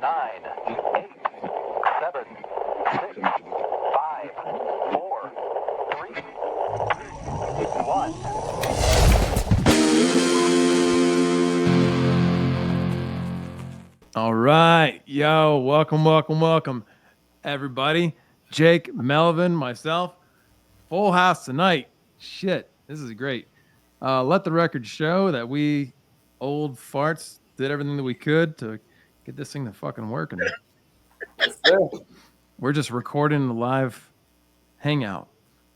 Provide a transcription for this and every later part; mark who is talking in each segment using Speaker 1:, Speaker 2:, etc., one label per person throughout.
Speaker 1: 9, 8, 7, 6, 5, 4, 3, 1.
Speaker 2: All right. Yo, welcome, everybody. Jake, Melvin, myself. Full house tonight. Shit, this is great. Let the record show that we old farts did everything that we could to get this thing to fucking work. And we're just recording the live hangout.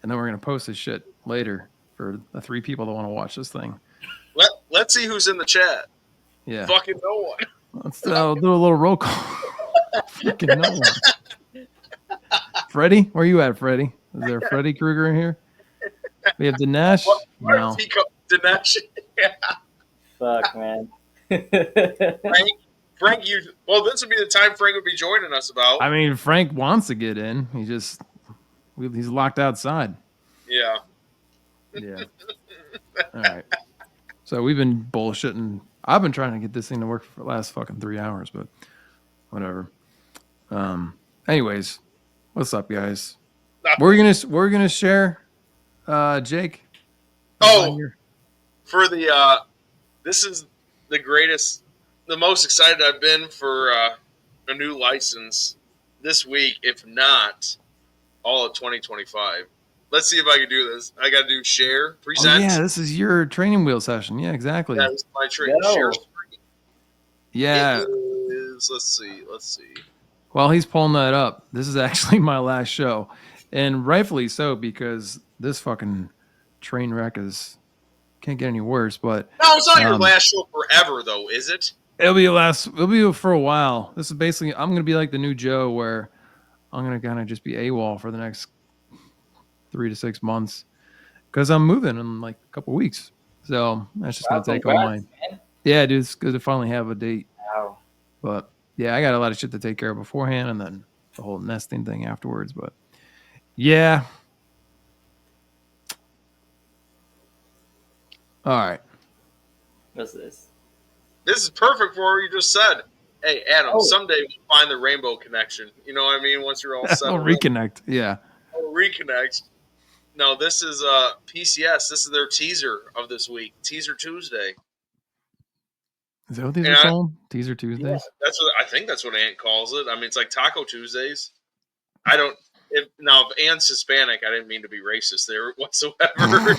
Speaker 2: And then we're going to post this shit later for the 3 people that want to watch this thing.
Speaker 3: Let's see who's in the chat.
Speaker 2: Yeah.
Speaker 3: Fucking no one.
Speaker 2: Let's do a little roll call. Fucking no one. Freddie? Where you at, Freddie? Is there a Freddy Krueger in here? We have Dinesh.
Speaker 3: No. Dinesh. Yeah.
Speaker 4: Fuck, man.
Speaker 3: Frank, this would be the time Frank would be joining us about.
Speaker 2: I mean, Frank wants to get in. He's locked outside.
Speaker 3: Yeah.
Speaker 2: Yeah. All right. So we've been bullshitting. I've been trying to get this thing to work for the last fucking 3 hours, but whatever. Anyways, what's up, guys? We're gonna share Jake.
Speaker 3: Oh, for the this is the greatest, the most excited I've been for a new license this week, if not all of 2025. Let's see if I can do this. I got to do share, present.
Speaker 2: Oh, yeah, this is your training wheel session. Yeah, exactly.
Speaker 3: Yeah, this is my training share screen.
Speaker 2: Yeah.
Speaker 3: It is, let's see.
Speaker 2: While he's pulling that up, this is actually my last show. And rightfully so, because this fucking train wreck can't get any worse. But
Speaker 3: no, it's not your last show forever, though, is it?
Speaker 2: It'll be for a while. This is basically, I'm going to be like the new Joe, where I'm going to kind of just be AWOL for the next 3 to 6 months, because I'm moving in like a couple weeks. So that's just going to take all mine. Yeah, dude, it's good to finally have a date.
Speaker 4: Wow.
Speaker 2: But yeah, I got a lot of shit to take care of beforehand, and then the whole nesting thing afterwards. But yeah. All right.
Speaker 4: What's this?
Speaker 3: This is perfect for what you just said. Hey, Adam, someday we'll find the rainbow connection. You know what I mean? Once you're all set.
Speaker 2: We'll reconnect. Yeah.
Speaker 3: We'll reconnect. No, this is PCS. This is their teaser of this week. Teaser Tuesday.
Speaker 2: Is that what these are called? Teaser Tuesdays?
Speaker 3: Yeah, I think that's what Ant calls it. I mean, it's like Taco Tuesdays. If Ant's Hispanic, I didn't mean to be racist there whatsoever.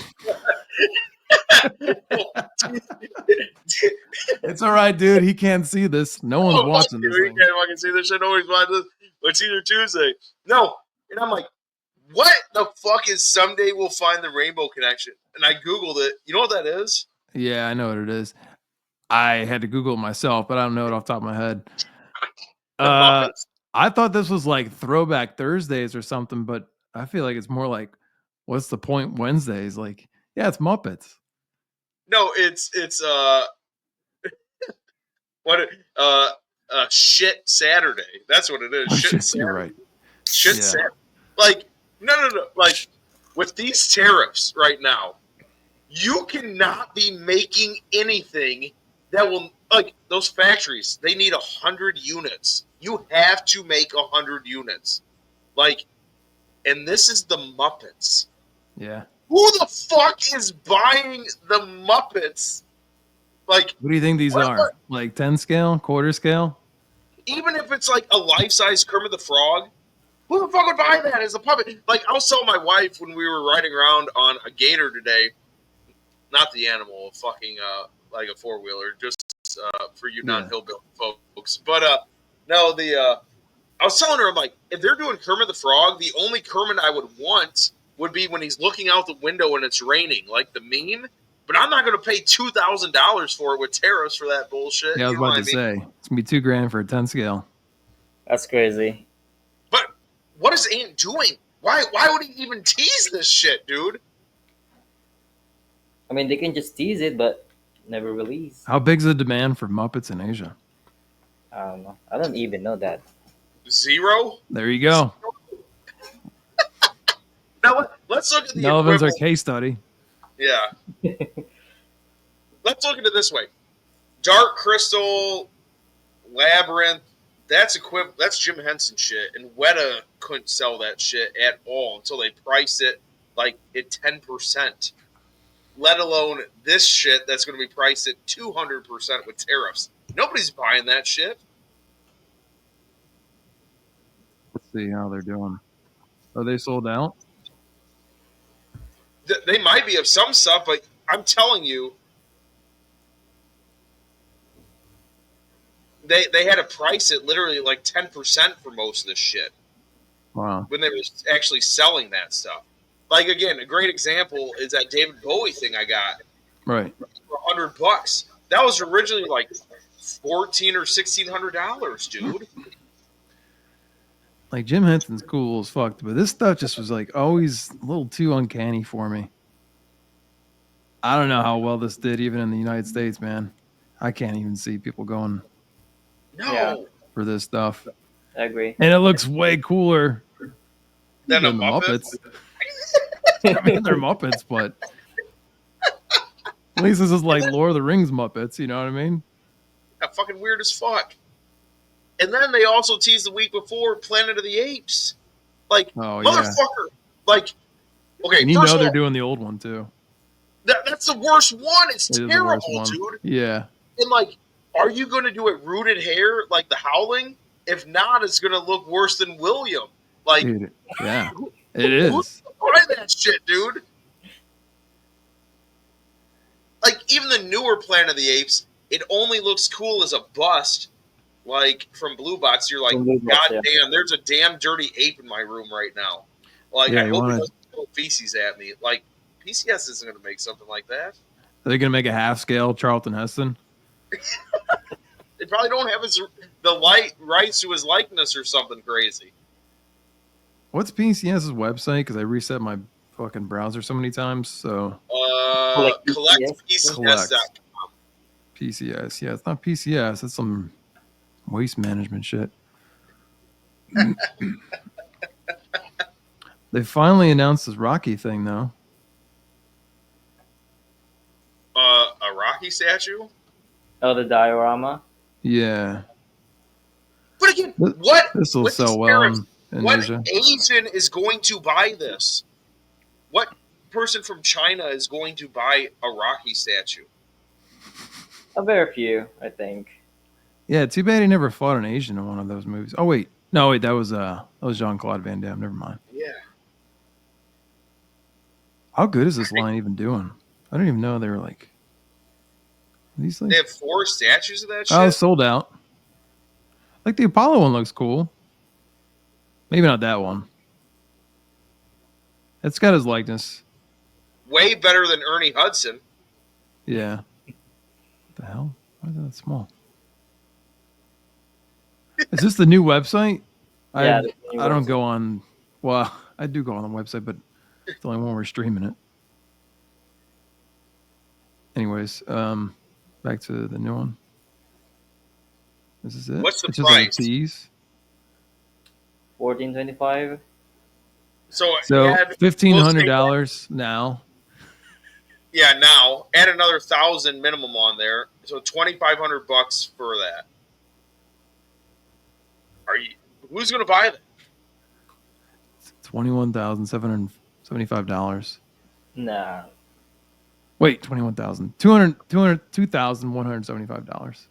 Speaker 2: It's all right, dude. He can't see this. No one's watching this.
Speaker 3: He can't fucking see this shit. Nobody's watching this. But it's either Tuesday. No. And I'm like, what the fuck is someday we'll find the rainbow connection? And I Googled it. You know what that is?
Speaker 2: Yeah, I know what it is. I had to Google it myself, but I don't know it off the top of my head. I thought this was like Throwback Thursdays or something, but I feel like it's more like, what's the point Wednesdays? Like, yeah, it's Muppets.
Speaker 3: No, it's shit Saturday. That's what it is. Shit Saturday.
Speaker 2: You're right.
Speaker 3: Shit Saturday. Like, no. Like, with these tariffs right now, you cannot be making anything that will, like, those factories, they need 100 units. You have to make 100 units. Like, and this is the Muppets.
Speaker 2: Yeah.
Speaker 3: Who the fuck is buying the Muppets? Like,
Speaker 2: what do you think these are? Like 10 scale, quarter scale?
Speaker 3: Even if it's like a life-size Kermit the Frog, who the fuck would buy that as a puppet? Like, I was telling my wife when we were riding around on a gator today, not the animal, fucking like a four-wheeler, just for you non-hillbilly folks. But no, I was telling her, I'm like, if they're doing Kermit the Frog, the only Kermit I would want would be when he's looking out the window and it's raining, like the meme. But I'm not going to pay $2,000 for it with tariffs for that bullshit.
Speaker 2: Yeah, I was about to say, it's going to be $2,000 for a 10 scale.
Speaker 4: That's crazy.
Speaker 3: But what is Ant doing? Why would he even tease this shit, dude?
Speaker 4: I mean, they can just tease it, but never release.
Speaker 2: How big's the demand for Muppets in Asia?
Speaker 4: I don't know. I don't even know that.
Speaker 3: 0?
Speaker 2: There you go.
Speaker 3: Now, let's look at the
Speaker 2: Melvin's our case study.
Speaker 3: Yeah. Let's look at it this way. Dark Crystal, Labyrinth, That's Jim Henson shit, and Weta couldn't sell that shit at all until they priced it like at 10%. Let alone this shit that's going to be priced at 200% with tariffs. Nobody's buying that shit.
Speaker 2: Let's see how they're doing. Are they sold out?
Speaker 3: They might be of some stuff, but I'm telling you, they had to price it literally like 10% for most of this shit.
Speaker 2: Wow.
Speaker 3: When they were actually selling that stuff. Like, again, a great example is that David Bowie thing I got
Speaker 2: Right.
Speaker 3: for $100. That was originally like $1,400 or $1,600, dude.
Speaker 2: Like Jim Henson's cool as fuck, but this stuff just was like always a little too uncanny for me. I don't know how well this did even in the United States, man. I can't even see people going
Speaker 3: No.
Speaker 4: Yeah.
Speaker 2: for this stuff.
Speaker 4: I agree.
Speaker 2: And it looks way cooler
Speaker 3: Then a
Speaker 2: than the
Speaker 3: Muppet.
Speaker 2: Muppets. I mean, they're Muppets, but at least this is like Lord of the Rings Muppets, you know what I mean?
Speaker 3: That fucking weird as fuck. And then they also teased the week before Planet of the Apes. Like,
Speaker 2: Oh, yeah.
Speaker 3: motherfucker. Like, okay,
Speaker 2: And you
Speaker 3: first
Speaker 2: know
Speaker 3: of
Speaker 2: they're
Speaker 3: all,
Speaker 2: doing the old one, too.
Speaker 3: that's the worst one. It's
Speaker 2: It is the
Speaker 3: terrible,
Speaker 2: worst one.
Speaker 3: dude.
Speaker 2: Yeah.
Speaker 3: And, like, are you going to do it rooted hair like the Howling? If not, it's going to look worse than William. Like,
Speaker 2: Dude, yeah. It is.
Speaker 3: buy that shit, dude. Like, even the newer Planet of the Apes, it only looks cool as a bust. Like, from Blue Box, you're like,
Speaker 4: From Blue Box,
Speaker 3: God damn, there's a damn dirty ape in my room right now. Like,
Speaker 2: Yeah,
Speaker 3: I
Speaker 2: you
Speaker 3: hope
Speaker 2: wanna-
Speaker 3: it doesn't throw feces at me. Like, PCS isn't going to make something like that.
Speaker 2: Are they going to make a half scale Charlton Heston?
Speaker 3: They probably don't have the rights to his likeness or something crazy.
Speaker 2: What's PCS's website? Because I reset my fucking browser so many times. So
Speaker 3: Collect PCS.
Speaker 2: Collect. PCS. Yeah, it's not PCS. It's some waste management shit. They finally announced this Rocky thing, though.
Speaker 3: A Rocky statue?
Speaker 4: Oh, the diorama.
Speaker 2: Yeah.
Speaker 3: But again,
Speaker 2: This-
Speaker 3: what?
Speaker 2: This will
Speaker 3: with
Speaker 2: sell
Speaker 3: these
Speaker 2: well
Speaker 3: tariffs,
Speaker 2: in
Speaker 3: what
Speaker 2: Asia.
Speaker 3: Asian is going to buy this? What person from China is going to buy a Rocky statue?
Speaker 4: A very few, I think.
Speaker 2: Yeah, too bad he never fought an Asian in one of those movies. Oh wait, no, wait, that was Jean-Claude Van Damme. Never mind.
Speaker 3: Yeah.
Speaker 2: How good is this line even doing? I don't even know they were like these things.
Speaker 3: They have 4 statues of that shit?
Speaker 2: Oh, sold out. Like the Apollo one looks cool. Maybe not that one. It's got his likeness.
Speaker 3: Way better than Ernie Hudson.
Speaker 2: Yeah. What the hell? Why is that small? Is this the new website?
Speaker 4: Yeah, the new
Speaker 2: I don't
Speaker 4: website.
Speaker 2: go on. Well, I do go on the website, but it's the only one we're streaming it. Anyways, back to the new one. This is it.
Speaker 3: What's the
Speaker 2: it's just like a
Speaker 3: price?
Speaker 2: tease.
Speaker 4: 1425.
Speaker 3: So
Speaker 2: So $1,500 now.
Speaker 3: Yeah, now add another 1,000 minimum on there, so $2,500 for that. Are you? Who's going to buy that?
Speaker 2: $21,775.
Speaker 4: Nah.
Speaker 2: Wait, $2,175.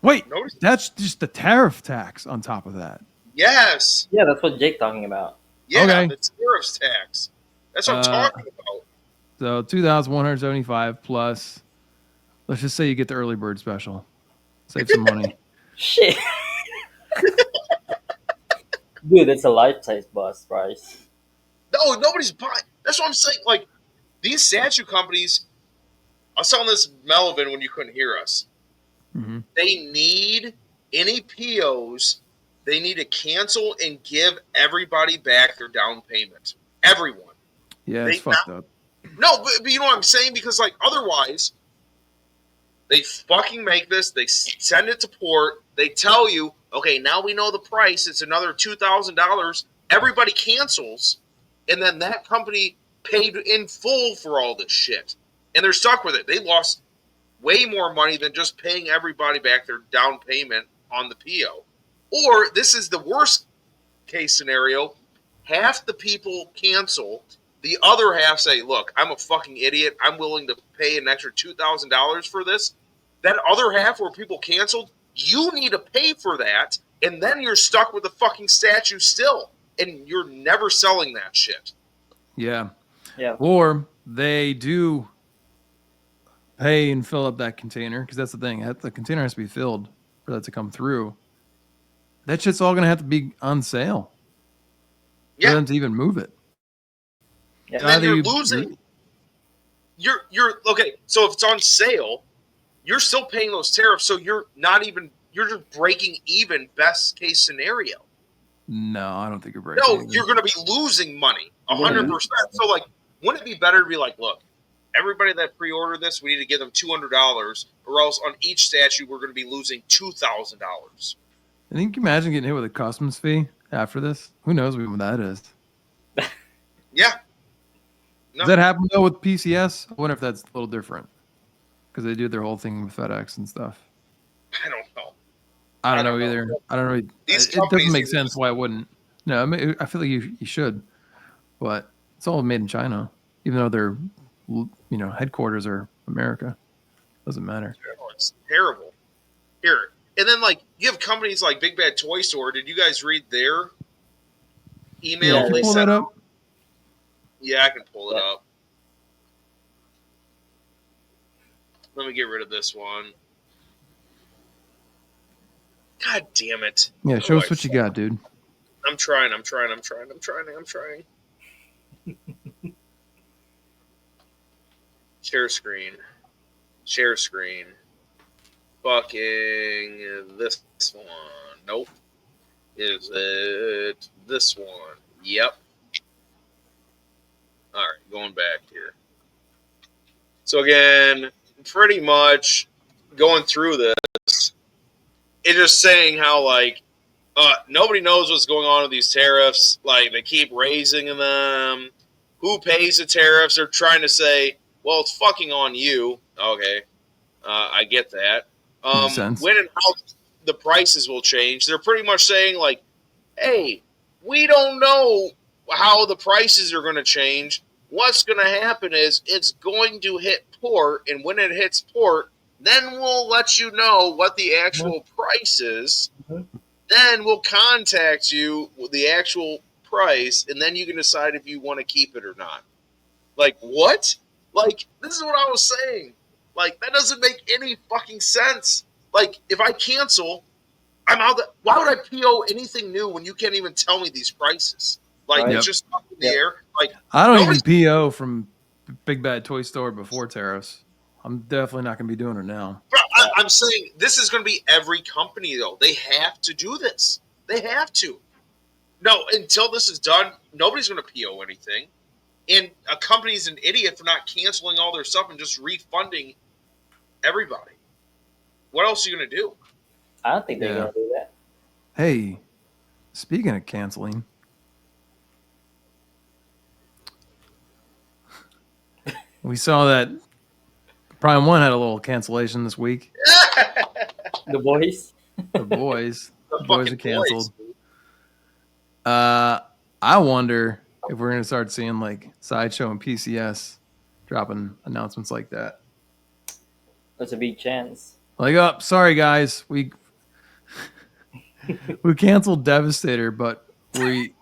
Speaker 2: Wait,
Speaker 3: Notice?
Speaker 2: that's just the tariff tax on top of that.
Speaker 3: Yes.
Speaker 4: Yeah, that's what Jake talking about.
Speaker 3: Yeah,
Speaker 2: Okay.
Speaker 3: the tariffs tax. That's what I'm talking about.
Speaker 2: So 2,175 plus. Let's just say you get the early bird special. Save some money.
Speaker 4: Shit. Dude, it's a life-size bus price.
Speaker 3: No, nobody's buying. That's what I'm saying. Like, these statue companies, I was telling this to Melvin when you couldn't hear us.
Speaker 2: hmm
Speaker 3: They need any POs. They need to cancel and give everybody back their down payment. Everyone.
Speaker 2: Yeah, it's
Speaker 3: They-
Speaker 2: fucked up.
Speaker 3: No, but you know what I'm saying? Because, like, otherwise, they fucking make this. They send it to port. They tell you, okay, now we know the price. It's another $2,000. Everybody cancels. And then that company paid in full for all this shit. And they're stuck with it. They lost way more money than just paying everybody back their down payment on the PO. Or this is the worst case scenario. Half the people cancel. The other half say, look, I'm a fucking idiot. I'm willing to pay an extra $2,000 for this. That other half where people canceled, you need to pay for that. And then you're stuck with the fucking statue still. And you're never selling that shit.
Speaker 2: Yeah.
Speaker 4: Yeah.
Speaker 2: Or they do pay and fill up that container, because that's the thing. The container has to be filled for that to come through. That shit's all going to have to be on sale for them to even move it.
Speaker 4: Yeah.
Speaker 3: And then you're losing. You're okay. So if it's on sale, you're still paying those tariffs. So you're just breaking even. Best case scenario.
Speaker 2: No, I don't think you're breaking.
Speaker 3: No,
Speaker 2: even.
Speaker 3: you're going to be losing money 100%. So like, wouldn't it be better to be like, look, everybody that pre-ordered this, we need to give them $200, or else on each statue we're going to be losing $2,000.
Speaker 2: I think you imagine getting hit with a customs fee after this. Who knows what that is?
Speaker 3: Yeah. No.
Speaker 2: Does that happen though with PCS? I wonder if that's a little different, because they do their whole thing with FedEx and stuff.
Speaker 3: I don't know.
Speaker 2: I don't know either. I don't know. It doesn't make sense why it wouldn't. No, I mean, I feel like you should, but it's all made in China, even though their headquarters are America. Doesn't matter.
Speaker 3: It's terrible. Here, and then like you have companies like Big Bad Toy Store. Did you guys read their email?
Speaker 2: Yeah, can
Speaker 3: they
Speaker 2: you pull
Speaker 3: sent
Speaker 2: that up?
Speaker 3: Yeah, I can pull it up. Let me get rid of this one. God damn it.
Speaker 2: Yeah, show us what you got, dude.
Speaker 3: I'm trying. Share screen. Fucking this one. Nope. Is it this one? Yep. Alright, going back here. So again, pretty much going through this, it's just saying how like nobody knows what's going on with these tariffs. Like they keep raising them. Who pays the tariffs? They're trying to say, well, it's fucking on you. Okay, I get that.
Speaker 2: Makes sense.
Speaker 3: When and how the prices will change? They're pretty much saying like, hey, we don't know how the prices are going to change. What's going to happen is it's going to hit port, and when it hits port, then we'll let you know what the actual price is. Then we'll contact you with the actual price, and then you can decide if you want to keep it or not. Like, what? Like, this is what I was saying. Like, that doesn't make any fucking sense. Like, if I cancel, I'm out. Why would I PO anything new when you can't even tell me these prices? Like, it's just up in the air. Like,
Speaker 2: I don't even PO from Big Bad Toy Store before tariffs. I'm definitely not going to be doing it now.
Speaker 3: Bro, I'm saying this is going to be every company, though. They have to do this. They have to. No, until this is done, nobody's going to PO anything. And a company's an idiot for not canceling all their stuff and just refunding everybody. What else are you going to do?
Speaker 4: I don't think they're going to do that.
Speaker 2: Hey, speaking of canceling, we saw that Prime 1 had a little cancellation this week.
Speaker 4: The boys?
Speaker 2: The boys.
Speaker 3: The
Speaker 2: The boys
Speaker 3: fucking
Speaker 2: are canceled.
Speaker 3: boys.
Speaker 2: I wonder if we're going to start seeing like Sideshow and PCS dropping announcements like that.
Speaker 4: That's a big chance.
Speaker 2: Like, oh, sorry guys, we canceled Devastator, but we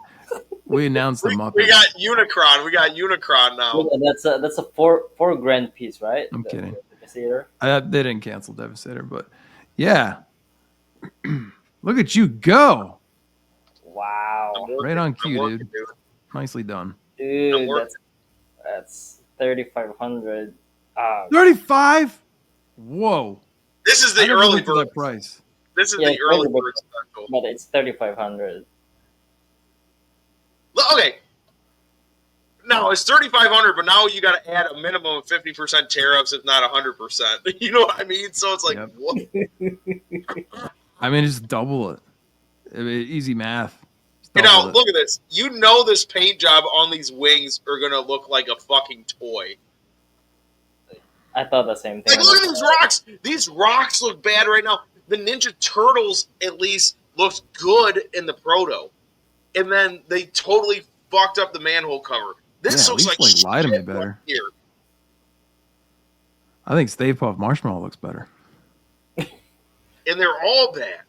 Speaker 2: announced the Muppets.
Speaker 3: We got Unicron. We got Unicron now.
Speaker 4: Look, that's a four grand piece, right?
Speaker 2: I'm kidding.
Speaker 4: Devastator.
Speaker 2: They didn't cancel Devastator, but yeah. Look at you go.
Speaker 4: Wow.
Speaker 2: Right on cue,
Speaker 3: working,
Speaker 2: dude. Nicely done.
Speaker 4: Dude, that's 3,500.
Speaker 2: 35? Whoa.
Speaker 3: This is the
Speaker 2: I never
Speaker 3: early
Speaker 2: looked at
Speaker 3: bird.
Speaker 2: that price.
Speaker 3: This is
Speaker 4: Yeah,
Speaker 3: the early
Speaker 4: early bird.
Speaker 3: bird special.
Speaker 4: But it's 3,500.
Speaker 3: Okay. No, it's 3,500, but now you got to add a minimum of 50% tariffs, if not 100%. You know what I mean? So it's like,
Speaker 2: Yep.
Speaker 3: what?
Speaker 2: I mean, just double it. I mean, easy math. Just
Speaker 3: You know,
Speaker 2: double it.
Speaker 3: look at this. You know this paint job on these wings are going to look like a fucking toy.
Speaker 4: I thought the same thing.
Speaker 3: Like, look at these rocks. These rocks look bad right now. the Ninja Turtles at least looked good in the proto, and then they totally fucked up the manhole cover. This
Speaker 2: Yeah, at
Speaker 3: looks
Speaker 2: least,
Speaker 3: like
Speaker 2: lie to me
Speaker 3: shit
Speaker 2: better.
Speaker 3: right here.
Speaker 2: I think Stay Puft Marshmallow looks better.
Speaker 3: And they're all bad.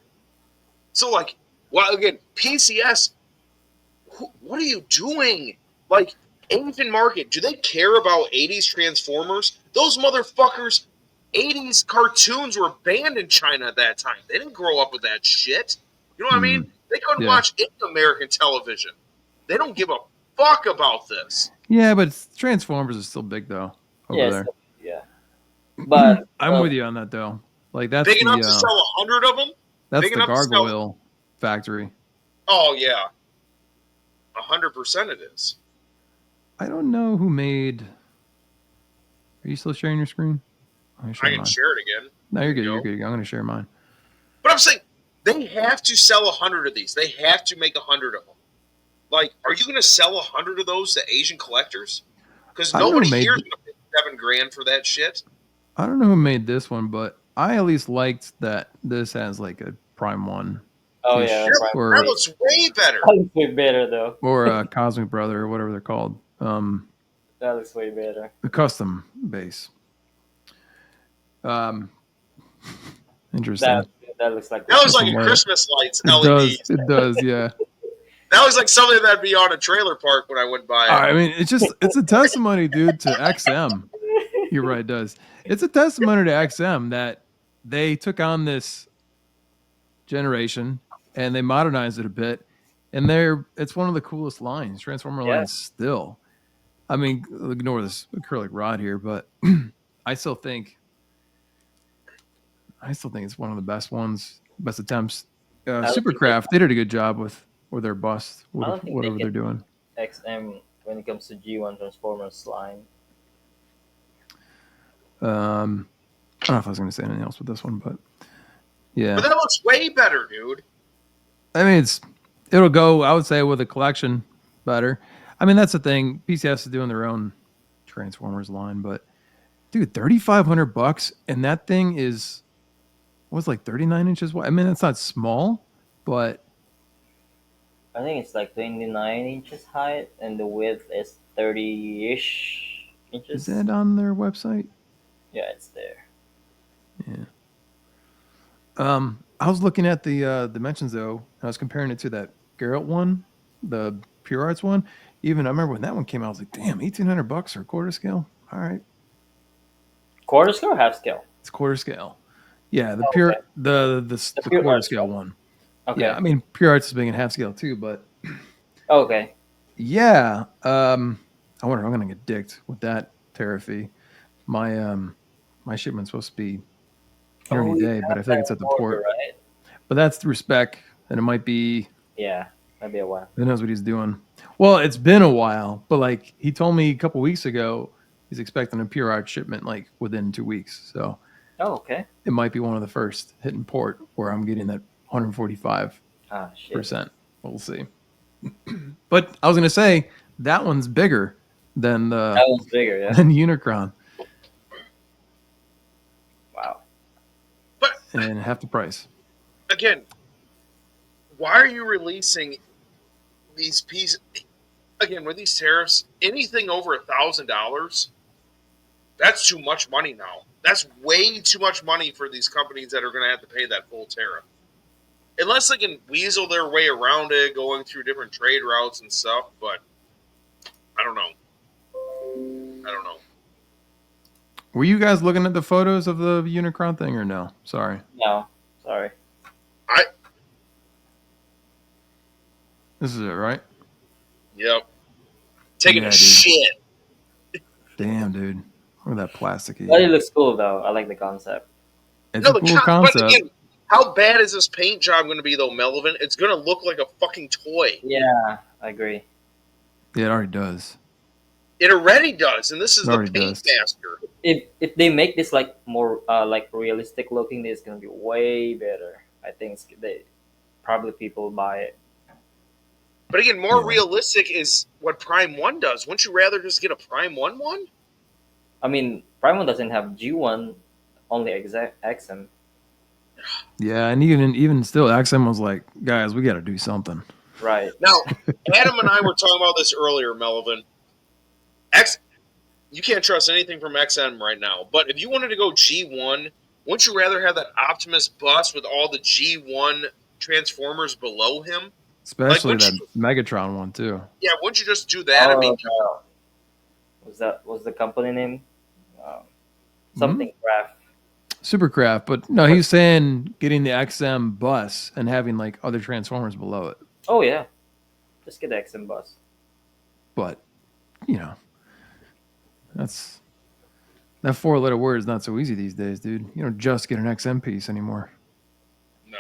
Speaker 3: So, like, well, again, PCS, what are you doing? Like, Asian market, do they care about 80s Transformers? Those motherfuckers, 80s cartoons were banned in China at that time. They didn't grow up with that shit. You know what I mean? They couldn't
Speaker 2: Yeah.
Speaker 3: watch any American television. They don't give a fuck about this.
Speaker 2: Yeah, but Transformers is still big though over there.
Speaker 4: Yeah. But
Speaker 2: I'm with you on that though. Like that's
Speaker 3: Big enough
Speaker 2: the
Speaker 3: to sell 100 of them?
Speaker 2: that's
Speaker 3: big
Speaker 2: the
Speaker 3: enough to sell-
Speaker 2: Gargoyle factory.
Speaker 3: Oh, yeah. 100% it is.
Speaker 2: I don't know who made. Are you still sharing your screen?
Speaker 3: I can share it again.
Speaker 2: No, you're good.
Speaker 3: There you
Speaker 2: You're
Speaker 3: go.
Speaker 2: good. I'm going to share mine.
Speaker 3: But I'm saying they have to sell 100 of these. They have to make 100 of them. Like, are you going to sell 100 of those to Asian collectors? Because
Speaker 2: I don't know
Speaker 3: nobody
Speaker 2: who made
Speaker 3: here's going to pay $7,000 for that shit.
Speaker 2: I don't know who made this one, but I at least liked that this has like a Prime 1
Speaker 4: oh
Speaker 2: Ish.
Speaker 4: yeah,
Speaker 3: That
Speaker 2: Or,
Speaker 3: looks way better.
Speaker 4: that looks way better though.
Speaker 2: or a Cosmic Brother or whatever they're called.
Speaker 4: That looks way better.
Speaker 2: The custom base. Interesting.
Speaker 4: That looks like
Speaker 3: That looks like
Speaker 2: Some
Speaker 3: a
Speaker 2: way.
Speaker 3: Christmas lights
Speaker 2: It
Speaker 3: LED.
Speaker 2: does. It does. Yeah.
Speaker 3: That was like something that'd be on a trailer park when I went by.
Speaker 2: I mean, it's a testimony, dude, to XM. You're right, it does. It's a testimony to XM that they took on this generation and they modernized it a bit. And it's one of the coolest lines, Transformer lines still. I mean, ignore this acrylic rod here, but I still think it's one of the best ones, best attempts. Supercraft, they did a good job with their bust,
Speaker 4: I don't think
Speaker 2: whatever
Speaker 4: they
Speaker 2: they're doing.
Speaker 4: XM when it comes to G1 Transformers line.
Speaker 2: I don't know if I was going to say anything else with this one, but yeah.
Speaker 3: But that looks way better, dude.
Speaker 2: I mean, it'll go, I would say, with a collection better. I mean, that's the thing. PCS is doing their own Transformers line, but dude, $3,500, and that thing was like 39 inches wide. I mean, it's not small, but
Speaker 4: I think it's like 29 inches height, and the width is 30-ish inches.
Speaker 2: is that on their website?
Speaker 4: Yeah, it's there.
Speaker 2: Yeah. I was looking at the dimensions though. I was comparing it to that Garrett one, the Pure Arts one. Even I remember when that one came out, I was like, damn, $1,800 for a quarter scale. All right.
Speaker 4: Quarter scale or half scale?
Speaker 2: It's quarter scale. Yeah, the
Speaker 4: Oh,
Speaker 2: pure
Speaker 4: okay.
Speaker 2: the
Speaker 4: Pure
Speaker 2: quarter
Speaker 4: Arts
Speaker 2: scale
Speaker 4: one.
Speaker 2: one.
Speaker 4: Okay.
Speaker 2: Yeah, I mean Pure Arts is big in half scale too, but
Speaker 4: Okay.
Speaker 2: yeah. I wonder if I'm gonna get dicked with that tariff fee. My shipment's supposed to be here any day, but I think it's at the port.
Speaker 4: Right?
Speaker 2: But that's through spec, and it might be.
Speaker 4: Yeah, might be a while.
Speaker 2: Who knows what he's doing? Well, it's been a while, but like he told me a couple weeks ago, he's expecting a Pure Art shipment like within 2 weeks. So
Speaker 4: Oh, okay.
Speaker 2: it might be one of the first hitting port where I'm getting that 145%.
Speaker 4: Ah, shit.
Speaker 2: We'll see. But I was gonna say that one's bigger than
Speaker 4: That
Speaker 2: the
Speaker 4: one's bigger, yeah.
Speaker 2: than Unicron
Speaker 4: Wow.
Speaker 3: But
Speaker 2: and half the price.
Speaker 3: again, why are you releasing these pieces? Again, with these tariffs, anything over $1,000, that's too much money now. That's way too much money for these companies that are going to have to pay that full tariff. Unless they can weasel their way around it, going through different trade routes and stuff, but I don't know.
Speaker 2: Were you guys looking at the photos of the Unicron thing or no? Sorry.
Speaker 4: No, sorry.
Speaker 2: This is it, right?
Speaker 3: Yep. Taking
Speaker 2: Yeah,
Speaker 3: a
Speaker 2: dude.
Speaker 3: shit.
Speaker 2: Damn, dude. Look at that plasticky.
Speaker 4: But it looks cool though. I like the concept.
Speaker 2: It's a cool concept.
Speaker 3: But again, how bad is this paint job going to be, though, Melvin? It's going to look like a fucking toy.
Speaker 4: Yeah, I agree.
Speaker 2: Yeah, it already does.
Speaker 3: It already does, and this is
Speaker 2: It
Speaker 3: the
Speaker 2: already
Speaker 3: paint
Speaker 2: does.
Speaker 3: master.
Speaker 4: If they make this like more like realistic looking, it's gonna be way better. I think probably people buy it.
Speaker 3: But again, more
Speaker 2: Yeah.
Speaker 3: realistic is what Prime 1 does. Wouldn't you rather just get a Prime 1 one?
Speaker 4: I mean, Prime 1 doesn't have G1, only XM.
Speaker 2: Yeah, and even still, XM was like, guys, we got to do something.
Speaker 4: Right.
Speaker 3: Now, Adam and I were talking about this earlier, Melvin. You can't trust anything from XM right now. But if you wanted to go G1, wouldn't you rather have that Optimus bus with all the G1 Transformers below him?
Speaker 2: Especially
Speaker 3: wouldn't
Speaker 2: that Megatron one too.
Speaker 3: Yeah, wouldn't you just do that? I mean,
Speaker 4: was the company name? Something Craft.
Speaker 2: Supercraft, but no, he's saying getting the XM bus and having like other Transformers below it.
Speaker 4: Oh yeah, just get the XM bus.
Speaker 2: But you know, that 4-letter word is not so easy these days, dude. You don't just get an XM piece anymore.
Speaker 3: no.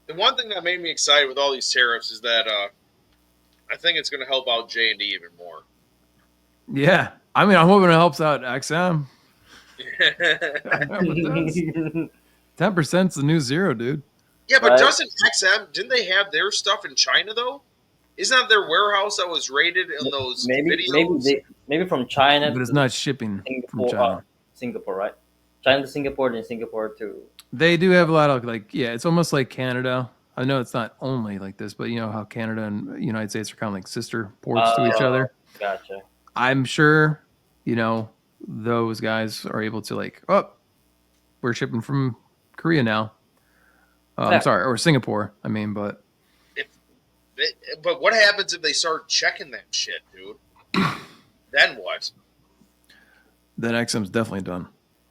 Speaker 3: The one thing that made me excited with all these tariffs is that I think it's going to help out J&D even more.
Speaker 2: Yeah, I mean, I'm hoping it helps out XM. I hope it does. 10%'s the new zero, dude.
Speaker 3: Yeah, but
Speaker 4: Right.
Speaker 3: doesn't didn't they have their stuff in China though? Isn't that their warehouse that was raided in those videos?
Speaker 4: Maybe from China
Speaker 2: But it's
Speaker 4: to
Speaker 2: not shipping from China.
Speaker 4: Singapore, right? China to Singapore, then Singapore to.
Speaker 2: They do have a lot of like, yeah, it's almost like Canada. I know it's not only like this, but you know how Canada and United States are kind of like sister ports to each other.
Speaker 4: Gotcha.
Speaker 2: I'm sure, those guys are able to like, oh, we're shipping from Korea now.
Speaker 4: Yeah.
Speaker 2: I'm sorry, or Singapore. I mean, but
Speaker 3: But what happens if they start checking that shit, dude? Then what?
Speaker 2: then XM's definitely done.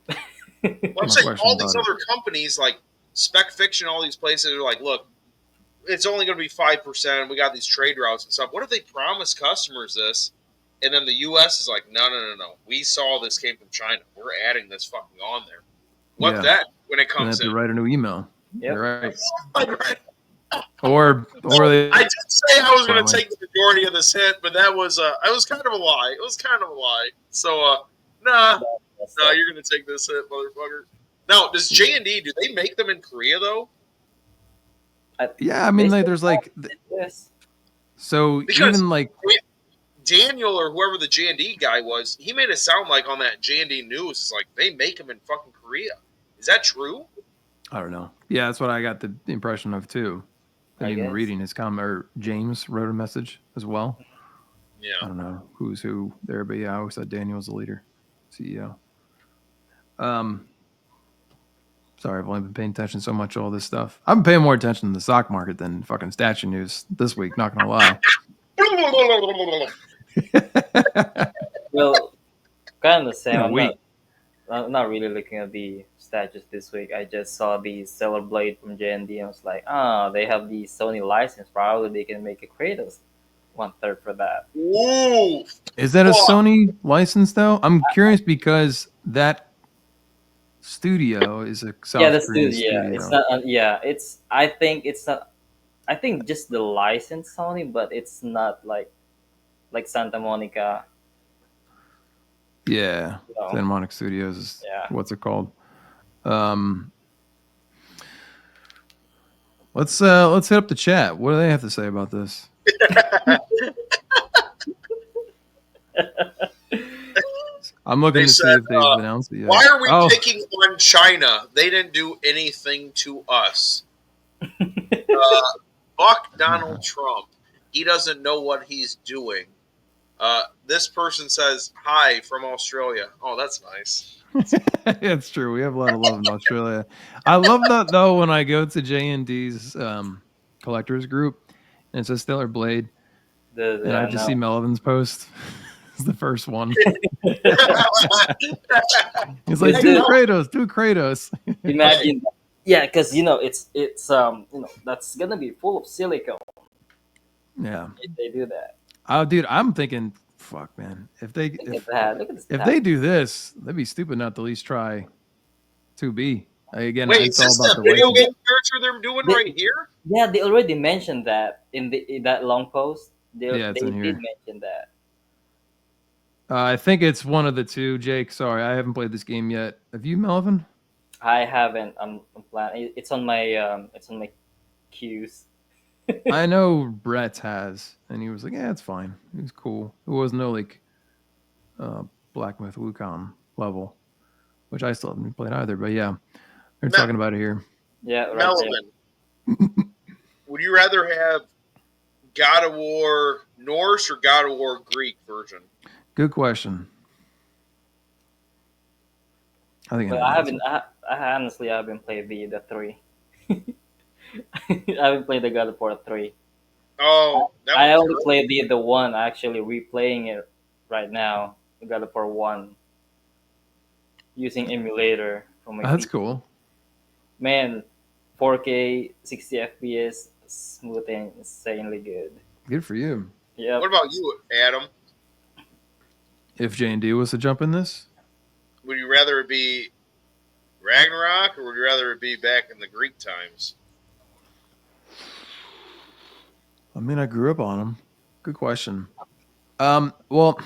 Speaker 3: Well, I'm
Speaker 2: No
Speaker 3: saying
Speaker 2: question
Speaker 3: all these
Speaker 2: about
Speaker 3: other companies like Spec Fiction, all these places are like, look, it's only going to be 5%. We got these trade routes and stuff. What if they promise customers this, and then the U.S. is like, no. We saw this came from China. We're adding this fucking on there. What
Speaker 2: Yeah.
Speaker 3: then when it
Speaker 2: Then
Speaker 3: comes
Speaker 2: have to
Speaker 3: in?
Speaker 2: write a new email.
Speaker 4: Yep.
Speaker 2: You're right.
Speaker 3: Or
Speaker 2: Or they.
Speaker 3: I did say I was going to
Speaker 2: Probably.
Speaker 3: take the majority of this hit, but that was it was kind of a lie. It was kind of a lie. So nah, you're going to take this hit, motherfucker. Now, does J&D, do they make them in Korea though?
Speaker 2: Yeah, I mean, like, there's like,
Speaker 4: Yes.
Speaker 2: so
Speaker 3: Because-
Speaker 2: even like,
Speaker 3: Daniel or whoever the J&D guy was, he made it sound like on that J&D news, it's like they make them in fucking Korea. Is that true?
Speaker 2: I don't know. Yeah, that's what I got the impression of too. And
Speaker 4: I
Speaker 2: even
Speaker 4: guess.
Speaker 2: reading his comment, or James wrote a message as well. I
Speaker 3: Yeah.
Speaker 2: don't know who's who there, but yeah, I always thought Daniel was the leader, CEO. Sorry, I've only been paying attention so much to all this stuff. I've been paying more attention to the stock market than fucking statue news this week, not gonna lie.
Speaker 4: Well, kind of the same.
Speaker 2: In a
Speaker 4: I'm
Speaker 2: week.
Speaker 4: not really looking at the statues this week. I just saw the Stellar Blade from J&D and I was like, they have the Sony license. Probably they can make a Kratos 1/3 for that.
Speaker 3: Ooh.
Speaker 2: Is that a
Speaker 3: Fuck.
Speaker 2: Sony license though? I'm curious because that studio is a South
Speaker 4: Yeah, the
Speaker 2: Korean
Speaker 4: studio. Yeah, it's not. It's. I think it's not. I think just the license Sony, but it's not like Santa Monica.
Speaker 2: Yeah,
Speaker 4: You know.
Speaker 2: Santa Monica Studios is
Speaker 4: Yeah.
Speaker 2: what's it called? Let's hit up the chat. What do they have to say about this? I'm looking
Speaker 3: They
Speaker 2: to see
Speaker 3: said,
Speaker 2: if they've announced it yet.
Speaker 3: Why are we
Speaker 2: Oh,
Speaker 3: picking on China? They didn't do anything to us. Fuck Donald Trump. He doesn't know what he's doing. This person says, hi from Australia. Oh, that's nice.
Speaker 2: it's true. We have a lot of love in Australia. I love that though when I go to J&D's collectors group and it says Stellar Blade, and I just see Melvin's post. It's the first one. He's like, do Kratos.
Speaker 4: Imagine. Yeah, because it's that's gonna be full of silicone.
Speaker 2: Yeah.
Speaker 4: If they do that.
Speaker 2: Oh, dude, I'm thinking, fuck, man. If they
Speaker 4: Look at that. Look at this.
Speaker 2: if they do this, they'd be stupid not to at least try 2B. Again,
Speaker 3: Wait,
Speaker 2: it's
Speaker 3: is
Speaker 2: all
Speaker 3: this
Speaker 2: about
Speaker 3: the
Speaker 2: the
Speaker 3: video
Speaker 2: license.
Speaker 3: game character they're doing
Speaker 4: They-
Speaker 3: right here?
Speaker 4: Yeah, they already mentioned that in that long post. They
Speaker 2: Yeah, it's in
Speaker 4: did
Speaker 2: here.
Speaker 4: mention that.
Speaker 2: I think it's one of the two. Jake, sorry, I haven't played this game yet. Have you, Melvin?
Speaker 4: I haven't. I'm planning. It's on my queues.
Speaker 2: I know Brett has, and he was like, "Yeah, it's fine. It was cool. It was no like Black Myth Wukong level." which I still haven't played either. But yeah, they're
Speaker 3: Mel-
Speaker 2: talking about it here.
Speaker 4: Yeah, right there.
Speaker 3: Melvin, would you rather have God of War Norse or God of War Greek version?
Speaker 2: Good question. I think
Speaker 4: But
Speaker 2: know
Speaker 4: I
Speaker 2: the
Speaker 4: haven't.
Speaker 2: answer.
Speaker 4: I honestly haven't played the 3. I haven't played the God of War 3.
Speaker 3: Oh, that
Speaker 4: I
Speaker 3: was
Speaker 4: only
Speaker 3: good.
Speaker 4: played the 1. Actually, replaying it right now. The God of War 1 using emulator from my
Speaker 2: That's
Speaker 4: PC.
Speaker 2: cool.
Speaker 4: Man, 4K, 60 FPS, smooth and insanely good.
Speaker 2: Good for you.
Speaker 4: Yep.
Speaker 3: What about you, Adam?
Speaker 2: If J&D was to jump in this,
Speaker 3: Would you rather it be Ragnarok or would you rather it be back in the Greek times?
Speaker 2: I mean, I grew up on them. Good question. Well,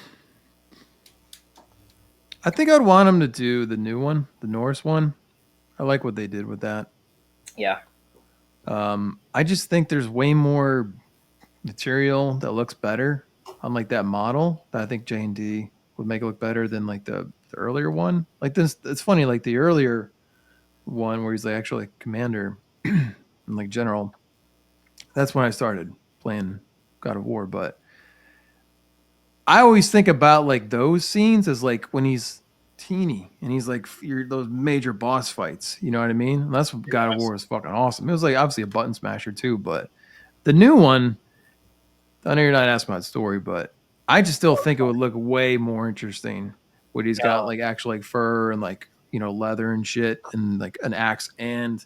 Speaker 2: I think I'd want them to do the new one, the Norse one. I like what they did with that.
Speaker 4: Yeah.
Speaker 2: I just think there's way more material that looks better on like that model that I think J&D would make it look better than like the earlier one. Like this, it's funny, like the earlier one where he's like actually like commander and like general. That's when I started playing God of War, but I always think about like those scenes as like when he's teeny and he's like those major boss fights. You know what I mean? And that's what God of
Speaker 3: Yes.
Speaker 2: War is fucking awesome. It was like obviously a button smasher too, but the new one, I know you're not asking about story, but I just still think it would look way more interesting when he's got like actual like fur and like leather and shit and like an axe and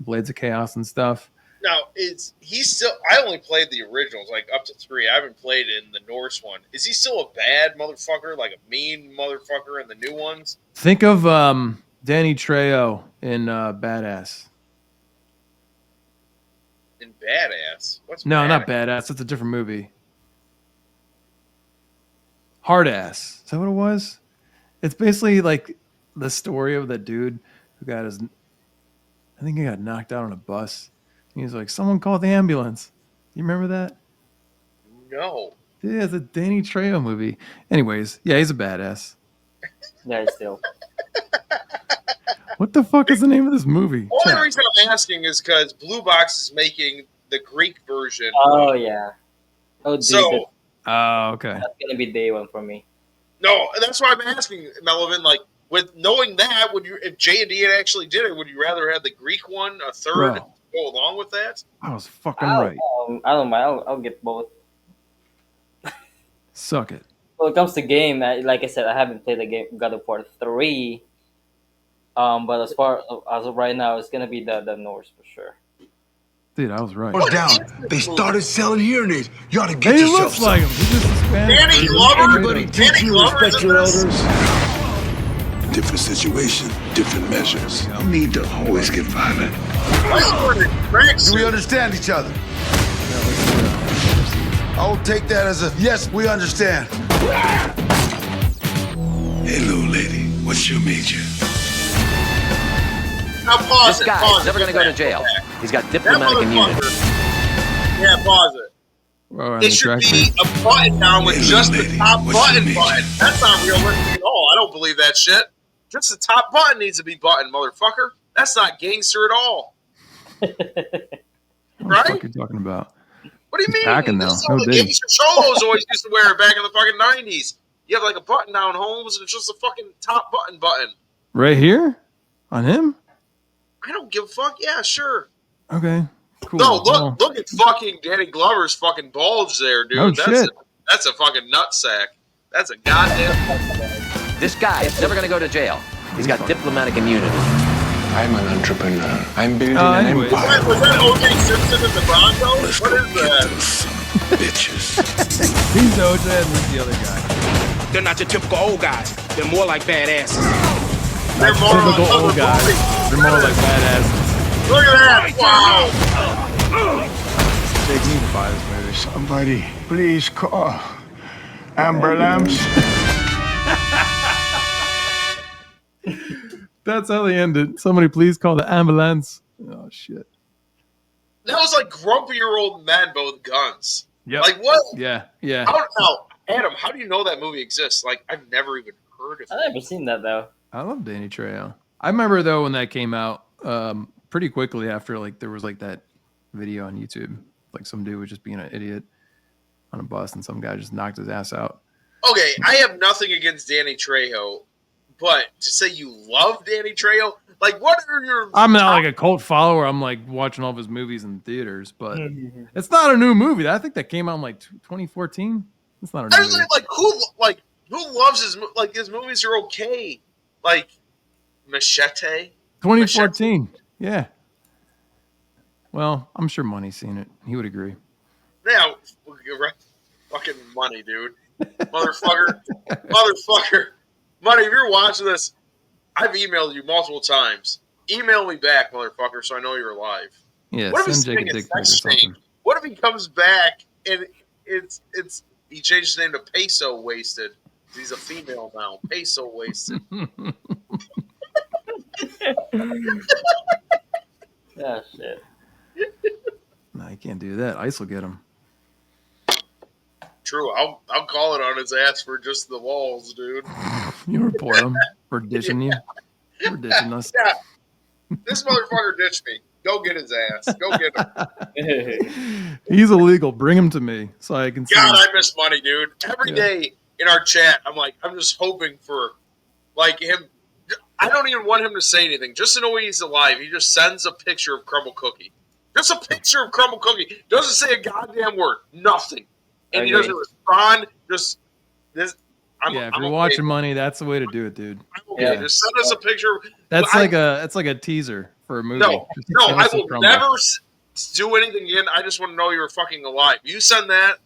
Speaker 2: blades of chaos and stuff.
Speaker 3: Now, he's still? I only played the originals, like up to 3. I haven't played in the Norse one. Is he still a bad motherfucker, like a mean motherfucker in the new ones?
Speaker 2: Think of Danny Trejo in Badass.
Speaker 3: In Badass, what's
Speaker 2: No,
Speaker 3: Badass?
Speaker 2: not Badass. That's a different movie. Hard Ass. Is that what it was? It's basically like the story of the dude who got his. I think he got knocked out on a bus. He was like, "Someone called the ambulance." You remember that?
Speaker 3: No.
Speaker 2: Yeah, it's a Danny Trejo movie. Anyways, yeah, he's a badass.
Speaker 4: Yeah, still.
Speaker 2: What the fuck is the name of this movie?
Speaker 3: Only
Speaker 2: Chat.
Speaker 3: reason I'm asking is because Blue Box is making the Greek version.
Speaker 4: Oh yeah. Oh, dude,
Speaker 3: So
Speaker 2: Oh, okay.
Speaker 4: that's gonna be day 1 for me.
Speaker 3: no, that's why I'm asking, Melvin. Like, with knowing that, would you, if J&D had actually did it, would you rather have the Greek one, a third,
Speaker 2: Bro.
Speaker 3: to go along with that?
Speaker 2: I was fucking right.
Speaker 4: I don't mind. I'll get both.
Speaker 2: Suck it.
Speaker 4: When it comes to game, like I said, I haven't played the game God of War 3. But as far as of right now, it's gonna be the Norse for sure.
Speaker 2: Dude, I was right.
Speaker 5: Or down. They started selling hearing aids. You ought to get
Speaker 2: Hey, he
Speaker 5: yourself
Speaker 2: looks
Speaker 5: some.
Speaker 2: like him. He's just Hispanic.
Speaker 3: Danny Glover?
Speaker 5: Anybody teach
Speaker 3: Danny
Speaker 5: you
Speaker 3: Glover's
Speaker 5: respect
Speaker 3: in
Speaker 5: your
Speaker 3: this?
Speaker 5: elders?
Speaker 6: Different situation, different measures. You need to always get violent.
Speaker 3: Why is he wearing a tracksuit?
Speaker 5: Do we understand each other? I will take that as a yes, we understand.
Speaker 6: Hey, little lady, what's your major?
Speaker 3: Now pause
Speaker 7: This
Speaker 3: it.
Speaker 7: guy
Speaker 3: Pause
Speaker 7: is never
Speaker 3: it.
Speaker 7: going to go to jail. He's got
Speaker 3: That
Speaker 7: diplomatic immunity.
Speaker 3: motherfucker. Yeah, pause it.
Speaker 2: Oh,
Speaker 3: It should be a button down with
Speaker 6: Hey,
Speaker 3: just the
Speaker 6: lady,
Speaker 3: top
Speaker 6: what's your
Speaker 3: button
Speaker 6: major?
Speaker 3: button. That's not realistic at all. I don't believe that shit. Just the top button needs to be button, motherfucker. That's not gangster at all.
Speaker 2: What the
Speaker 3: Right?
Speaker 2: fuck are you talking about?
Speaker 3: What do you mean?
Speaker 2: packing now.
Speaker 3: This is
Speaker 2: No
Speaker 3: what the
Speaker 2: dig.
Speaker 3: gangster cholos always used to wear back in the fucking 90s. You have like a button down, Holmes, and it's just a fucking top button.
Speaker 2: Right here? On him?
Speaker 3: I don't give a fuck. Yeah, sure.
Speaker 2: Okay. Cool.
Speaker 3: No,
Speaker 2: Well,
Speaker 3: look at fucking Danny Glover's fucking bulge there, dude.
Speaker 2: Oh,
Speaker 3: that's
Speaker 2: shit.
Speaker 3: That's a fucking nutsack. That's a goddamn.
Speaker 7: This guy is never going to go to jail. He's got diplomatic immunity.
Speaker 6: I'm an entrepreneur. I'm building an
Speaker 2: anyways.
Speaker 6: empire.
Speaker 3: Was that O.J. Simpson in the Broncos?
Speaker 6: Let's
Speaker 3: What
Speaker 6: go
Speaker 3: is
Speaker 6: get
Speaker 3: that?
Speaker 6: those son of bitches.
Speaker 2: he's OJ and he's the other guy.
Speaker 8: They're not your typical old guys. They're more like badasses.
Speaker 3: They're more
Speaker 2: Typical
Speaker 3: on
Speaker 2: old
Speaker 3: other
Speaker 2: guys.
Speaker 3: movies.
Speaker 2: They're more like badasses.
Speaker 3: Look at that! Wow!
Speaker 2: Jake needs to buy this movie.
Speaker 5: Somebody, please call ambulance.
Speaker 2: That's how they ended. Somebody please call the ambulance. Oh, shit.
Speaker 3: That was like grumpier old men, but with guns.
Speaker 2: Yep.
Speaker 3: Like what?
Speaker 2: Yeah. Yeah.
Speaker 3: How, now, Adam, how do you know that movie exists? Like I've never even heard of
Speaker 4: I've
Speaker 3: it.
Speaker 4: never seen that though.
Speaker 2: I love Danny Trejo. I remember though when that came out, pretty quickly after like there was like that video on YouTube, like some dude was just being an idiot on a bus and some guy just knocked his ass out.
Speaker 3: Okay, I have nothing against Danny Trejo, but to say you love Danny Trejo, like what are your?
Speaker 2: I'm not like a cult follower. I'm like watching all of his movies in theaters, but it's not a new movie. I think that came out in like 2014. It's not a
Speaker 3: I
Speaker 2: new
Speaker 3: was
Speaker 2: movie.
Speaker 3: like who loves his movies are okay, like Machete.
Speaker 2: 2014. Yeah. Well, I'm sure Money's seen it. He would agree.
Speaker 3: Yeah, fucking money, dude, motherfucker. Money. If you're watching this, I've emailed you multiple times. Email me back, motherfucker, so I know you're alive.
Speaker 2: Yeah,
Speaker 3: What if
Speaker 2: send Jake a dick pic or something.
Speaker 3: What if he comes back and it's he changed his name to Peso Wasted? He's a female now. Peso Wasted.
Speaker 4: Yeah, shit.
Speaker 2: No, you can't do that. Ice will get him.
Speaker 3: True. I'll call it on his ass for just the walls, dude.
Speaker 2: You report him for ditching you. For ditching us.
Speaker 3: Yeah. This motherfucker ditched me. Go get his ass. Go get him.
Speaker 2: He's illegal. Bring him to me so I can see
Speaker 3: God,
Speaker 2: him.
Speaker 3: I miss money, dude. Every day in our chat, I'm just hoping for like him. I don't even want him to say anything. Just to know he's alive. He just sends a picture of Crumble Cookie. Just a picture of Crumble Cookie. Doesn't say a goddamn word. Nothing. And he doesn't respond. Just this.
Speaker 2: If you're watching money, that's the way to do it, dude.
Speaker 3: Okay, just send us a picture.
Speaker 2: That's like a teaser for a movie.
Speaker 3: No, I will never do anything again. I just want to know you're fucking alive. You send that,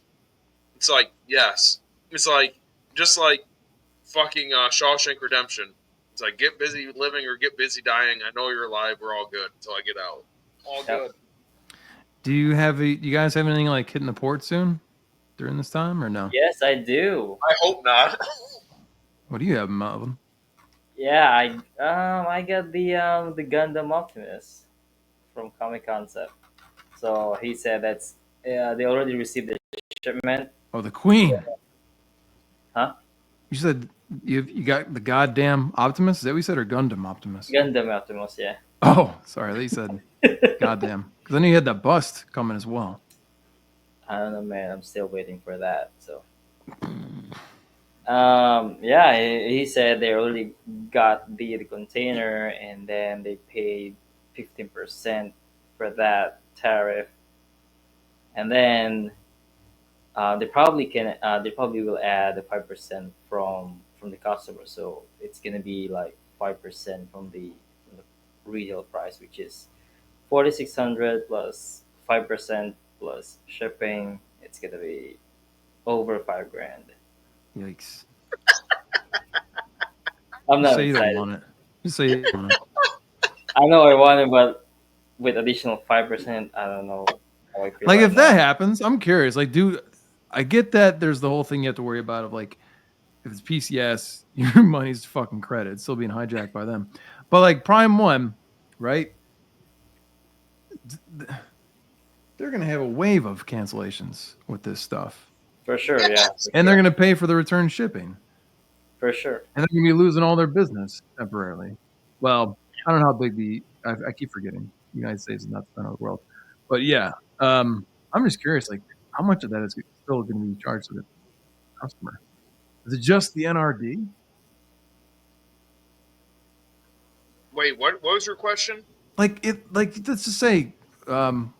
Speaker 3: it's like yes. It's like just like fucking Shawshank Redemption. It's like get busy living or get busy dying. I know you're alive. We're all good until I get out. All good.
Speaker 2: Do you guys have anything like hitting the port soon during this time or no?
Speaker 4: Yes, I do.
Speaker 3: I hope not.
Speaker 2: What do you have, Melvin?
Speaker 4: Yeah, I got the Gundam Optimus from Comic Concept. So he said that's they already received the shipment.
Speaker 2: Oh, the Queen.
Speaker 4: Huh?
Speaker 2: You said you got the goddamn Optimus? Is that what you said, or Gundam Optimus?
Speaker 4: Gundam Optimus, yeah.
Speaker 2: Oh, sorry. I thought you said goddamn. Because I knew you had that bust coming as well.
Speaker 4: I don't know, man. I'm still waiting for that. So, yeah, he said they already got the container, and then they paid 15% for that tariff, and then they probably will add the 5% from the customer. So it's gonna be like 5% from the retail price, which is 4,600 plus 5% plus shipping. It's gonna be over $5,000.
Speaker 2: Yikes.
Speaker 4: I'm not
Speaker 2: say you
Speaker 4: excited.
Speaker 2: don't want it. Just say you don't want it.
Speaker 4: I know I want it, but with additional 5%, I don't know how I feel.
Speaker 2: Like
Speaker 4: right
Speaker 2: if that
Speaker 4: now.
Speaker 2: happens, I'm curious. Like, dude, I get that there's the whole thing you have to worry about of like if it's PCS, your money's fucking credit. It's still being hijacked by them. But like Prime 1, right? They're gonna have a wave of cancellations with this stuff.
Speaker 4: For sure, yeah.
Speaker 2: And they're gonna pay for the return shipping.
Speaker 4: For sure.
Speaker 2: And they're gonna be losing all their business temporarily. Well, I don't know how big I keep forgetting. The United States is not the center of the world. But yeah, I'm just curious, like how much of that is still gonna be charged to the customer? Is it just the NRD?
Speaker 3: Wait, what was your question?
Speaker 2: Like let's just say, so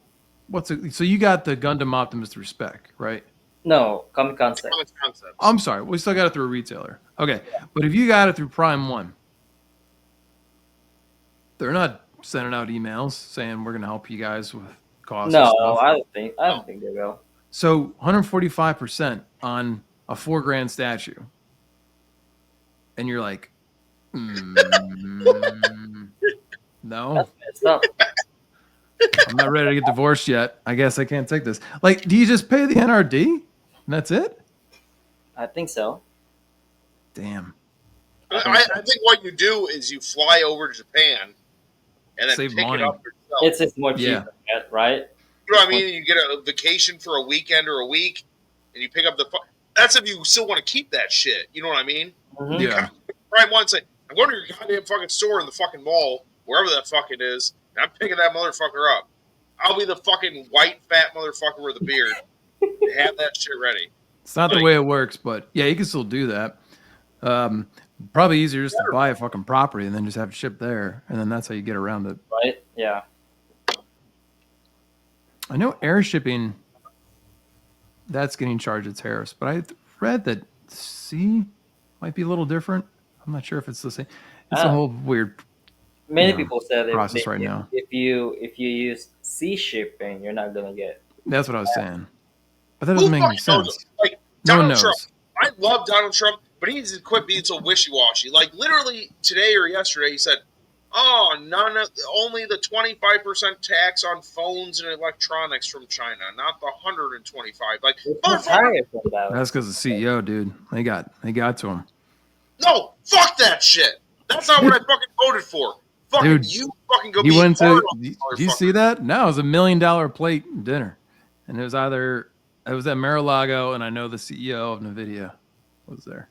Speaker 2: you got the Gundam Optimus through Spec, right?
Speaker 4: No, Comic Concept.
Speaker 3: Concept.
Speaker 2: I'm sorry, we still got it through a retailer. Okay, but if you got it through Prime 1, they're not sending out emails saying we're gonna help you guys with costs.
Speaker 4: No,
Speaker 2: and stuff.
Speaker 4: I don't think they will.
Speaker 2: So 145% on a $4,000 statue, and you're like, no,
Speaker 4: That's messed up.
Speaker 2: I'm not ready to get divorced yet. I guess I can't take this. Like, do you just pay the NRD and that's it?
Speaker 4: I think so.
Speaker 2: Damn.
Speaker 3: I think what you do is you fly over to Japan and then
Speaker 2: Save
Speaker 3: pick
Speaker 2: money.
Speaker 3: it up yourself.
Speaker 4: It's more cheaper, right?
Speaker 3: You know what I mean? You get a vacation for a weekend or a week, and you pick up the. That's if you still want to keep that shit. You know what I mean?
Speaker 4: Mhm.
Speaker 2: Yeah.
Speaker 3: Right once, say, I'm going to your goddamn fucking store in the fucking mall, wherever that fucking is, and I'm picking that motherfucker up. I'll be the fucking white fat motherfucker with a beard. Have that shit ready.
Speaker 2: It's not the way it works, but yeah, you can still do that. Probably easier just to buy a fucking property and then just have it shipped there, and then that's how you get around it.
Speaker 4: Right? Yeah.
Speaker 2: I know air shipping, that's getting charged at tariffs, but I read that sea might be a little different. I'm not sure if it's the same. It's a whole weird
Speaker 4: Many people said
Speaker 2: process
Speaker 4: if,
Speaker 2: right now.
Speaker 4: If you use sea shipping, you're not gonna get.
Speaker 2: That's what I was saying. But that doesn't make any sense.
Speaker 3: Like,
Speaker 2: No one
Speaker 3: Donald
Speaker 2: knows.
Speaker 3: Trump. I love Donald Trump, but he needs to quit being so wishy-washy. Like, literally today or yesterday, he said, only the 25% tax on phones and electronics from China, not the 125. Like,
Speaker 2: that's because the CEO, dude. They got to him.
Speaker 3: No, fuck that shit. That's not what I fucking voted for. Fucking
Speaker 2: Dude,
Speaker 3: you fucking go
Speaker 2: he
Speaker 3: be
Speaker 2: went
Speaker 3: hard
Speaker 2: to.
Speaker 3: on this
Speaker 2: Did you
Speaker 3: motherfucker.
Speaker 2: see that? No, it was $1 million plate dinner, and it was at Mar-a-Lago, and I know the CEO of NVIDIA was there.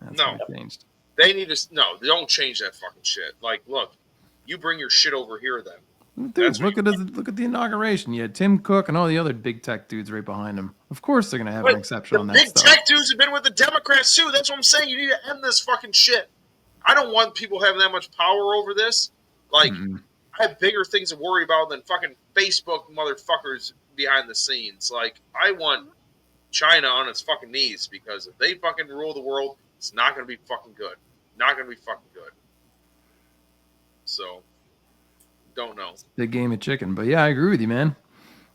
Speaker 2: That's
Speaker 3: No.
Speaker 2: changed.
Speaker 3: They need to they don't change that fucking shit. Like, look, you bring your shit over here then.
Speaker 2: Dude, look at the inauguration. You had Tim Cook and all the other big tech dudes right behind him. Of course, they're gonna have an exception on that
Speaker 3: Big
Speaker 2: stuff.
Speaker 3: tech dudes have been with the Democrats too. That's what I'm saying. You need to end this fucking shit. I don't want people having that much power over this. Like, I have bigger things to worry about than fucking Facebook motherfuckers behind the scenes. Like, I want China on its fucking knees, because if they fucking rule the world, it's not going to be fucking good. Not going to be fucking good. So, don't know.
Speaker 2: Big game of chicken. But yeah, I agree with you, man.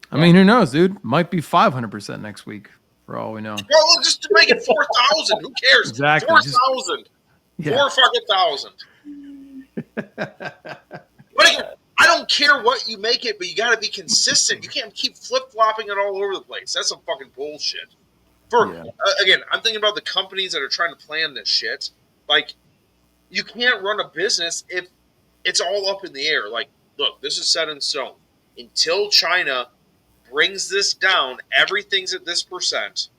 Speaker 2: I mean, who knows, dude? Might be 500% next week, for all we know.
Speaker 3: Well, just to make it 4,000. Who cares?
Speaker 2: Exactly.
Speaker 3: 4,000.
Speaker 2: Yeah.
Speaker 3: 4 fucking thousand. But again, I don't care what you make it, but you got to be consistent. You can't keep flip-flopping it all over the place. That's some fucking bullshit. Again, I'm thinking about the companies that are trying to plan this shit. Like, you can't run a business if it's all up in the air. Like, look, this is set in stone. Until China brings this down, everything's at this percent.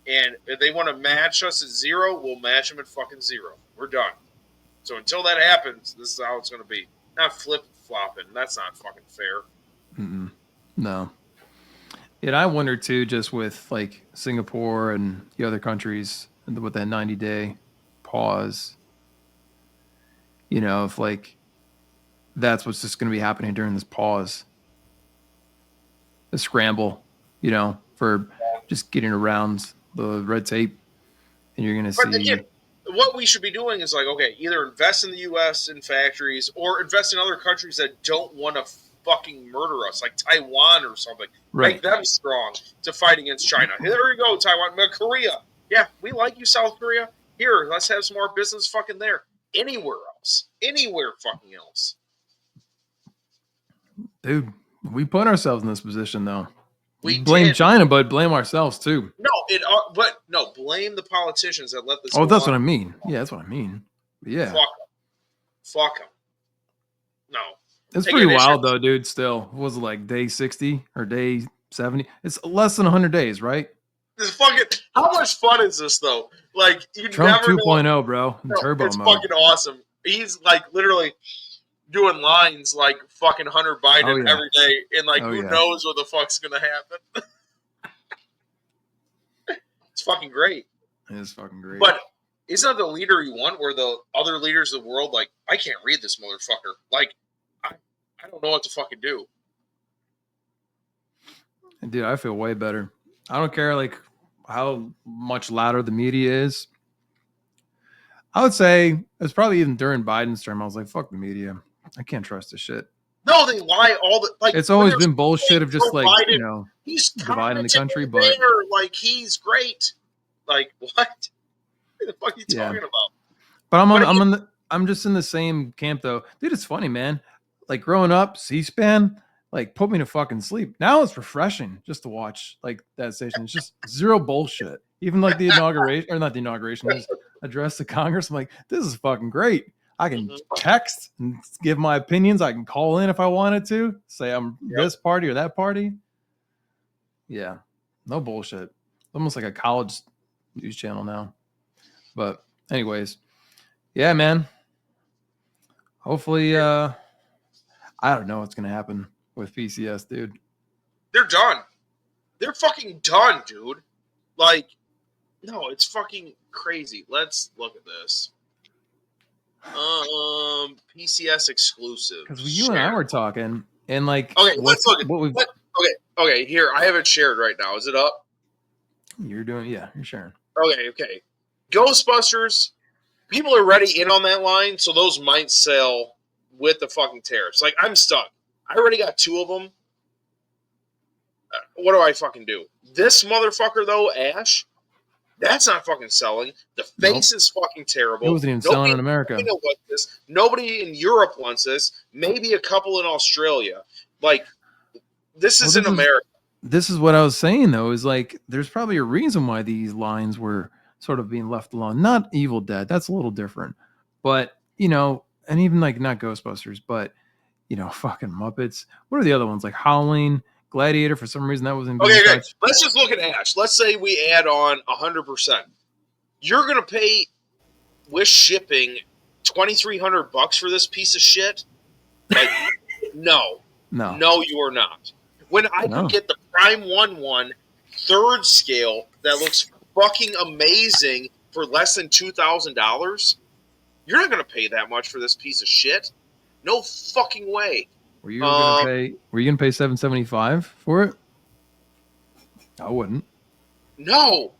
Speaker 3: And if they want to match us at 0, we'll match them at fucking 0. We're done. So until that happens, this is how it's going to be. Not flip-flopping. That's not fucking fair.
Speaker 2: No. And I wonder, too, just with, like, Singapore and the other countries with that 90-day pause, you know, if, like, that's what's just going to be happening during this pause. The scramble, you know, for just getting around the red tape. And you're going to see...
Speaker 3: Again, what we should be doing is, like, okay, either invest in the U.S. in factories or invest in other countries that don't want to fucking murder us, like Taiwan or something.
Speaker 2: Right.
Speaker 3: Make them strong to fight against China. There you go, Taiwan. Korea. Yeah, we like you, South Korea. Here, let's have some more business fucking there. Anywhere else. Anywhere fucking else.
Speaker 2: Dude, we put ourselves in this position, though.
Speaker 3: We
Speaker 2: blame
Speaker 3: did.
Speaker 2: China, but blame ourselves, too.
Speaker 3: No, blame the politicians that let this
Speaker 2: Oh,
Speaker 3: go
Speaker 2: that's
Speaker 3: on.
Speaker 2: what I mean. Yeah, that's what I mean. But yeah.
Speaker 3: Fuck them. No.
Speaker 2: It's pretty wild, though, dude, still. What was it, like day 60 or day 70? It's less than 100 days, right?
Speaker 3: This fucking... How much fun is this, though? Like, you
Speaker 2: Trump
Speaker 3: never
Speaker 2: 2.0,
Speaker 3: know.
Speaker 2: bro. In turbo
Speaker 3: It's
Speaker 2: mode.
Speaker 3: fucking awesome. He's, like, literally doing lines like fucking Hunter Biden every day, and, like, who knows what the fuck's gonna happen. It's fucking great.
Speaker 2: It is fucking great.
Speaker 3: But isn't that the leader you want, where the other leaders of the world, like, I can't read this motherfucker. Like, I don't know what to fucking do.
Speaker 2: Dude, I feel way better. I don't care, like, how much louder the media is. I would say it's probably even during Biden's term. I was like, fuck the media. I can't trust this shit.
Speaker 3: No, they lie all the... Like,
Speaker 2: it's always been bullshit of just, like,
Speaker 3: Biden,
Speaker 2: you know,
Speaker 3: he's
Speaker 2: dividing the country, but...
Speaker 3: there, like, he's great. Like, what? What the fuck are you talking about?
Speaker 2: But I'm just in the same camp, though. Dude, it's funny, man. Like, growing up, C-SPAN, like, put me to fucking sleep. Now it's refreshing just to watch, like, that station. It's just zero bullshit. Even, like, the inauguration, or not the inauguration, just address to Congress. I'm like, this is fucking great. I can text and give my opinions. I can call in if I wanted to. Say I'm this party or that party. Yeah. No bullshit. Almost like a college news channel now. But anyways, yeah, man. Hopefully, I don't know what's gonna happen with PCS, dude.
Speaker 3: They're done. They're fucking done, dude. Like, no, it's fucking crazy. Let's look at this. PCS exclusive.
Speaker 2: Because you and I were talking, and like,
Speaker 3: okay, let's look at
Speaker 2: what we've.
Speaker 3: Okay. Here, I have it shared right now. Is it up?
Speaker 2: You're doing, yeah, you're sharing.
Speaker 3: Okay. Ghostbusters. People are already in on that line, so those might sell with the fucking tariffs. Like, I'm stuck. I already got 2 of them. What do I fucking do? This motherfucker, though, Ash, that's not fucking selling. The face is fucking terrible.
Speaker 2: It wasn't even selling in America.
Speaker 3: Nobody in Europe wants this. Maybe a couple in Australia. Like, this is in America.
Speaker 2: This is what I was saying, though, is like, there's probably a reason why these lines were sort of being left alone. Not Evil Dead. That's a little different. But, you know, and even like not Ghostbusters, but, you know, fucking Muppets. What are the other ones? Like Howling, Gladiator, for some reason that wasn't being touched.
Speaker 3: Let's just look at Ash. Let's say we add on 100%. You're going to pay with shipping $2,300 for this piece of shit? Like, no, you are not. When I can get the Prime 1/1 third scale that looks fucking amazing for less than $2,000, you're not going to pay that much for this piece of shit. No fucking way.
Speaker 2: Were you gonna pay $775 for it? I wouldn't.
Speaker 3: No.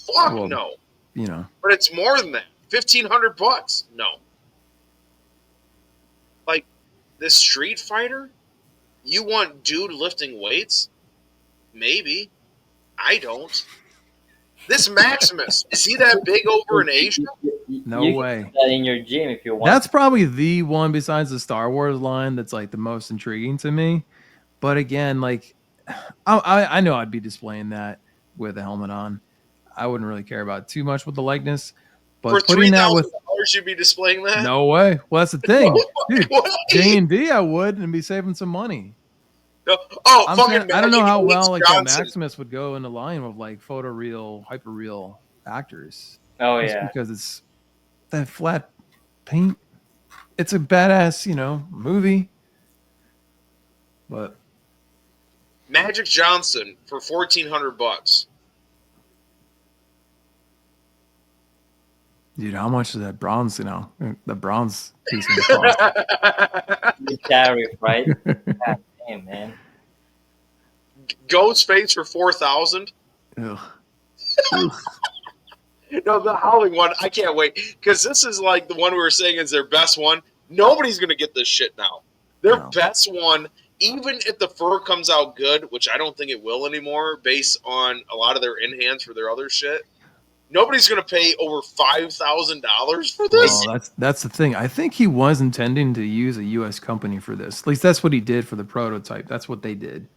Speaker 3: No.
Speaker 2: You know.
Speaker 3: But it's more than that. $1,500. No. Like, this Street Fighter? You want dude lifting weights? Maybe. I don't. This Maximus, is he that big over in Asia?
Speaker 2: No way.
Speaker 4: Can put that in your gym if you want.
Speaker 2: That's probably the one besides the Star Wars line that's like the most intriguing to me. But again, like, I know I'd be displaying that with a helmet on. I wouldn't really care about too much with the likeness. But
Speaker 3: for
Speaker 2: putting that with
Speaker 3: you'd be displaying that?
Speaker 2: No way. Well, that's the thing, dude. J&D, I would, and be saving some money.
Speaker 3: No.
Speaker 2: I don't know how well like that Maximus would go in the line with like photoreal, hyperreal actors.
Speaker 4: Oh
Speaker 2: Just
Speaker 4: yeah,
Speaker 2: because it's that flat paint. It's a badass, you know, movie. But
Speaker 3: Magic Johnson for $1,400.
Speaker 2: Dude, how much is that bronze? You know, the bronze piece of the cost.
Speaker 4: the Tariff, right? God damn, man.
Speaker 3: Ghostface for $4,000.
Speaker 2: Ugh.
Speaker 3: No, the Howling one, I can't wait because this is like the one we were saying is their best one. Nobody's gonna get this shit now. Their best one, even if the fur comes out good, which I don't think it will anymore, based on a lot of their in-hands for their other shit. Nobody's going to pay over $5,000 for this.
Speaker 2: Well, that's the thing. I think he was intending to use a U.S. company for this. At least that's what he did for the prototype. That's what they did.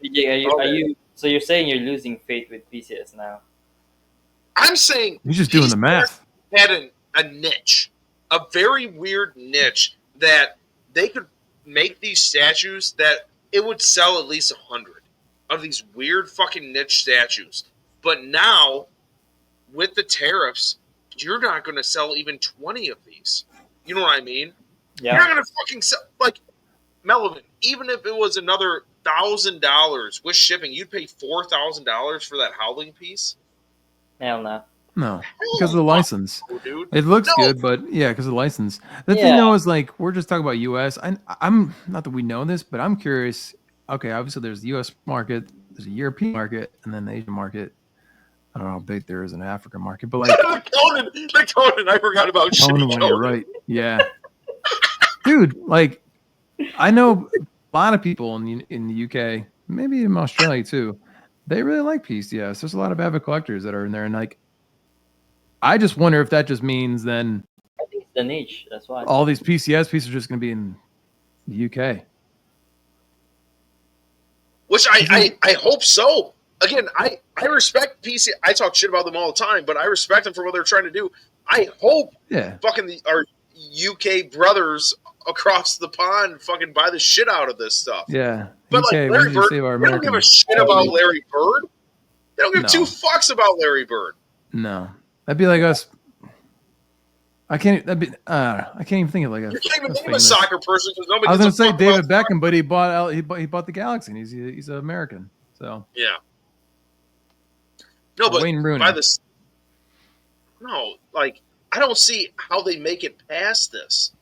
Speaker 4: So you're saying you're losing faith with PCS now?
Speaker 3: I'm saying
Speaker 2: he's just doing the math.
Speaker 3: Had a niche, a very weird niche that they could make these statues that it would sell at least 100 of these weird fucking niche statues. But now, with the tariffs, you're not going to sell even 20 of these. You know what I mean?
Speaker 4: Yeah.
Speaker 3: You're not going to fucking sell, like, Melvin, even if it was another $1,000 with shipping, you'd pay $4,000 for that Howling piece?
Speaker 2: No,
Speaker 4: Hell no.
Speaker 2: because of the license.
Speaker 3: Dude.
Speaker 2: It looks good, but yeah, because of the license. The thing though is like we're just talking about U.S. I'm not that we know this, but I'm curious. Okay, obviously there's the U.S. market, there's a European market, and then the Asian market. I don't know how big there is an African market, but like
Speaker 3: the Conan, I forgot about
Speaker 2: Conan. You're right, yeah, dude. Like I know a lot of people in the UK, maybe in Australia too. They really like PCS. There's a lot of avid collectors that are in there, and like, I just wonder if that just means then
Speaker 4: I think it's the niche. That's why
Speaker 2: all these PCS pieces are just going to be in the UK.
Speaker 3: Which I hope so. Again, I respect PC. I talk shit about them all the time, but I respect them for what they're trying to do. I hope fucking our UK brothers across the pond fucking buy the shit out of this stuff.
Speaker 2: Yeah.
Speaker 3: But
Speaker 2: UK,
Speaker 3: like Larry Bird, they don't give a shit about Larry Bird. They don't give two fucks about Larry Bird.
Speaker 2: No. That'd be like us. I can't. I can't even think of like a.
Speaker 3: You can't even think of a
Speaker 2: famous-
Speaker 3: soccer person because nobody.
Speaker 2: I was
Speaker 3: gives
Speaker 2: gonna
Speaker 3: a
Speaker 2: say
Speaker 3: fuck
Speaker 2: David
Speaker 3: about
Speaker 2: Beckham, but he bought the Galaxy, and he's an American. So
Speaker 3: Yeah. No, but
Speaker 2: Wayne Rooney.
Speaker 3: by this. No, like I don't see how they make it past this,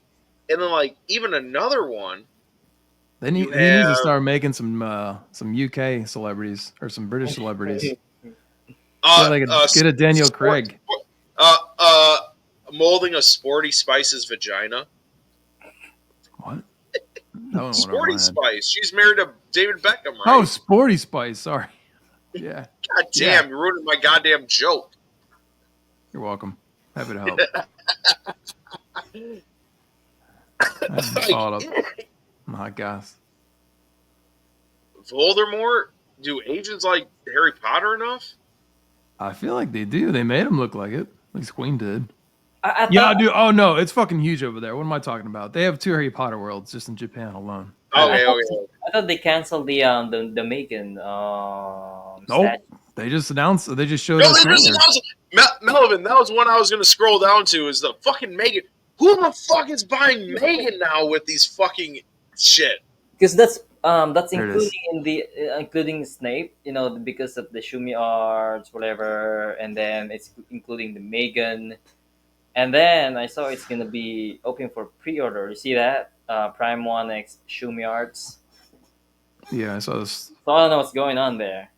Speaker 3: and then like even another one.
Speaker 2: Then he
Speaker 3: You
Speaker 2: needs to
Speaker 3: have-
Speaker 2: start making some UK celebrities or some British celebrities. Get a Daniel Craig.
Speaker 3: Molding a Sporty Spice's vagina.
Speaker 2: What? That one went over
Speaker 3: Sporty
Speaker 2: my head.
Speaker 3: Spice. She's married to David Beckham, right?
Speaker 2: Oh, Sporty Spice. Sorry. Yeah.
Speaker 3: God damn, you ruined my goddamn joke.
Speaker 2: You're welcome. Happy to help. I followed up. My gosh.
Speaker 3: Voldemort? Do agents like Harry Potter enough?
Speaker 2: I feel like they do. They made him look like it. At least Queen did.
Speaker 4: I
Speaker 2: Yeah,
Speaker 4: thought,
Speaker 2: dude. Oh no, it's fucking huge over there. What am I talking about? They have 2 Harry Potter worlds just in Japan alone.
Speaker 3: Okay.
Speaker 4: I thought they canceled the Megan.
Speaker 2: Nope.
Speaker 4: Statue.
Speaker 2: They just announced. They just showed
Speaker 3: No,
Speaker 2: us.
Speaker 3: Melvin, that was one I was going to scroll down to is the fucking Megan. Who the fuck is buying Megan now with these fucking shit?
Speaker 4: Because that's
Speaker 2: There it is.
Speaker 4: including Snape, because of the Shumi arts, whatever, and then it's including the Megan, and then I saw it's gonna be open for pre-order. You see that Prime One X Shumi arts.
Speaker 2: Yeah, I saw this.
Speaker 4: So I don't know what's going on there.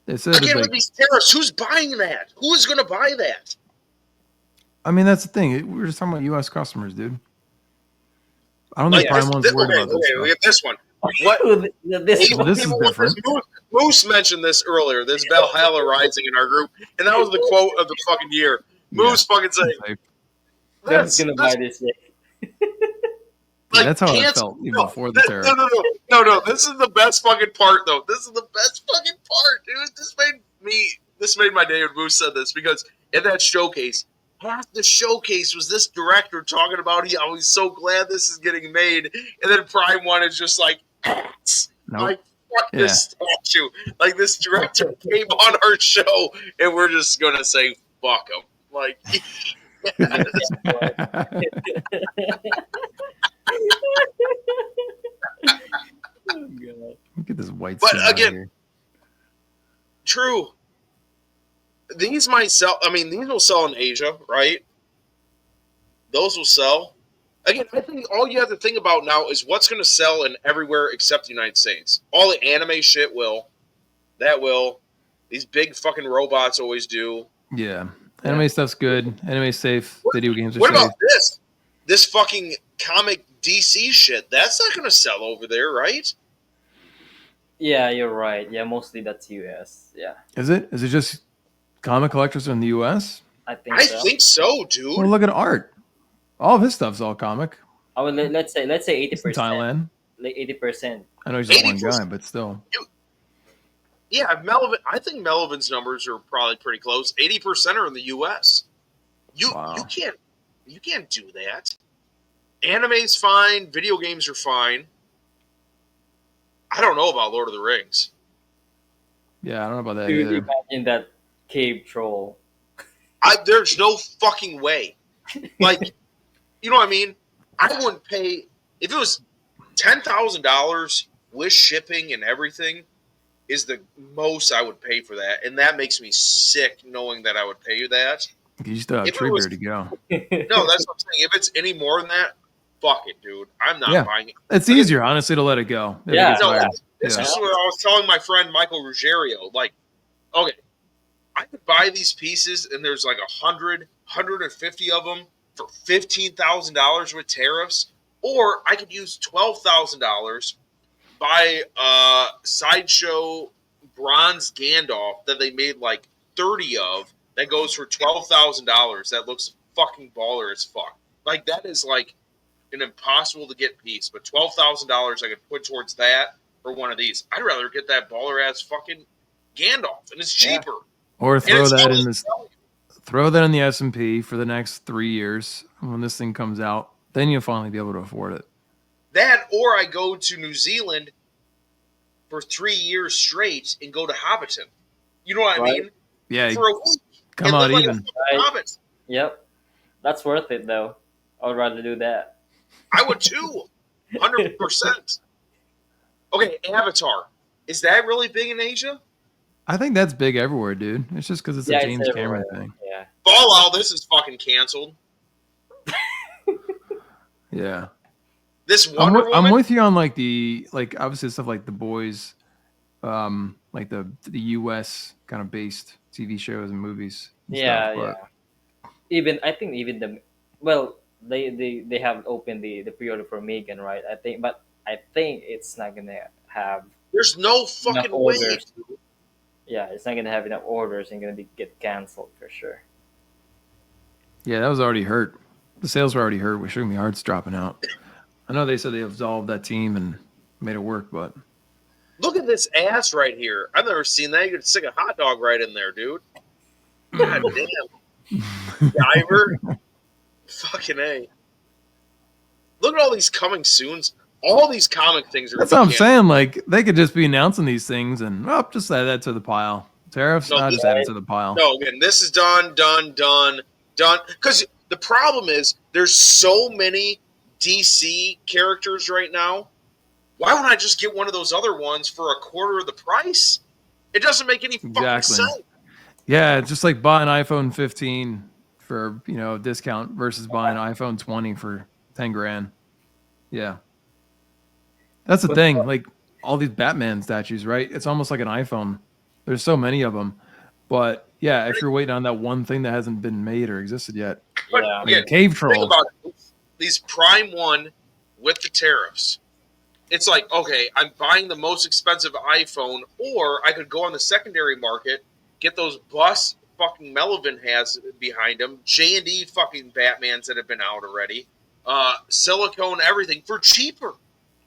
Speaker 2: They said it's
Speaker 3: Again,
Speaker 2: like,
Speaker 3: with these tariffs, who's buying that? Who is going to buy that?
Speaker 2: I mean, that's the thing. We were just talking about U.S. customers, dude. I don't think Prime One's worried about this.
Speaker 3: Look at this one. What?
Speaker 4: This
Speaker 2: Well, this is different.
Speaker 3: Moose mentioned this earlier. This Valhalla Rising in our group, and that was the quote of the fucking year. Moose fucking said,
Speaker 4: That's gonna buy this shit.
Speaker 2: Yeah, that's how I
Speaker 3: cancel-
Speaker 2: felt even before the tariff.
Speaker 3: No. This is the best fucking part, though. This is the best fucking part, dude. This made my day when Moose said this because in that showcase, half the showcase was this director talking about how he's so glad this is getting made, and then Prime One is just like,
Speaker 2: Nope.
Speaker 3: like fuck this statue. Like this director came on our show, and we're just gonna say fuck him. Like.
Speaker 2: Look at this white.
Speaker 3: But
Speaker 2: suit out
Speaker 3: again-
Speaker 2: here.
Speaker 3: True. These might sell. I mean, these will sell in Asia, right? Those will sell. Again, I think all you have to think about now is what's going to sell in everywhere except the United States. All the anime shit will. That will. These big fucking robots always do.
Speaker 2: Yeah, anime stuff's good. Anime's safe. Video games are
Speaker 3: What
Speaker 2: safe.
Speaker 3: about this? This fucking comic DC shit. That's not going to sell over there, right?
Speaker 4: Yeah, you're right. Yeah, mostly that's US. Yeah,
Speaker 2: Is it? Is it just comic collectors in the U.S.?
Speaker 4: I think
Speaker 3: I
Speaker 4: so.
Speaker 3: think so, dude.
Speaker 2: Well, look at Art. All of his stuff's all comic.
Speaker 4: I would let's say
Speaker 2: It's in
Speaker 4: 80%.
Speaker 2: Thailand.
Speaker 4: Like 80%.
Speaker 2: I know he's just one
Speaker 3: 80%.
Speaker 2: guy, but still.
Speaker 3: Yeah, Melvin. I think Melvin's numbers are probably pretty close. 80% are in the U.S. You can't do that. Anime's fine. Video games are fine. I don't know about Lord of the Rings.
Speaker 2: Yeah, I don't know about that
Speaker 4: Dude,
Speaker 2: either.
Speaker 4: imagine that cave troll.
Speaker 3: There's no fucking way. Like, you know what I mean? I wouldn't pay if it was $10,000 with shipping and everything. Is the most I would pay for that, and that makes me sick knowing that I would pay you that.
Speaker 2: You still have
Speaker 3: If it
Speaker 2: Trigger
Speaker 3: was-
Speaker 2: to go.
Speaker 3: No, that's what I'm saying. If it's any more than that, fuck it, dude. I'm not
Speaker 2: Yeah.
Speaker 3: buying it.
Speaker 2: It's easier, honestly, to let it go. If it
Speaker 4: Yeah.
Speaker 2: gets
Speaker 3: No,
Speaker 2: tired.
Speaker 3: this
Speaker 2: Yeah.
Speaker 3: is what I was telling my friend Michael Ruggiero. Like, okay, I could buy these pieces, and there's like 150 of them for $15,000 with tariffs, or I could use $12,000, buy a Sideshow bronze Gandalf that they made like 30 of that goes for $12,000. That looks fucking baller as fuck. Like, that is like an impossible to get piece, but $12,000 I could put towards that or one of these. I'd rather get that baller ass fucking Gandalf, and it's cheaper.
Speaker 2: Or
Speaker 3: And
Speaker 2: throw
Speaker 3: it's
Speaker 2: that
Speaker 3: always
Speaker 2: in this.
Speaker 3: selling.
Speaker 2: Throw that in the S&P for the next 3 years. When this thing comes out, then you'll finally be able to afford it.
Speaker 3: That, or I go to New Zealand for 3 years straight and go to Hobbiton. You know what I
Speaker 4: Right.
Speaker 3: mean?
Speaker 2: Yeah,
Speaker 3: For a week.
Speaker 2: come
Speaker 3: and
Speaker 2: out
Speaker 3: live like a
Speaker 2: even.
Speaker 3: fucking
Speaker 4: Right.
Speaker 3: Hobbit.
Speaker 4: Yep. That's worth it though. I would rather do that.
Speaker 3: I would too, 100%. Okay, Avatar. Is that really big in Asia?
Speaker 2: I think that's big everywhere, dude. It's just because it's
Speaker 4: Yeah,
Speaker 2: a
Speaker 4: it's
Speaker 2: James Cameron
Speaker 4: everywhere.
Speaker 2: thing.
Speaker 4: Yeah.
Speaker 3: Fallout, this is fucking canceled.
Speaker 2: Yeah.
Speaker 3: This
Speaker 2: I'm
Speaker 3: Wonder
Speaker 2: with, I'm
Speaker 3: Woman?
Speaker 2: with you on like obviously stuff like The Boys, like the US kind of based TV shows and movies. And
Speaker 4: Yeah,
Speaker 2: stuff, but
Speaker 4: yeah. I think even they have opened the pre-order for Megan, right? I think it's not gonna have
Speaker 3: There's no
Speaker 4: enough
Speaker 3: fucking way.
Speaker 4: orders. Yeah, it's not gonna have enough orders and get canceled for sure.
Speaker 2: yeah, that was already hurt. The sales were already hurt. We're showing the art's dropping out. I know they said they absolved that team and made it work, but
Speaker 3: Look at this ass right here. I've never seen that. You could stick a hot dog right in there, dude. God damn. Diver. Fucking A. Look at all these coming soons. All these comic things are
Speaker 2: that's what I'm saying. Like they could just be announcing these things and just add that to the pile. Tariffs,
Speaker 3: No,
Speaker 2: I'll just add it to the pile.
Speaker 3: No, again, this is done. Because the problem is there's so many DC characters right now. Why wouldn't I just get one of those other ones for a quarter of the price? It doesn't make any fucking sense.
Speaker 2: Yeah, it's just like buying an iPhone 15 for a discount versus buying an iPhone 20 for 10 grand. Yeah, that's the thing. Like all these Batman statues, right? It's almost like an iPhone. There's so many of them, but yeah, if you're waiting on that one thing that hasn't been made or existed yet,
Speaker 3: But
Speaker 4: Yeah.
Speaker 3: again,
Speaker 2: Cave
Speaker 3: think
Speaker 2: Troll.
Speaker 3: about it. These Prime 1 with the tariffs. It's like, okay, I'm buying the most expensive iPhone, or I could go on the secondary market, get those bus fucking Melvin has behind him, J&D fucking Batmans that have been out already, silicone, everything for cheaper.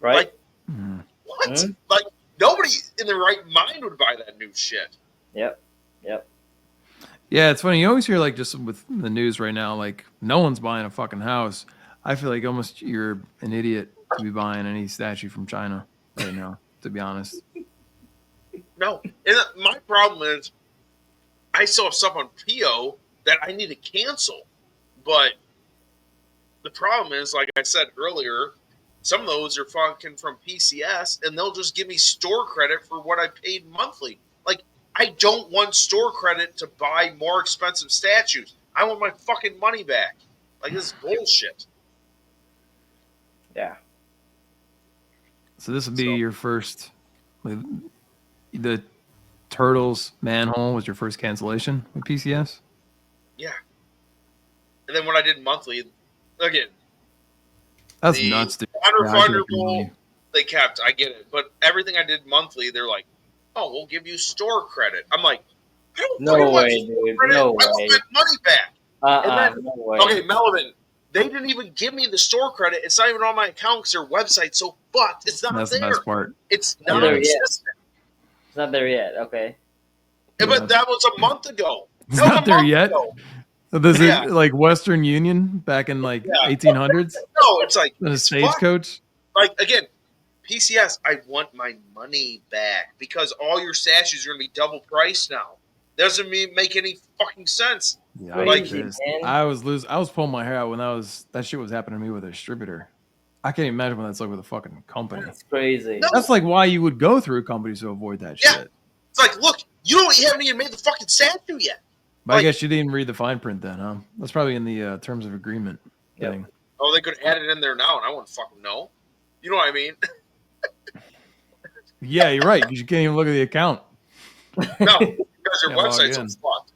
Speaker 4: Right?
Speaker 3: Like, what? Like, nobody in their right mind would buy that new shit.
Speaker 4: Yep.
Speaker 2: Yeah, it's funny. You always hear like just with the news right now, like no one's buying a fucking house. I feel like almost you're an idiot to be buying any statue from China right now, to be honest.
Speaker 3: No. And my problem is I still have stuff on PO that I need to cancel. But the problem is, like I said earlier, some of those are fucking from PCS, and they'll just give me store credit for what I paid monthly. Like, I don't want store credit to buy more expensive statues. I want my fucking money back. Like, this is bullshit.
Speaker 4: Yeah.
Speaker 2: So this would be your first. The Turtles manhole was your first cancellation with PCS.
Speaker 3: Yeah. And then when I did monthly, again,
Speaker 2: That's
Speaker 3: the
Speaker 2: nuts, dude.
Speaker 3: Hunter
Speaker 2: Yeah, I get it
Speaker 3: Thunderbolt, they kept. I get it. But everything I did monthly, they're like, oh, we'll give you store credit. I'm like, I don't
Speaker 4: No
Speaker 3: fucking want
Speaker 4: way,
Speaker 3: store
Speaker 4: dude.
Speaker 3: credit.
Speaker 4: No
Speaker 3: I want
Speaker 4: way.
Speaker 3: my money back. And then,
Speaker 4: No way.
Speaker 3: okay, Melvin, they didn't even give me the store credit. It's not even on my account because their website's so fucked. It's not
Speaker 2: That's
Speaker 3: there.
Speaker 2: the best part.
Speaker 3: It's
Speaker 4: Not
Speaker 3: not
Speaker 4: there yet.
Speaker 3: existent.
Speaker 4: It's not there yet. Okay.
Speaker 3: Yeah, but that was a month ago.
Speaker 2: It's
Speaker 3: That was
Speaker 2: not
Speaker 3: a
Speaker 2: there
Speaker 3: month
Speaker 2: yet.
Speaker 3: ago.
Speaker 2: This
Speaker 3: Yeah.
Speaker 2: is like Western Union back in like
Speaker 3: Yeah.
Speaker 2: 1800s.
Speaker 3: No, it's like
Speaker 2: The
Speaker 3: it's fucked.
Speaker 2: stagecoach.
Speaker 3: Like, again, PCS, I want my money back because all your statues are going to be double priced now. Doesn't make any fucking sense.
Speaker 2: Yeah,
Speaker 4: Crazy,
Speaker 2: I was pissed.
Speaker 4: man.
Speaker 2: I was pulling my hair out when that shit was happening to me with a distributor. I can't even imagine what that's like with a fucking company.
Speaker 4: That's crazy.
Speaker 3: No.
Speaker 2: That's like why you would go through companies to avoid that
Speaker 3: Yeah.
Speaker 2: shit.
Speaker 3: It's like, look, haven't even made the fucking statue yet.
Speaker 2: But I
Speaker 3: Like-
Speaker 2: guess you didn't read the fine print then, huh? That's probably in the terms of agreement
Speaker 4: Yep.
Speaker 2: thing.
Speaker 3: Oh, they could add it in there now, and I wouldn't fucking know. You know what I mean?
Speaker 2: Yeah, you're right. 'Cause you can't even look at the account.
Speaker 3: No, because your
Speaker 2: Yeah, log
Speaker 3: website's so
Speaker 2: in.
Speaker 3: fucked.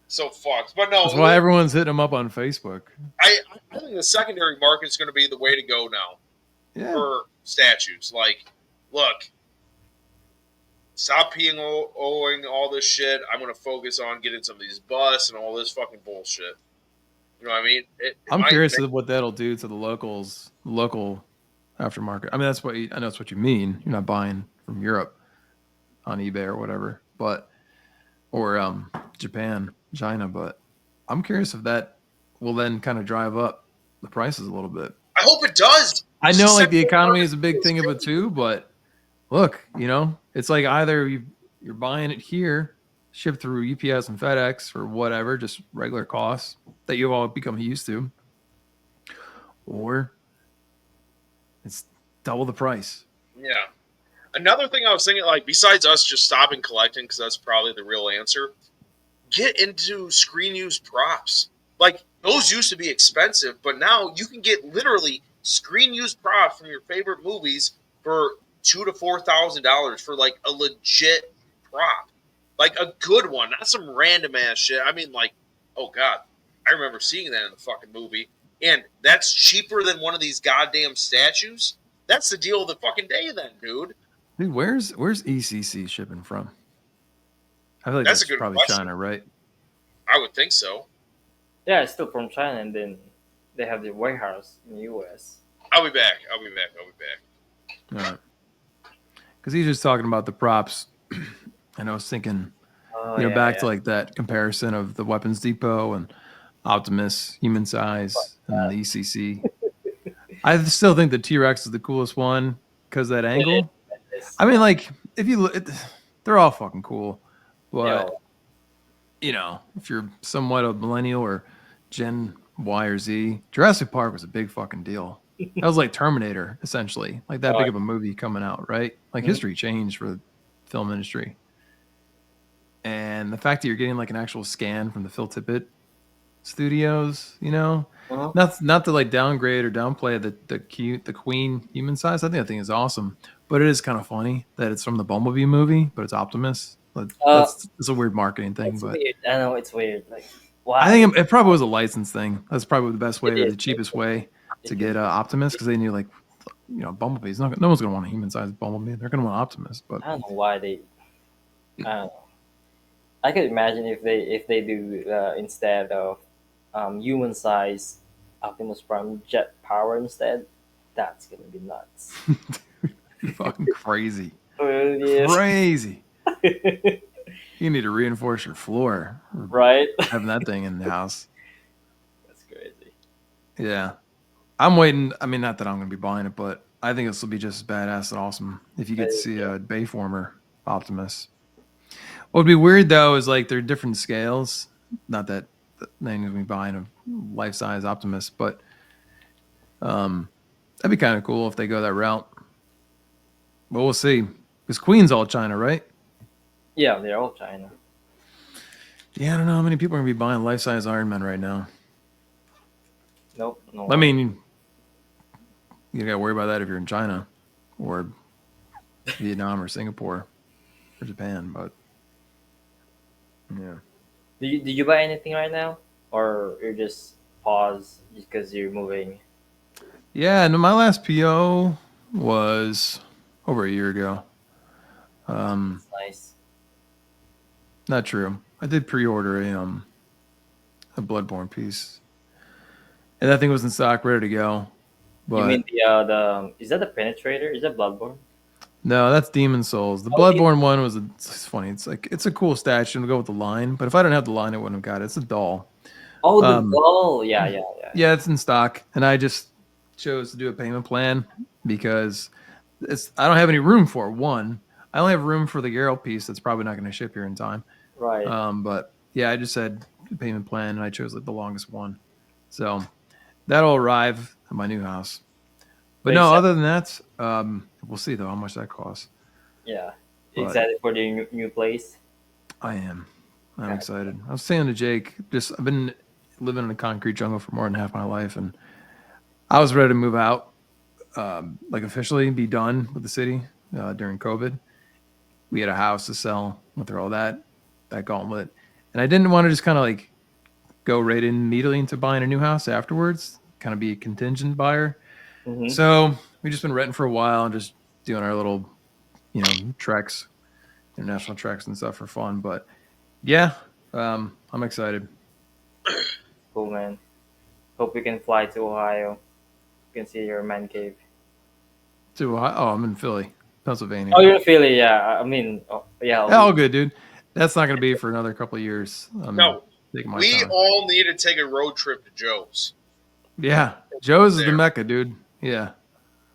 Speaker 3: So fucked. But no,
Speaker 2: That's why everyone's hitting them up on Facebook.
Speaker 3: I think the secondary market's going to be the way to go now
Speaker 2: Yeah.
Speaker 3: for statues. Like, look, stop owing all this shit. I'm going to focus on getting some of these busts and all this fucking bullshit. You know what I mean?
Speaker 2: I'm curious of what that'll do to the local aftermarket. I mean, I know that's what you mean. You're not buying from Europe on eBay or whatever, or Japan, China. But I'm curious if that will then kind of drive up the prices a little bit.
Speaker 3: I hope it does.
Speaker 2: I know like the economy is a big thing of it too, but look, it's like either you're buying it here shipped through UPS and FedEx or whatever, just regular costs that you've all become used to, or it's double the price.
Speaker 3: Yeah. Another thing I was thinking, like, besides us just stopping collecting, because that's probably the real answer, get into screen use props. Like, those used to be expensive, but now you can get literally screen use props from your favorite movies for $2,000 to $4,000 for like a legit prop, like a good one, not some random ass shit. I mean, like, oh god, I remember seeing that in the fucking movie, and that's cheaper than one of these goddamn statues. That's the deal of the fucking day, then, dude.
Speaker 2: Dude, where's ECC shipping from? I feel like
Speaker 3: That's
Speaker 2: that's
Speaker 3: a good
Speaker 2: probably
Speaker 3: question.
Speaker 2: China, right?
Speaker 3: I would think so.
Speaker 4: Yeah, it's still from China, and then they have the warehouse in the U.S.
Speaker 3: I'll be back.
Speaker 2: All right. Because he's just talking about the props, and I was thinking, back to like that comparison of the Weapons Depot and Optimus, human size, and the ECC. I still think the T-Rex is the coolest one because that angle. I mean, like, if you look, they're all fucking cool, but if you're somewhat a millennial or Gen Y or Z, Jurassic Park was a big fucking deal. That was like Terminator, essentially, like that big of a movie coming out, right? Like history changed for the film industry, and the fact that you're getting like an actual scan from the Phil Tippett studios, not to like downgrade or downplay the Queen human size. I think that thing is awesome, but it is kind of funny that it's from the Bumblebee movie, but it's Optimus. It's a weird marketing thing, but
Speaker 4: weird. I know it's weird. Like, why?
Speaker 2: I think it probably was a license thing. That's probably the best way, or the cheapest way to get Optimus, because they knew, like, Bumblebee's no one's gonna want a human-sized Bumblebee. They're gonna want Optimus, but
Speaker 4: I don't know why they. I don't know. I could imagine if they do instead of human size Optimus Prime jet power instead. That's gonna be nuts.
Speaker 2: fucking crazy,
Speaker 4: Yes.
Speaker 2: crazy. You need to reinforce your floor,
Speaker 4: Right?
Speaker 2: Having that thing in the house.
Speaker 4: That's crazy.
Speaker 2: Yeah, I'm waiting. I mean, not that I'm gonna be buying it, but I think this will be just as badass and awesome if you get to see a Bayformer Optimus. What would be weird though is like they're different scales. Not that they're gonna be buying a life-size Optimus, but that'd be kind of cool if they go that route. But we'll see. Because Queen's all China, right?
Speaker 4: Yeah, they're all China.
Speaker 2: Yeah, I don't know how many people are gonna be buying life-size Iron Man right now.
Speaker 4: Nope. No.
Speaker 2: I mean, you gotta worry about that if you're in China or Vietnam or Singapore or Japan, but yeah.
Speaker 4: Did you buy anything right now, or you're just pause because you're moving?
Speaker 2: Yeah, no, my last PO was over a year ago.
Speaker 4: That's nice.
Speaker 2: Not true. I did pre-order a Bloodborne piece, and that thing was in stock, ready to go. But
Speaker 4: You mean the is that the Penetrator? Is that Bloodborne?
Speaker 2: no, that's Demon Souls. The Bloodborne one was it's funny. It's like it's a cool statue to go with the line, but if I didn't have the line, I wouldn't have got it. It's a doll.
Speaker 4: Oh, the doll. Yeah.
Speaker 2: Yeah, it's in stock, and I just chose to do a payment plan because I don't have any room for it. One, I only have room for the Geralt piece that's probably not going to ship here in time.
Speaker 4: Right.
Speaker 2: But yeah, I just said payment plan, and I chose like the longest one. So that'll arrive at my new house. But no, other than that, we'll see though how much that costs.
Speaker 4: Yeah.
Speaker 2: But
Speaker 4: Excited for the new place?
Speaker 2: I am. I'm excited. I was saying to Jake, I've been living in a concrete jungle for more than half my life, and I was ready to move out, like officially be done with the city during COVID. We had a house to sell, went through all that gauntlet, and I didn't want to just kind of like go right in immediately into buying a new house afterwards, kind of be a contingent buyer.
Speaker 4: Mm-hmm.
Speaker 2: So we've just been renting for a while and just doing our little, treks, international treks and stuff for fun. But yeah, I'm excited.
Speaker 4: Cool, man. Hope we can fly to Ohio. You can see your man cave.
Speaker 2: To Ohio? Oh, I'm in Philly, Pennsylvania.
Speaker 4: Oh, you're in Philly, yeah. I mean, yeah.
Speaker 2: All good, dude. That's not going to be for another couple of years.
Speaker 3: No, we all need to take a road trip to Joe's.
Speaker 2: Yeah, Joe's is the Mecca, dude. Yeah.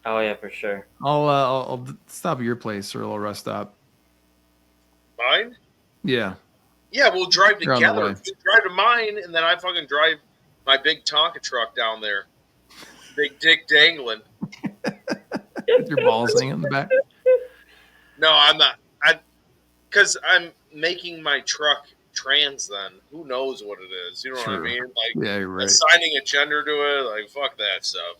Speaker 4: Oh yeah, for sure.
Speaker 2: I'll stop at your place or a little rest stop.
Speaker 3: Mine?
Speaker 2: Yeah.
Speaker 3: Yeah, we'll drive
Speaker 2: You're on the
Speaker 3: together.
Speaker 2: way.
Speaker 3: You drive to mine, and then I fucking drive my big Tonka truck down there. Big dick dangling.
Speaker 2: With your balls hanging in the back.
Speaker 3: No, I'm not. Because I'm making my truck trans then. Who knows what it is? You know what I
Speaker 2: True.
Speaker 3: mean? Like,
Speaker 2: Yeah, you're right.
Speaker 3: assigning a gender to it, like, fuck that stuff.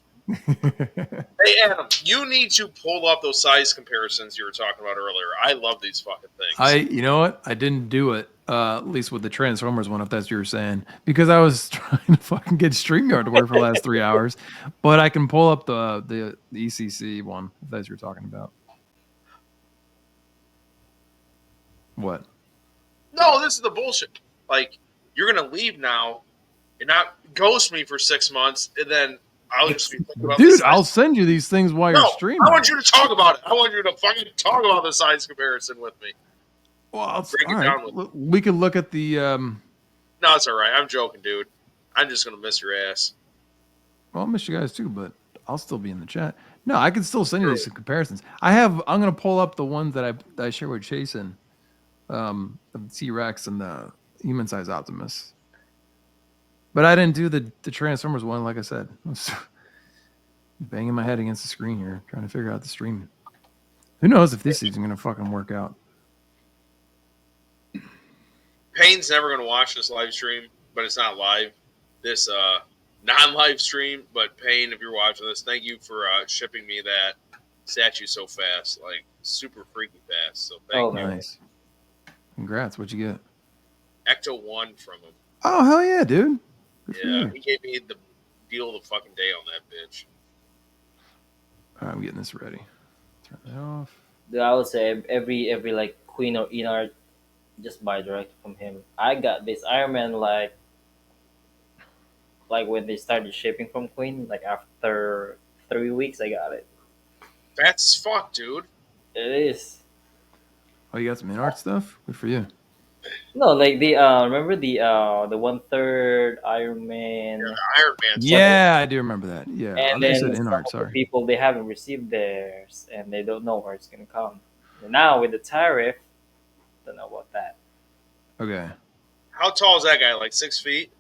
Speaker 3: Hey, Adam, you need to pull up those size comparisons you were talking about earlier. I love these fucking things.
Speaker 2: You know what? I didn't do it, at least with the Transformers one, if that's what you're saying, because I was trying to fucking get StreamYard to work for the last 3 hours. But I can pull up the ECC one, if that's what you're talking about. What?
Speaker 3: No, this is the bullshit. Like, you're going to leave now and not ghost me for 6 months, and then I'll just be thinking about
Speaker 2: Dude,
Speaker 3: the
Speaker 2: I'll
Speaker 3: size.
Speaker 2: send you these things while you're streaming.
Speaker 3: I want you to talk about it. I want you to fucking talk about the size comparison with me.
Speaker 2: Well, all
Speaker 3: Break it
Speaker 2: right.
Speaker 3: down with me.
Speaker 2: We could look at the.
Speaker 3: No, it's all right. I'm joking, dude. I'm just going to miss your ass.
Speaker 2: Well, I'll miss you guys too, but I'll still be in the chat. No, I can still send you these comparisons. I'm gonna pull up the ones that I share with Chasen, of the T-Rex and the human-sized Optimus. But I didn't do the Transformers one, like I said. I was banging my head against the screen here, trying to figure out the stream. Who knows if this is gonna fucking work out?
Speaker 3: Payne's never going to watch this live stream, but it's not live. This non-live stream, but Payne, if you're watching this, thank you for shipping me that statue so fast, like super freaky fast. So thank you.
Speaker 2: Nice. Congrats. What'd you get?
Speaker 3: Ecto 1 from him.
Speaker 2: Oh, hell yeah, dude. Good for
Speaker 3: Yeah,
Speaker 2: you.
Speaker 3: he gave me the deal of the fucking day on that bitch.
Speaker 2: All right, I'm getting this ready. Turn that off.
Speaker 4: Dude, I would say every like Queen or Enart, just buy direct from him. I got this Iron Man like when they started shipping from Queen, like after 3 weeks, I got it.
Speaker 3: Fast as fuck, dude.
Speaker 4: It is.
Speaker 2: Oh, you got some in-art stuff? Good for you.
Speaker 4: No, like the remember the 1/3 Iron Man.
Speaker 3: Yeah, the Iron Man.
Speaker 2: Yeah, I do remember that. Yeah, I
Speaker 4: And
Speaker 2: thought you
Speaker 4: then
Speaker 2: said
Speaker 4: some
Speaker 2: in-art,
Speaker 4: of the
Speaker 2: sorry.
Speaker 4: people, they haven't received theirs and they don't know where it's gonna come. And now with the tariff, don't know about that.
Speaker 2: Okay.
Speaker 3: How tall is that guy? Like 6 feet?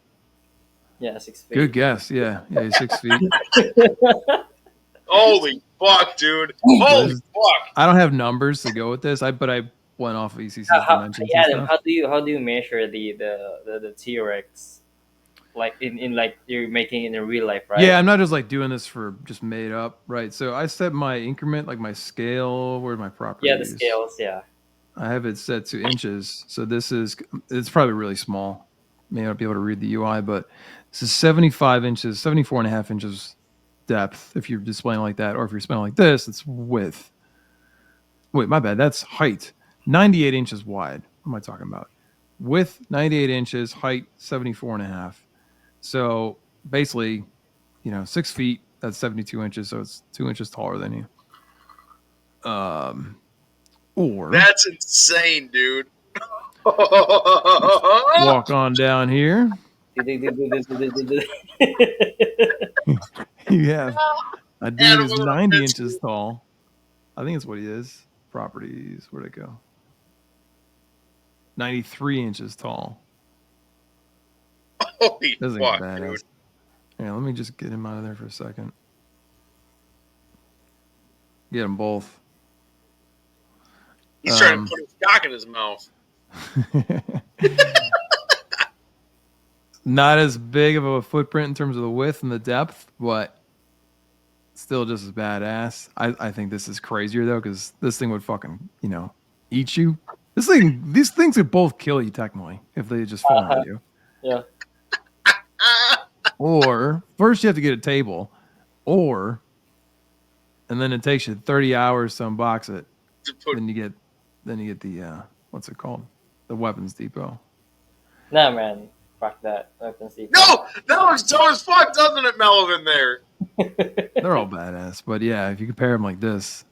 Speaker 4: Yeah, 6 feet.
Speaker 2: Good guess. Yeah, he's 6 feet.
Speaker 3: Holy fuck, dude. Holy fuck.
Speaker 2: I don't have numbers to go with this. But I went off of ECC's dimensions and
Speaker 4: Adam,
Speaker 2: stuff.
Speaker 4: how do you measure the T-Rex? Like in like you're making it in real life, right?
Speaker 2: Yeah, I'm not just like doing this for just made up, right? So I set my increment, like my scale, where's my properties?
Speaker 4: Yeah, the scales, yeah.
Speaker 2: I have it set to inches. So it's probably really small. May not be able to read the UI, but this is 75 inches, 74 and a half inches depth if you're displaying like that, or if you're displaying like this, it's width. Wait, my bad. That's height. 98 inches wide. What am I talking about? Width 98 inches, height 74 and a half. So basically, 6 feet, that's 72 inches, so it's 2 inches taller than you. Or
Speaker 3: that's insane, dude.
Speaker 2: Walk on down here. You have a dude who's 90 inches tall. I think it's what he is. Properties, where'd it go? 93 inches tall.
Speaker 3: Holy
Speaker 2: Doesn't
Speaker 3: fuck,
Speaker 2: get badass.
Speaker 3: dude.
Speaker 2: Yeah, let me just get him out of there for a second. Get them both.
Speaker 3: He's trying to put his cock in his mouth.
Speaker 2: Not as big of a footprint in terms of the width and the depth, but still just as badass. I think this is crazier though, because this thing would fucking, eat you. These things would both kill you technically if they just fall on you.
Speaker 4: Yeah.
Speaker 2: Or first you have to get a table, and then it takes you 30 hours to unbox it. Then you get the what's it called? The weapons depot.
Speaker 4: Nah, man, fuck that weapons depot.
Speaker 3: No, that looks dumb as fuck, doesn't it, Melvin? There.
Speaker 2: They're all badass, but yeah, if you compare them like this,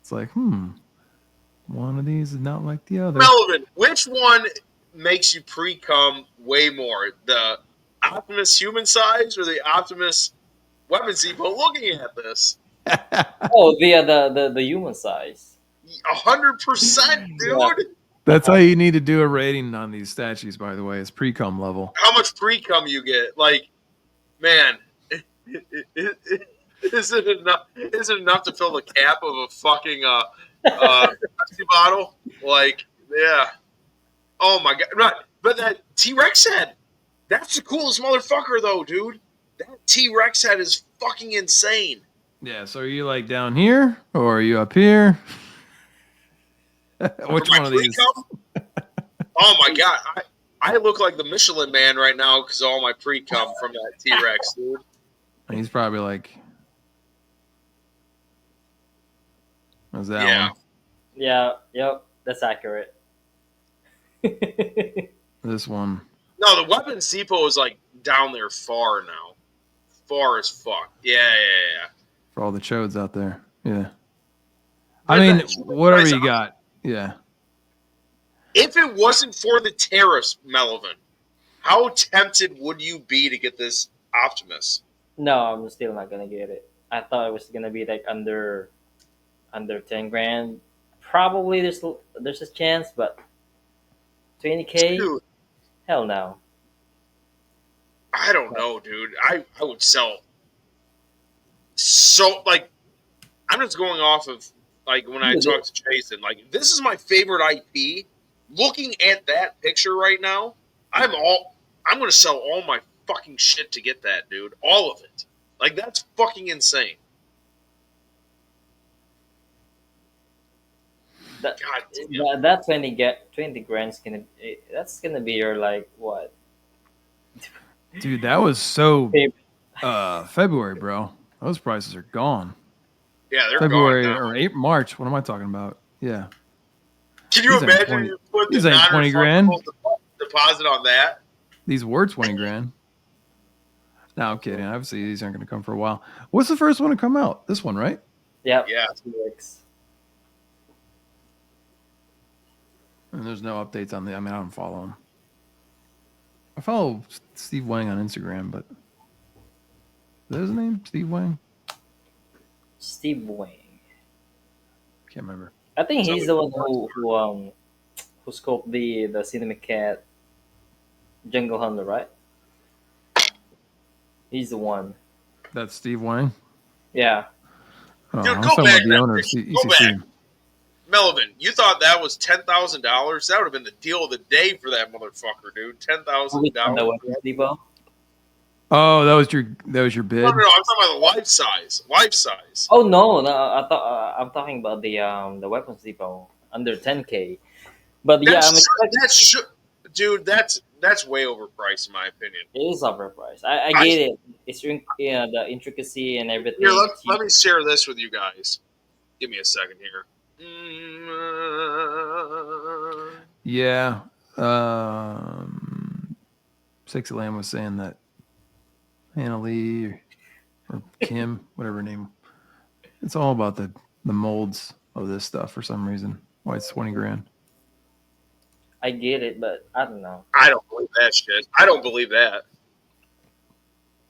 Speaker 2: it's like, one of these is not like the other.
Speaker 3: Melvin, which one makes you pre-cum way more? The Optimus human size or the Optimus weapons depot? Looking at this.
Speaker 4: Oh, the human size.
Speaker 3: 100%, dude.
Speaker 2: The That's how you need to do a rating on these statues, by the way. It's pre-cum level.
Speaker 3: How much pre-cum you get? Like, man, is it enough? Is it enough to fill the cap of a fucking Pepsi bottle? Like, yeah. Oh my god! Right, but that T-Rex head. That's the coolest motherfucker, though, dude. That T-Rex head is fucking insane.
Speaker 2: Yeah, so are you like down here or are you up here? Which one of these?
Speaker 3: Oh my god, I look like the Michelin Man right now because of all my pre-cum from that T-Rex, dude.
Speaker 2: He's probably like, what's that one?
Speaker 4: Yeah, yep, that's accurate.
Speaker 2: This one.
Speaker 3: No, the Weapons Depot is like down there far now. Far as fuck. Yeah.
Speaker 2: For all the chodes out there. Yeah. I mean, whatever you got. Yeah.
Speaker 3: If it wasn't for the tariffs, Melvin, how tempted would you be to get this Optimus?
Speaker 4: No, I'm still not gonna get it. I thought it was gonna be like under 10 grand. Probably there's a chance, but 20K?
Speaker 3: Dude,
Speaker 4: Hell no.
Speaker 3: I don't know, dude. I would sell. So, like, I'm just going off of, like, when I talked to Jason, like, this is my favorite IP. Looking at that picture right now, I'm going to sell all my fucking shit to get that, dude. All of it. Like, that's fucking insane.
Speaker 4: That,
Speaker 3: God damn.
Speaker 4: that 20 grand's that's gonna be your, like, what?
Speaker 2: Dude, that was so February, bro. Those prices are gone.
Speaker 3: Yeah, they're
Speaker 2: February
Speaker 3: gone now.
Speaker 2: or April, March. What am I talking about? Yeah.
Speaker 3: Can you imagine you put the
Speaker 2: 20 grand
Speaker 3: deposit on that?
Speaker 2: These were 20 grand. No, I'm kidding. Obviously, these aren't going to come for a while. What's the first one to come out? This one, right?
Speaker 4: Yep.
Speaker 3: Yeah.
Speaker 4: T-Rex.
Speaker 2: And there's no updates on the. I mean, I don't follow him. I follow Steve Wang on Instagram, but is that his name? Steve Wang?
Speaker 4: Steve Wang.
Speaker 2: Can't remember.
Speaker 4: I think he's the one who scoped the Cinema Cat Jungle Hunter, right? He's the one.
Speaker 2: That's Steve Wang?
Speaker 4: Yeah.
Speaker 2: Oh,
Speaker 3: Dude,
Speaker 2: I'm
Speaker 3: go
Speaker 2: talking
Speaker 3: back,
Speaker 2: about the owner of ECC.
Speaker 3: Melvin, you thought that was $10,000? That would have been the deal of the day for that motherfucker, dude. $10,000.
Speaker 2: Oh, that was your bid.
Speaker 3: No, I'm talking about the life size. Life size.
Speaker 4: Oh no, I thought I'm talking about the Weapons Depot under 10K. But yeah, I'm expecting.
Speaker 3: Dude, that's way overpriced in my opinion.
Speaker 4: It is overpriced. I get it. It's the intricacy and everything.
Speaker 3: Here, let me share this with you guys. Give me a second here.
Speaker 2: Yeah. Sexy Lamb was saying that Hannah Lee or Kim, whatever her name, it's all about the molds of this stuff for some reason. Why it's 20 grand.
Speaker 4: I get it, but I don't know.
Speaker 3: I don't believe that shit. I don't believe that.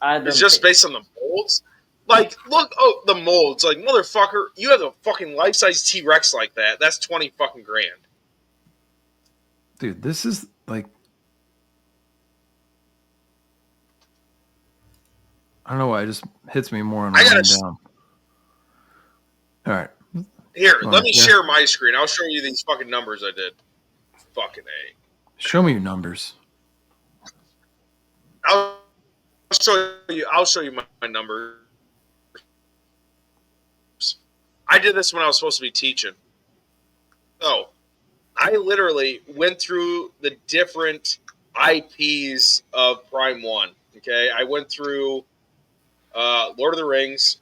Speaker 3: It's just based on the molds. Like, look, the molds. Like, motherfucker, you have a fucking life-size T-Rex like that. That's 20 fucking grand.
Speaker 2: Dude, this is like, I don't know why it just hits me more on the way down. All right.
Speaker 3: Here, let me share my screen. I'll show you these fucking numbers I did. Fucking A.
Speaker 2: Show me your numbers.
Speaker 3: I'll show you my numbers. I did this when I was supposed to be teaching. Oh, I literally went through the different IPs of Prime 1. Okay, I went through Lord of the Rings,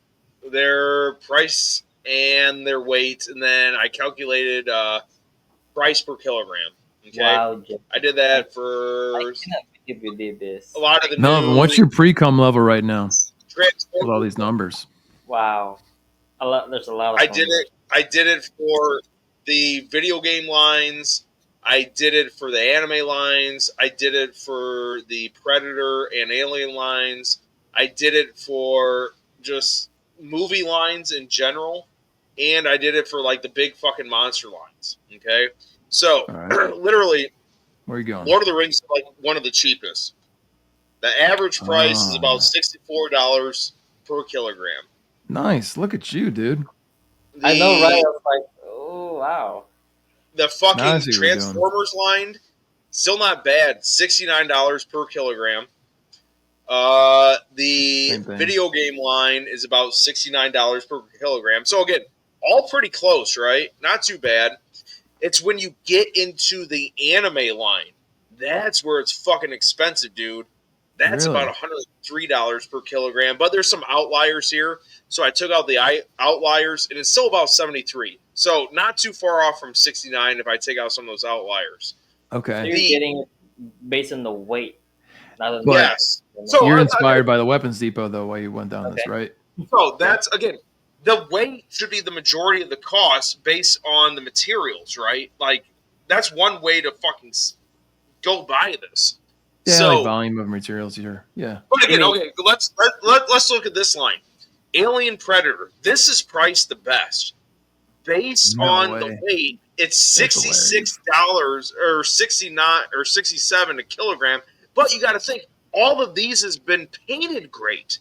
Speaker 3: their price and their weight, and then I calculated price per kilogram. Okay,
Speaker 4: wow,
Speaker 3: I did that for.
Speaker 4: I cannot believe you did this.
Speaker 3: A lot of the.
Speaker 2: No, what's your pre-com level right now? With all these numbers.
Speaker 4: Wow, there's a lot of.
Speaker 3: I did it for the video game lines. I did it for the anime lines. I did it for the Predator and Alien lines. I did it for just movie lines in general. And I did it for, like, the big fucking monster lines. Okay? So,
Speaker 2: All right.
Speaker 3: literally,
Speaker 2: Where are you going?
Speaker 3: Lord of the Rings is like one of the cheapest. The average price is about $64 per kilogram.
Speaker 2: Nice. Look at you, dude.
Speaker 4: I know, right? I
Speaker 3: The
Speaker 4: was like, oh wow.
Speaker 3: the
Speaker 2: Now I
Speaker 3: fucking
Speaker 2: see what you're doing.
Speaker 3: Transformers line, still not bad. $69 per kilogram. The
Speaker 2: Same thing.
Speaker 3: video game line is about $69 per kilogram. So again, all pretty close, right? Not too bad. It's when you get into the anime line, that's where it's fucking expensive, dude. That's
Speaker 2: Really?
Speaker 3: about $103 per kilogram. But there's some outliers here, so I took out the outliers, and it's still about 73. So not too far off from 69 if I take out some of those outliers.
Speaker 4: So
Speaker 2: Okay.
Speaker 4: you're getting it based on the weight, not on
Speaker 2: But-
Speaker 3: Yes. So
Speaker 2: You're inspired by the Weapons Depot, though, while you went down this,
Speaker 4: Okay.
Speaker 2: right?
Speaker 3: So that's again, the weight should be the majority of the cost based on the materials, right? Like that's one way to fucking go by this.
Speaker 2: Yeah,
Speaker 3: so,
Speaker 2: like volume of materials here. Yeah.
Speaker 3: but again, okay, let's look at this line. Alien Predator. This is priced the best based
Speaker 2: No
Speaker 3: on
Speaker 2: way.
Speaker 3: the weight. It's
Speaker 2: That's
Speaker 3: $66 or 69 or 67 a kilogram. But you got to think all of these has been painted great.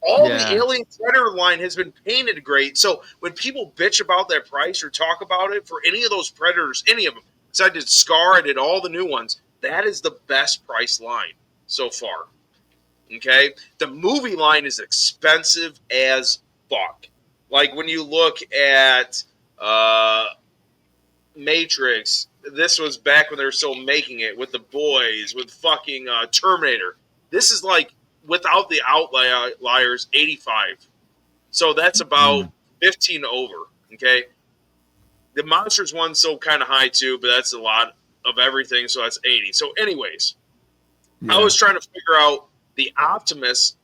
Speaker 3: All
Speaker 2: Yeah.
Speaker 3: the Alien Predator line has been painted great. So when people bitch about that price or talk about it for any of those Predators, any of them, because I did Scar, I did all the new ones, that is the best price line so far. Okay? The movie line is expensive as fuck. Like when you look at Matrix, this was back when they were still making it with the boys, with fucking Terminator. This is like without the outliers, 85. So that's about 15 over. Okay, the Monsters one's still kind of high too, but that's a lot of everything. So that's 80. So, anyways,
Speaker 2: Yeah.
Speaker 3: I was trying to figure out the Optimus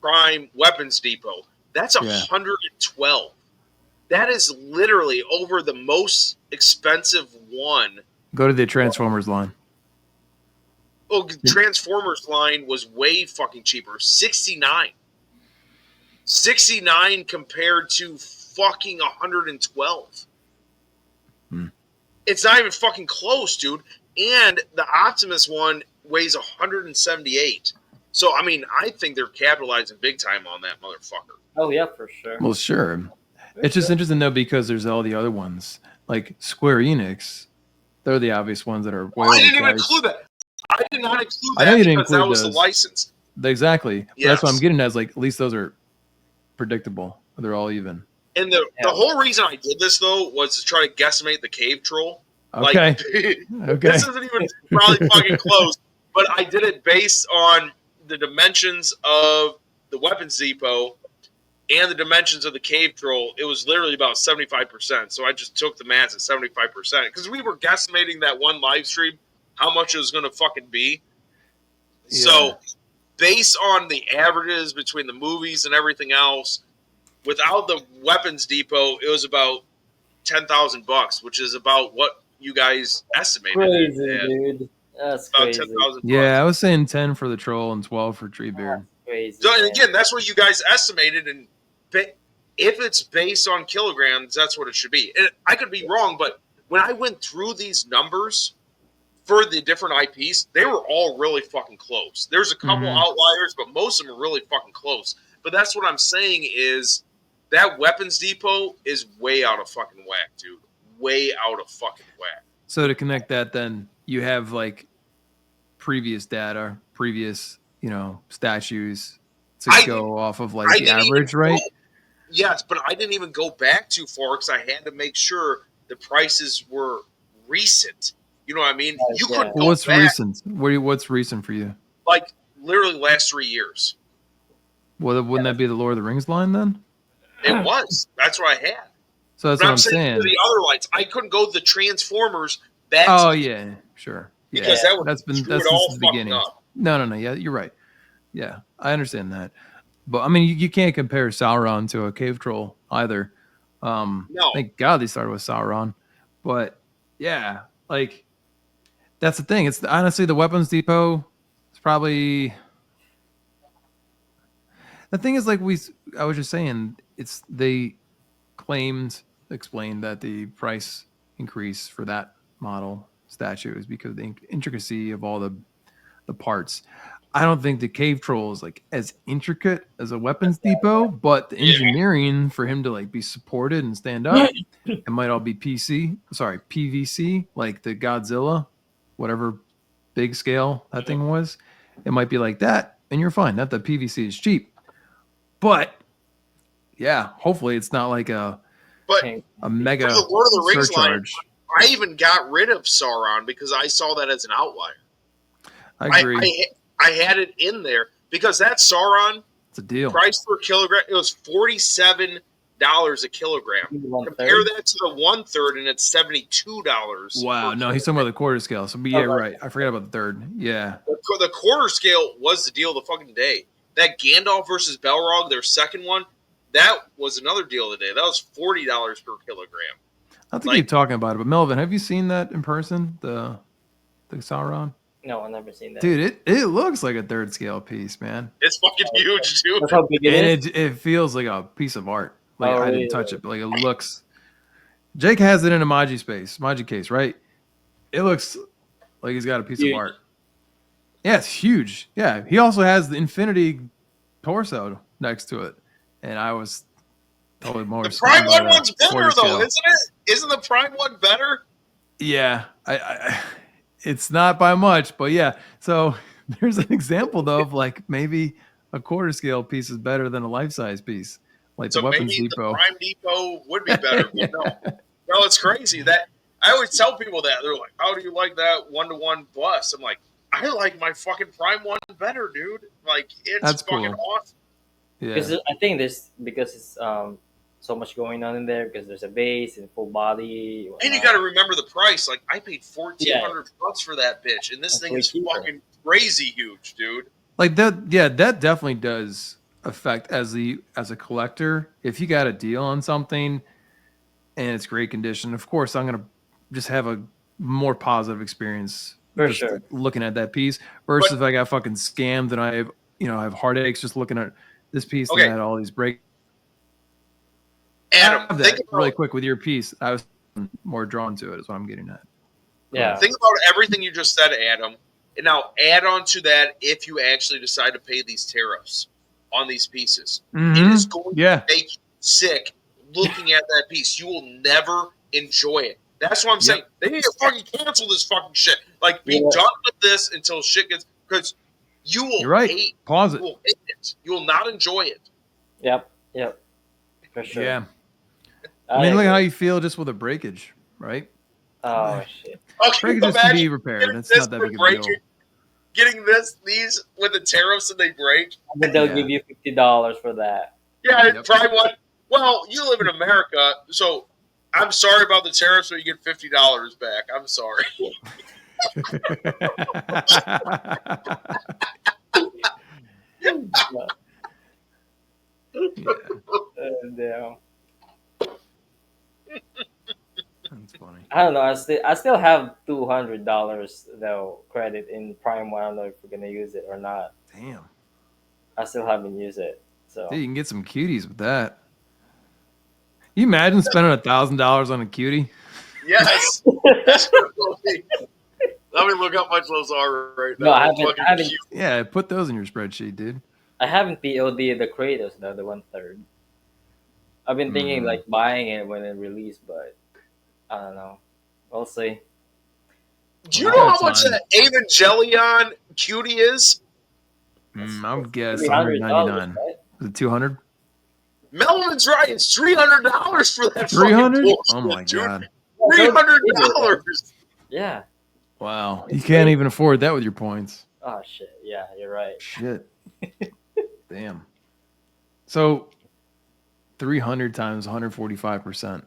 Speaker 3: Prime Weapons Depot. That's
Speaker 2: Yeah.
Speaker 3: 112. That is literally over the most expensive one.
Speaker 2: Go to the Transformers line.
Speaker 3: Oh, Transformers line was way fucking cheaper. 69. 69 compared to fucking 112. It's not even fucking close, dude. And the Optimus one weighs 178. So, I mean, I think they're capitalizing big time on that motherfucker.
Speaker 4: Oh yeah, for sure.
Speaker 2: Well, sure. It's just interesting though because there's all the other ones like Square Enix. They're the obvious ones that are way
Speaker 3: I didn't even
Speaker 2: overpriced.
Speaker 3: include that. I did not include
Speaker 2: I know
Speaker 3: that
Speaker 2: you didn't
Speaker 3: because that
Speaker 2: include
Speaker 3: was
Speaker 2: those.
Speaker 3: the license.
Speaker 2: Exactly. But that's what I'm
Speaker 3: Yes.
Speaker 2: getting at. Is like at least those are predictable. They're all even.
Speaker 3: And the whole reason I did this, though, was to try to guesstimate the cave troll.
Speaker 2: Okay. Okay.
Speaker 3: This isn't even probably fucking close, but I did it based on the dimensions of the Weapons Depot and the dimensions of the cave troll. It was literally about 75%. So I just took the maths at 75% because we were guesstimating that one live stream how much it was going to fucking be.
Speaker 2: Yeah.
Speaker 3: So based on the averages between the movies and everything else, without the Weapons Depot, it was about $10,000, which is about what you guys estimated.
Speaker 4: Crazy,
Speaker 3: it at.
Speaker 4: dude. That's
Speaker 3: About
Speaker 4: crazy.
Speaker 3: $10,000.
Speaker 2: Yeah, I was saying 10 for the troll and 12 for Treebeard.
Speaker 4: Crazy.
Speaker 3: So, and
Speaker 4: man.
Speaker 3: again, that's what you guys estimated, and if it's based on kilograms, that's what it should be. And I could be wrong, but when I went through these numbers for the different IPs, they were all really fucking close. There's a couple outliers, but most of them are really fucking close. But that's what I'm saying is that Weapons Depot is way out of fucking whack, dude. Way out of fucking whack.
Speaker 2: So to connect that, then you have like previous data, previous, statues to go off of like the average, right?
Speaker 3: Yes, but I didn't even go back too far because I had to make sure the prices were recent. You know what I mean? You couldn't go
Speaker 2: What's
Speaker 3: back,
Speaker 2: recent? What's recent for you?
Speaker 3: like literally last 3 years.
Speaker 2: Well, wouldn't that be the Lord of the Rings line then?
Speaker 3: It was. That's what I had.
Speaker 2: So that's
Speaker 3: But
Speaker 2: what I'm saying.
Speaker 3: For the other lights, I couldn't go to the Transformers back.
Speaker 2: Oh
Speaker 3: to
Speaker 2: yeah, sure. Yeah.
Speaker 3: because that would
Speaker 2: that's
Speaker 3: screw
Speaker 2: since
Speaker 3: it all
Speaker 2: the
Speaker 3: fucking
Speaker 2: beginning.
Speaker 3: up.
Speaker 2: No. Yeah, you're right. Yeah, I understand that. But I mean, you can't compare Sauron to a cave troll either.
Speaker 3: No.
Speaker 2: Thank God they started with Sauron. But yeah, like that's the thing. It's honestly the Weapons Depot. It's probably the thing is like I was just saying. They explained that the price increase for that model statue is because of the intricacy of all the parts. I don't think the cave troll is like as intricate as a weapons depot, but the engineering for him to like be supported and stand up, it might all be PVC, like the Godzilla, whatever big scale that thing was. It might be like that, and you're fine. Not that PVC is cheap, but yeah, hopefully it's not like a mega
Speaker 3: for the Lord of the Rings
Speaker 2: surcharge.
Speaker 3: line, I even got rid of Sauron because I saw that as an outlier.
Speaker 2: I agree.
Speaker 3: I had it in there because that Sauron,
Speaker 2: it's a deal.
Speaker 3: Price per kilogram, it was $47 a kilogram. Compare that to the 1/3, and it's $72.
Speaker 2: Wow, no, he's talking about the quarter scale. So, yeah, right. I forgot about the third. Yeah,
Speaker 3: the quarter scale was the deal of the fucking day. That Gandalf versus Balrog, their second one, that was another deal of the day. That was $40 per kilogram.
Speaker 2: Not to keep talking about it, but Melvin, have you seen that in person? The Sauron?
Speaker 4: No, I've never seen that.
Speaker 2: Dude, it looks like a third scale piece, man.
Speaker 3: It's fucking huge, dude.
Speaker 4: That's how big it is.
Speaker 2: And it feels like a piece of art. Like I didn't touch it, but like it looks. Jake has it in Emoji case, right? It looks like he's got a piece of art. Yeah, it's huge. Yeah, he also has the Infinity torso next to it, and I was totally more.
Speaker 3: The Prime one one's better though, isn't it? Isn't the Prime one better?
Speaker 2: Yeah, I it's not by much, but yeah. So there's an example though of like maybe a quarter scale piece is better than a life size piece, like
Speaker 3: so
Speaker 2: the Weapons
Speaker 3: maybe
Speaker 2: Depot.
Speaker 3: The Prime Depot would be better. But no, it's crazy that I always tell people that they're like, "How do you like that 1-to-1 bus?" I'm like, I like my fucking Prime one better, dude. Like it's fucking awesome.
Speaker 2: Yeah,
Speaker 4: because I think because it's so much going on in there because there's a base and full body.
Speaker 3: And you got to remember the price. Like I paid $1,400 for that bitch, and this thing is fucking crazy huge, dude.
Speaker 2: Like that, yeah, that definitely does affect as a collector. If you got a deal on something and it's great condition, of course I'm gonna just have a more positive experience
Speaker 4: for sure
Speaker 2: looking at that piece versus if I got fucking scammed and I have heartaches just looking at this piece that had all these break.
Speaker 3: Adam,
Speaker 2: that really quick with your piece. I was more drawn to it, is what I'm getting at.
Speaker 4: Yeah.
Speaker 3: Think about everything you just said, Adam. And now add on to that if you actually decide to pay these tariffs on these pieces.
Speaker 2: Mm-hmm.
Speaker 3: It is going to make you sick looking at that piece. You will never enjoy it. That's what I'm saying. They need to fucking cancel this fucking shit. Like, be done with this until shit gets... Because you will hate...
Speaker 2: Pause it.
Speaker 3: You will hate it. You will not enjoy it.
Speaker 4: Yep. For sure.
Speaker 2: Yeah. I mean, look at how you feel just with a breakage, right?
Speaker 4: Oh, shit.
Speaker 3: Okay,
Speaker 2: breakages can be repaired. It's not that big of a deal.
Speaker 3: Getting these with the tariffs and they break.
Speaker 4: But they'll give you $50 for that.
Speaker 3: Yeah, Prime one. Well, you live in America, so I'm sorry about the tariffs, but you get $50 back. I'm sorry.
Speaker 4: Yeah.
Speaker 2: That's funny.
Speaker 4: I don't know. I still have $200 though credit in Prime One. I don't know if we're gonna use it or not.
Speaker 2: Damn.
Speaker 4: I still haven't used it. So
Speaker 2: Dude, you can get some cuties with that. You imagine spending $1,000 on a cutie?
Speaker 3: Yes. Let me look up how much those are right now.
Speaker 4: No, I haven't.
Speaker 2: Yeah, put those in your spreadsheet, dude.
Speaker 4: I haven't POD the Kratos though, the 1/3. I've been thinking like buying it when it released, but I don't know. We'll see.
Speaker 3: Do you know how much that Evangelion cutie is?
Speaker 2: I would guess $199.
Speaker 4: Right?
Speaker 2: Is it 200?
Speaker 3: Melvin's right. It's $300 for that.
Speaker 2: 300? Oh my god.
Speaker 3: $300.
Speaker 4: Yeah.
Speaker 2: Wow. You can't even afford that with your points.
Speaker 4: Oh shit. Yeah, you're right.
Speaker 2: Shit. Damn. So 300 times 145%.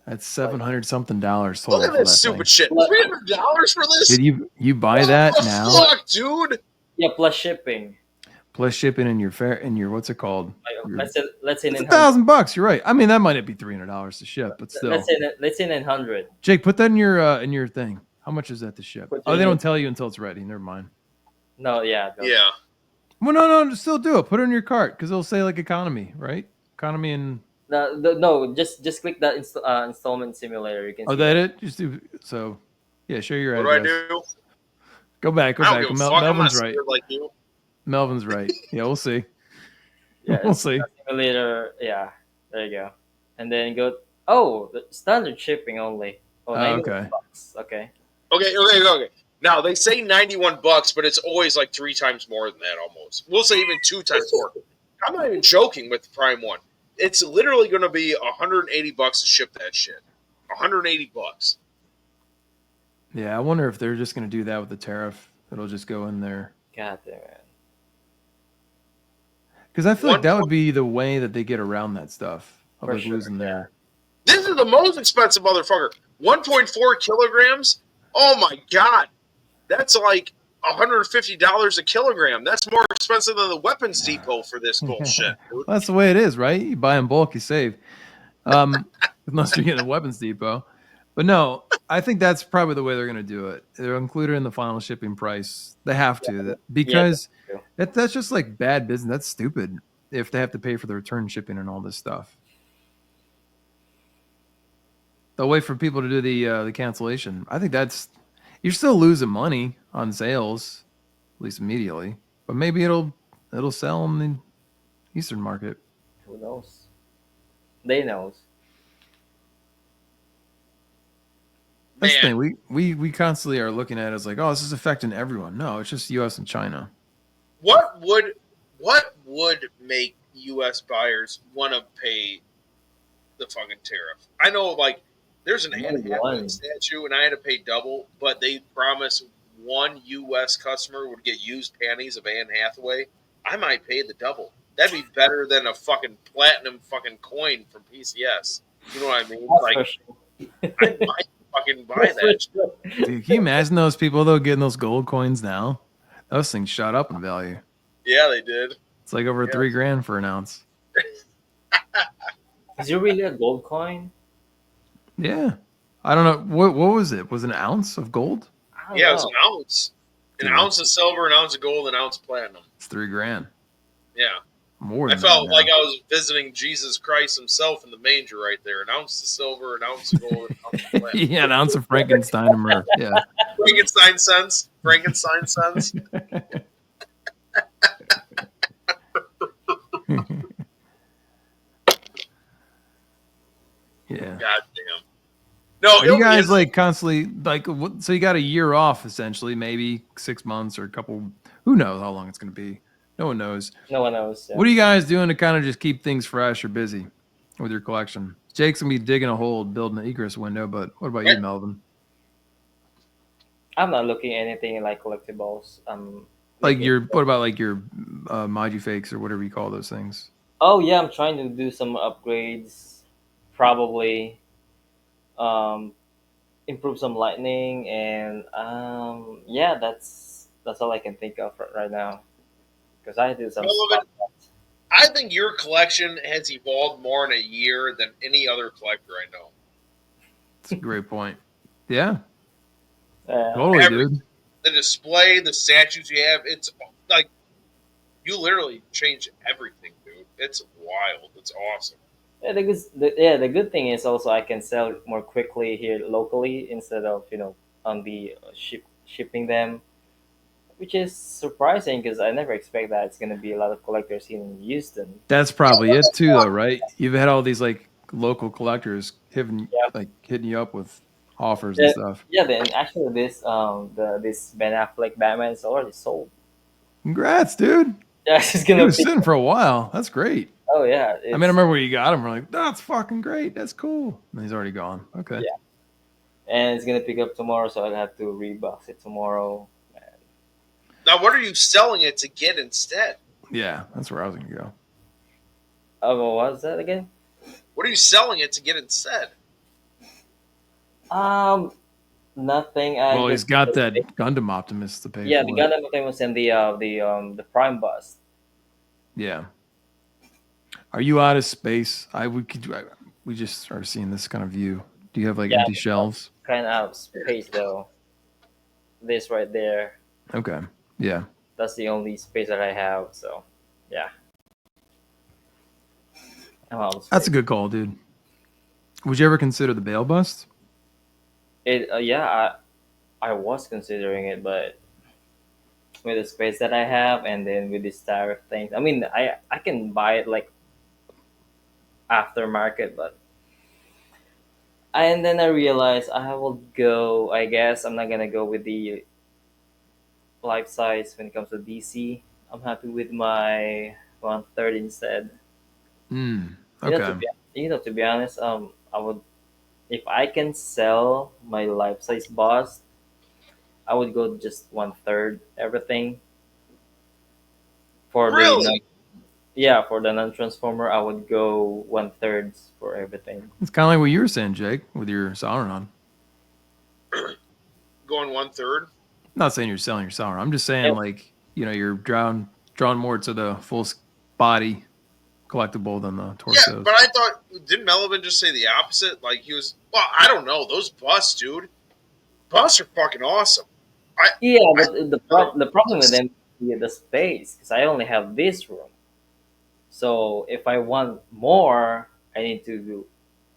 Speaker 2: That's $700 something total.
Speaker 3: Look at this stupid shit. $300 for this?
Speaker 2: Did you buy that now?
Speaker 3: Fuck, dude.
Speaker 4: Yeah, plus shipping.
Speaker 2: Plus shipping and your what's it called?
Speaker 4: Let's say
Speaker 2: it's $1,000. You're right. I mean, that might not be $300 to ship, but still.
Speaker 4: Let's say 900.
Speaker 2: Jake, put that in your thing. How much is that to ship? Oh, they don't tell you until it's ready. Never mind.
Speaker 4: No, yeah.
Speaker 3: Yeah.
Speaker 2: Well, no, still do it. Put it in your cart because it'll say like economy, right? Economy and
Speaker 4: No, just click that installment simulator. You can
Speaker 2: Oh,
Speaker 4: see
Speaker 2: that
Speaker 4: that.
Speaker 2: it? Just do so. Yeah, share your
Speaker 3: What do I
Speaker 2: address.
Speaker 3: do?
Speaker 2: Go back. Go
Speaker 3: I don't
Speaker 2: back.
Speaker 3: give a fuck. I'm not
Speaker 2: Melvin's right.
Speaker 3: scared like you.
Speaker 2: Melvin's right. Yeah, we'll see.
Speaker 4: Yeah,
Speaker 2: We'll
Speaker 4: it's
Speaker 2: see.
Speaker 4: simulator. Yeah, there you go. And then go. Oh, the standard shipping only. Oh,
Speaker 2: Oh,
Speaker 4: 91
Speaker 2: okay.
Speaker 4: bucks. Okay.
Speaker 3: Okay. Now they say $91, but it's always like 3 times more than that. Almost. We'll say even 2 times more. I'm not even joking with the Prime one. It's literally going to be $180 to ship that shit. $180.
Speaker 2: Yeah, I wonder if they're just going to do that with the tariff. It'll just go in there.
Speaker 4: God damn it.
Speaker 2: Because I feel like that would
Speaker 3: 1.
Speaker 2: be the way that they get around that stuff of
Speaker 4: For
Speaker 2: like
Speaker 4: sure,
Speaker 2: losing their.
Speaker 3: This is the most expensive motherfucker. 1.4 kilograms. Oh my god, that's like $150 a kilogram. That's more expensive than the Weapons Depot for this bullshit.
Speaker 2: Well, that's the way it is, right? You buy in bulk, you save. Unless you're getting a weapons depot. But no, I think that's probably the way they're going to do it. They'll include it in the final shipping price. They have to because
Speaker 4: Yeah,
Speaker 2: that's just like bad business. That's stupid if they have to pay for the return shipping and all this stuff. They'll wait for people to do the cancellation. I think that's you're still losing money on sales, at least immediately. But maybe it'll sell in the Eastern market.
Speaker 4: who knows? They knows.
Speaker 2: That's the
Speaker 3: Man,
Speaker 2: thing. We constantly are looking at it as like, oh, this is affecting everyone. No, it's just U.S. and China.
Speaker 3: what would make U.S. buyers want to pay the fucking tariff? I know, like, there's an Anne Hathaway
Speaker 4: One.
Speaker 3: statue, and I had to pay double, but they promised one U.S. customer would get used panties of Anne Hathaway. I might pay the double. That'd be better than a fucking platinum fucking coin from PCS. You know what I mean?
Speaker 4: That's
Speaker 3: Like,
Speaker 4: for sure.
Speaker 3: I might fucking buy that.
Speaker 2: Dude, can you imagine those people though getting those gold coins now? Those things shot up in value.
Speaker 3: Yeah, they did.
Speaker 2: It's like over
Speaker 3: Yeah.
Speaker 2: $3,000 for an ounce.
Speaker 4: Is it really a gold coin?
Speaker 2: Yeah, I don't know what was it? Was it an ounce of gold?
Speaker 4: I don't
Speaker 3: Yeah,
Speaker 4: know.
Speaker 3: it was an ounce. An
Speaker 2: Dude.
Speaker 3: ounce of silver, an ounce of gold, an ounce of platinum.
Speaker 2: It's $3,000
Speaker 3: Yeah.
Speaker 2: more.
Speaker 3: I
Speaker 2: Than
Speaker 3: felt
Speaker 2: that now.
Speaker 3: like I was visiting Jesus Christ himself in the manger right there. An ounce of silver, an ounce of gold, an ounce of platinum.
Speaker 2: Yeah, an ounce of Frankenstein and myrrh. Yeah.
Speaker 3: Frankenstein cents. Frankenstein cents.
Speaker 2: Yeah.
Speaker 3: God damn. No,
Speaker 2: Are you guys like constantly like? So you got a year off essentially, maybe 6 months or a couple. Who knows how long it's going to be? No one knows.
Speaker 4: No one knows. Yeah.
Speaker 2: What are you guys doing to kind of just keep things fresh or busy with your collection? Jake's gonna be digging a hole, building an egress window. But what about you, Melvin?
Speaker 4: I'm not looking at anything like collectibles.
Speaker 2: Like what about like your Magi fakes or whatever you call those things?
Speaker 4: Oh yeah, I'm trying to do some upgrades. Probably improve some lightning and yeah, that's all I can think of right now. Because I do some
Speaker 3: Relevant.
Speaker 4: stuff.
Speaker 3: I think your collection has evolved more in a year than any other collector I know.
Speaker 2: That's a great point. Yeah,
Speaker 4: Uh,
Speaker 2: totally,
Speaker 3: Every-
Speaker 2: dude.
Speaker 3: The display, the statues you have, it's like you literally change everything, dude. It's wild. It's awesome.
Speaker 4: yeah, the good thing is also I can sell more quickly here locally instead of on the shipping them, which is surprising because I never expect that it's gonna be a lot of collectors in Houston.
Speaker 2: That's probably it too, though, right? You've had all these like local collectors hitting you up with offers and stuff.
Speaker 4: Yeah, then actually this Ben Affleck Batman is already sold.
Speaker 2: Congrats, dude.
Speaker 4: Yeah, it's
Speaker 2: He
Speaker 4: gonna
Speaker 2: was
Speaker 4: be.
Speaker 2: sitting for a while. That's great.
Speaker 4: Oh yeah,
Speaker 2: I mean, I remember when you got him. We're like, that's fucking great. That's cool. And he's already gone. Okay.
Speaker 4: Yeah. And it's gonna pick up tomorrow, so I have to rebox it tomorrow.
Speaker 3: Now, what are you selling it to get instead?
Speaker 2: Yeah, that's where I was gonna go.
Speaker 4: Oh, well, what was that again?
Speaker 3: What are you selling it to get instead?
Speaker 4: Nothing.
Speaker 2: Well, he's got that Gundam Optimus to pay
Speaker 4: Yeah,
Speaker 2: for.
Speaker 4: the Gundam Optimus and the Prime Bust.
Speaker 2: Yeah. Are you out of space? We just started seeing this kind of view. Do you have like empty shelves?
Speaker 4: Kind of out of space though. This right there.
Speaker 2: Okay. Yeah.
Speaker 4: That's the only space that I have. So, yeah.
Speaker 2: That's a good call, dude. Would you ever consider the bail bust?
Speaker 4: Yeah, I was considering it, but with the space that I have, and then with this tariff thing, I mean, I can buy it like aftermarket, but and then I realized I will go. I guess I'm not gonna go with the life size when it comes to DC. I'm happy with my 1/3 instead.
Speaker 2: Hmm.
Speaker 4: You know,
Speaker 2: Okay.
Speaker 4: to be honest, I would if I can sell my life size boss, I would go just 1/3 everything for the non.
Speaker 3: Really?
Speaker 4: Yeah, for the non-transformer, I would go 1/3 for everything.
Speaker 2: It's kind of like what you were saying, Jake, with your Sauron.
Speaker 3: Going 1/3?
Speaker 2: Not saying you're selling your Sauron. I'm just saying,
Speaker 4: Yeah,
Speaker 2: like, you're drawn more to the full body collectible than the
Speaker 3: Yeah,
Speaker 2: torsos.
Speaker 3: but I thought, didn't Melvin just say the opposite? Like, he was, well, I don't know. Those busts, dude. Busts are fucking awesome.
Speaker 4: yeah,
Speaker 3: I
Speaker 4: but the problem with them is the space because I only have this room. So if I want more, I need to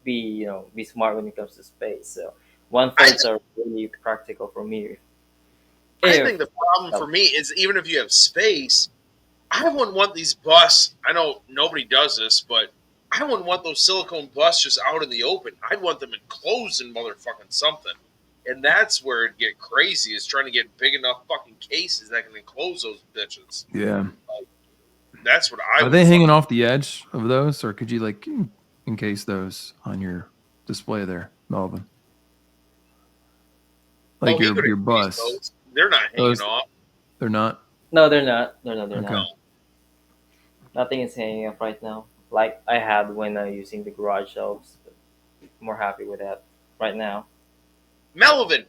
Speaker 4: be smart when it comes to space. So one
Speaker 3: I
Speaker 4: thirds are really practical for me.
Speaker 3: I
Speaker 4: If
Speaker 3: think the problem for me is even if you have space, I wouldn't want these busts. I know nobody does this, but I wouldn't want those silicone busts just out in the open. I'd want them enclosed in motherfucking something. And that's where it get crazy is trying to get big enough fucking cases that can enclose those bitches.
Speaker 2: Yeah.
Speaker 3: That's what I
Speaker 2: Are
Speaker 3: would
Speaker 2: they hanging
Speaker 3: fucking-
Speaker 2: off the edge of those, or could you like encase those on your display there, Melvin? Like
Speaker 3: Oh, he could
Speaker 2: your
Speaker 3: encase
Speaker 2: bus.
Speaker 3: those. They're not hanging
Speaker 2: Those-
Speaker 3: off.
Speaker 2: They're not.
Speaker 4: no, they're not. They're
Speaker 2: Okay.
Speaker 4: not. Nothing is hanging up right now. Like I had when using the garage shelves. But I'm more happy with that right now.
Speaker 3: Melvin,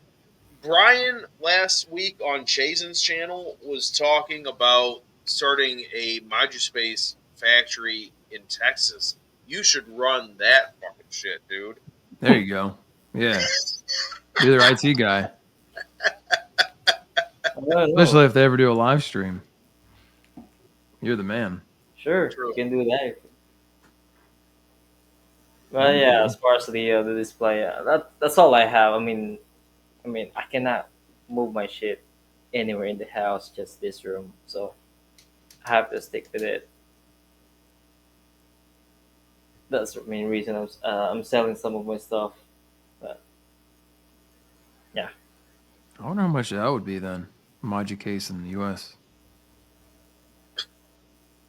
Speaker 3: Brian last week on Chazen's channel was talking about starting a Moduspace factory in Texas. You should run that fucking shit, dude.
Speaker 2: There you go. Yeah. You're their IT guy.
Speaker 4: I don't know.
Speaker 2: Especially if they ever do a live stream. You're the man.
Speaker 4: Sure,
Speaker 3: True.
Speaker 4: you can do that. Well, yeah, as far as the display, that's all I have. I mean, I cannot move my shit anywhere in the house, just this room. So I have to stick with it. That's the main reason I'm selling some of my stuff. But yeah,
Speaker 2: I wonder how much that would be then. Moji case in the US.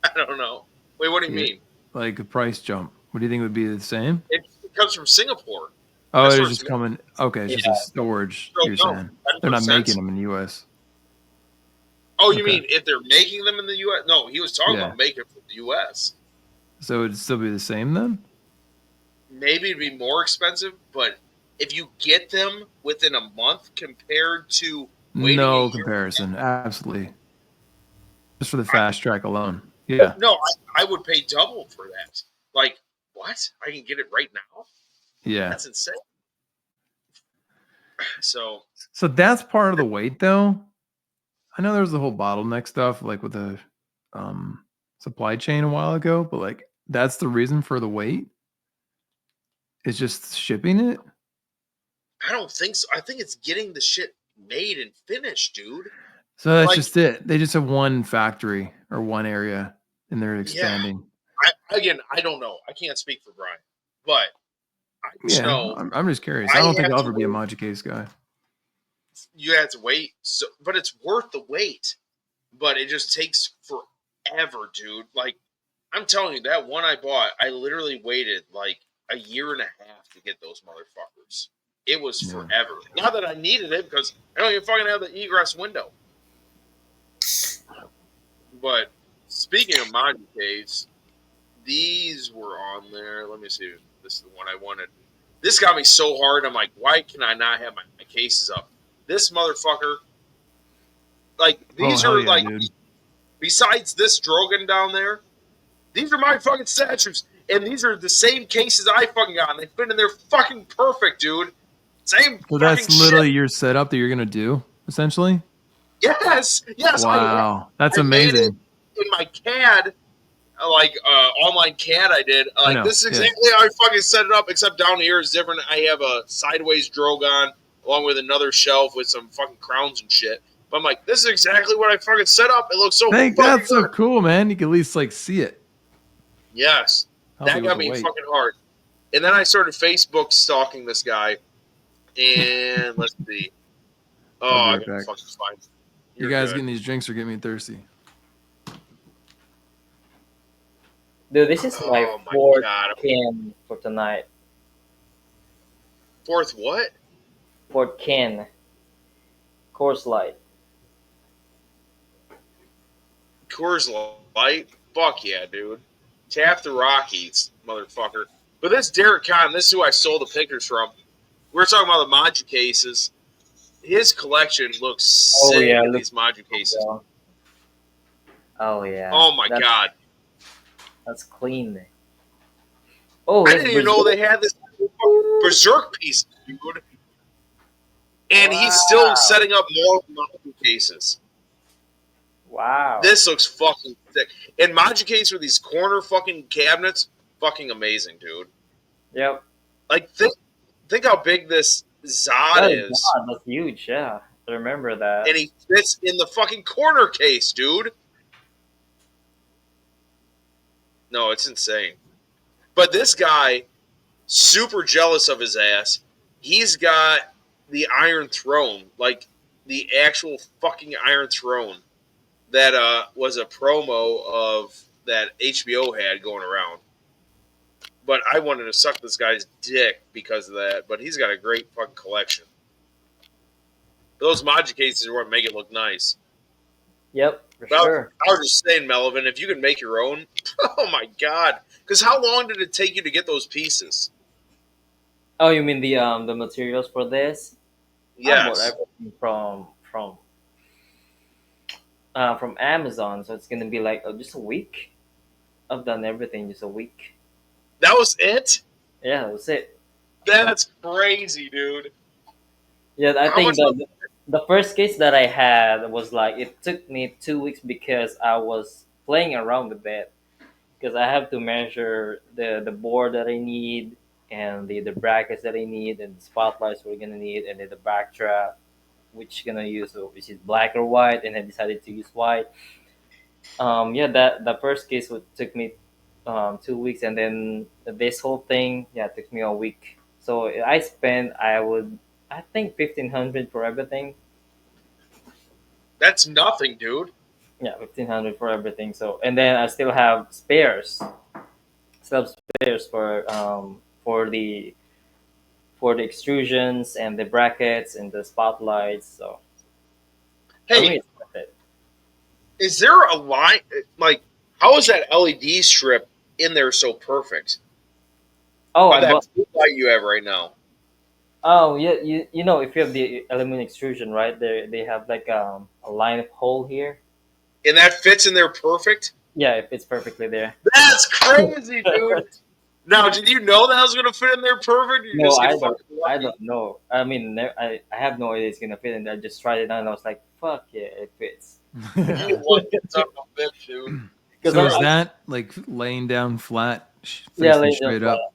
Speaker 3: I don't know. Wait, what do you
Speaker 2: Yeah.
Speaker 3: mean?
Speaker 2: Like a price jump. What do you think would be the same?
Speaker 3: It comes from Singapore.
Speaker 2: Oh,
Speaker 3: That's
Speaker 2: it's
Speaker 3: where
Speaker 2: just
Speaker 3: it's
Speaker 2: coming. Okay, it's just a storage.
Speaker 3: So,
Speaker 2: You're
Speaker 3: no,
Speaker 2: saying
Speaker 3: that
Speaker 2: they're not
Speaker 3: makes
Speaker 2: making
Speaker 3: sense.
Speaker 2: them in the US.
Speaker 3: Oh, you
Speaker 2: Okay.
Speaker 3: mean if they're making them in the U.S.? No, he was talking
Speaker 2: Yeah.
Speaker 3: about making it for the U.S.
Speaker 2: So it'd still be the same then?
Speaker 3: Maybe it'd be more expensive, but if you get them within a month compared to waiting a
Speaker 2: No
Speaker 3: year-
Speaker 2: comparison. Absolutely. Just for the fast track alone. Yeah.
Speaker 3: No, I would pay double for that. Like, what? I can get it right now?
Speaker 2: Yeah.
Speaker 3: That's insane. So,
Speaker 2: So that's part of the weight though. I know there was the whole bottleneck stuff like with the supply chain a while ago, but like that's the reason for the weight. It's just shipping it.
Speaker 3: I don't think so. I think it's getting the shit made and finished, dude.
Speaker 2: So that's
Speaker 3: Like-
Speaker 2: just it. They just have one factory or one area and they're expanding.
Speaker 3: I don't know. I can't speak for Brian, but I just
Speaker 2: Yeah.
Speaker 3: know
Speaker 2: I'm just curious. I
Speaker 3: I
Speaker 2: don't think
Speaker 3: have
Speaker 2: I'll
Speaker 3: to
Speaker 2: ever be a
Speaker 3: wait.
Speaker 2: Moji case guy.
Speaker 3: you have to wait. So, but it's worth the wait. But it just takes forever, dude. Like, I'm telling you, that one I bought, I literally waited like a year and a half to get those motherfuckers. It was
Speaker 2: Yeah.
Speaker 3: forever. Not that I needed it because I don't even fucking have the egress window. But speaking of Moji case, these were on there. Let me see. This is the one I wanted. This got me so hard. I'm like, why can I not have my cases up? This motherfucker. Like, these
Speaker 2: hell
Speaker 3: are
Speaker 2: yeah,
Speaker 3: like,
Speaker 2: dude.
Speaker 3: besides this Drogon down there, these are my fucking statues. And these are the same cases I fucking got. And they fit in there fucking perfect, dude. Same
Speaker 2: So
Speaker 3: fucking
Speaker 2: that's literally
Speaker 3: shit.
Speaker 2: your setup that you're gonna do, essentially.
Speaker 3: Yes.
Speaker 2: Wow, that's
Speaker 3: I made
Speaker 2: amazing.
Speaker 3: in my CAD. online CAD I did.
Speaker 2: I know,
Speaker 3: This is
Speaker 2: yeah.
Speaker 3: exactly how I fucking set it up, except down here is different. I have a sideways Drogon along with another shelf with some fucking crowns and shit. But I'm like, this is exactly what I fucking set up. It looks so
Speaker 2: I think
Speaker 3: fucking
Speaker 2: that's so
Speaker 3: good.
Speaker 2: cool, man. You can at least like see it.
Speaker 3: Yes.
Speaker 2: Help
Speaker 3: That
Speaker 2: you with
Speaker 3: got
Speaker 2: the
Speaker 3: me
Speaker 2: weight.
Speaker 3: fucking hard. And then I started Facebook stalking this guy. And let's see. Oh,
Speaker 2: I'll
Speaker 3: I
Speaker 2: be right
Speaker 3: gotta
Speaker 2: back.
Speaker 3: fucking find.
Speaker 2: You
Speaker 3: You're
Speaker 2: guys
Speaker 3: good.
Speaker 2: getting these drinks are getting me thirsty.
Speaker 4: Dude, this is my
Speaker 3: Oh my
Speaker 4: fourth
Speaker 3: God.
Speaker 4: can for tonight.
Speaker 3: Fourth what?
Speaker 4: Fourth can. Course Light.
Speaker 3: Coors Light? Fuck yeah, dude. Tap the Rockies, motherfucker. But this Derek Kahn, this is who I sold the pictures from. We were talking about the Maju cases. His collection looks
Speaker 4: Oh,
Speaker 3: sick
Speaker 4: yeah,
Speaker 3: in
Speaker 4: look-
Speaker 3: these Maju cases.
Speaker 4: Yeah. Oh yeah.
Speaker 3: Oh my
Speaker 4: That's-
Speaker 3: God.
Speaker 4: That's clean. Oh,
Speaker 3: I
Speaker 4: that's
Speaker 3: didn't even know
Speaker 4: Brazil.
Speaker 3: they had this Berserk piece, dude. And he's
Speaker 4: Wow.
Speaker 3: still setting up more Maju cases.
Speaker 4: Wow.
Speaker 3: This looks fucking sick. And Maju case with these corner fucking cabinets, fucking amazing, dude.
Speaker 4: Yep.
Speaker 3: Like, think how big this Zod
Speaker 4: That
Speaker 3: is.
Speaker 4: God, that's huge. Yeah, I remember that.
Speaker 3: And he fits in the fucking corner case, dude. No, it's insane. But this guy, super jealous of his ass. He's got the Iron Throne, like the actual fucking Iron Throne that was a promo of that HBO had going around. But I wanted to suck this guy's dick because of that. But he's got a great fucking collection. Those Maju cases are what make it look nice.
Speaker 4: Yep, for
Speaker 3: But
Speaker 4: sure.
Speaker 3: I was just saying, Melvin, if you can make your own, oh my God. Because how long did it take you to get those pieces?
Speaker 4: Oh, you mean the materials for this? I bought
Speaker 3: Yes.
Speaker 4: everything from Amazon, so it's gonna be like just a week. I've done everything just a week.
Speaker 3: That was it?
Speaker 4: Yeah, that was it.
Speaker 3: That's crazy, dude.
Speaker 4: Yeah, I
Speaker 3: How
Speaker 4: think
Speaker 3: much
Speaker 4: the first case that I had was like it took me 2 weeks because I was playing around with that because I have to measure the board that I need and the brackets that I need and the spotlights we're gonna need and then the backdrop which gonna use which is black or white and I decided to use white. Yeah, that the first case took me 2 weeks and then this whole thing took me a week. So I think 1,500 for everything.
Speaker 3: That's nothing, dude.
Speaker 4: Yeah, 1,500 for everything. So and then I still have spares. Still have spares for the extrusions and the brackets and the spotlights. So I mean,
Speaker 3: Hey,
Speaker 4: it's worth it.
Speaker 3: is there a line? Like, how is that LED strip in there so perfect?
Speaker 4: Oh,
Speaker 3: Or
Speaker 4: I
Speaker 3: that
Speaker 4: bought.
Speaker 3: blue light you have right now?
Speaker 4: Oh yeah, you know if you have the aluminum extrusion, right? They have like a line of hole here.
Speaker 3: And that fits in there perfect?
Speaker 4: Yeah, it fits perfectly there.
Speaker 3: That's crazy, dude. Now, did you know that was going to fit in there perfect? You
Speaker 4: No,
Speaker 3: just
Speaker 4: I
Speaker 3: get
Speaker 4: don't.
Speaker 3: fucking
Speaker 4: I
Speaker 3: lucky?
Speaker 4: don't know. I mean, I have no idea it's gonna fit, and I just tried it out, and I was like, "Fuck yeah, it fits."
Speaker 3: You lucky son of a bitch, dude.
Speaker 4: Because
Speaker 2: So is that like laying down flat,
Speaker 4: yeah,
Speaker 2: facing
Speaker 4: lay
Speaker 2: straight
Speaker 4: down
Speaker 2: up?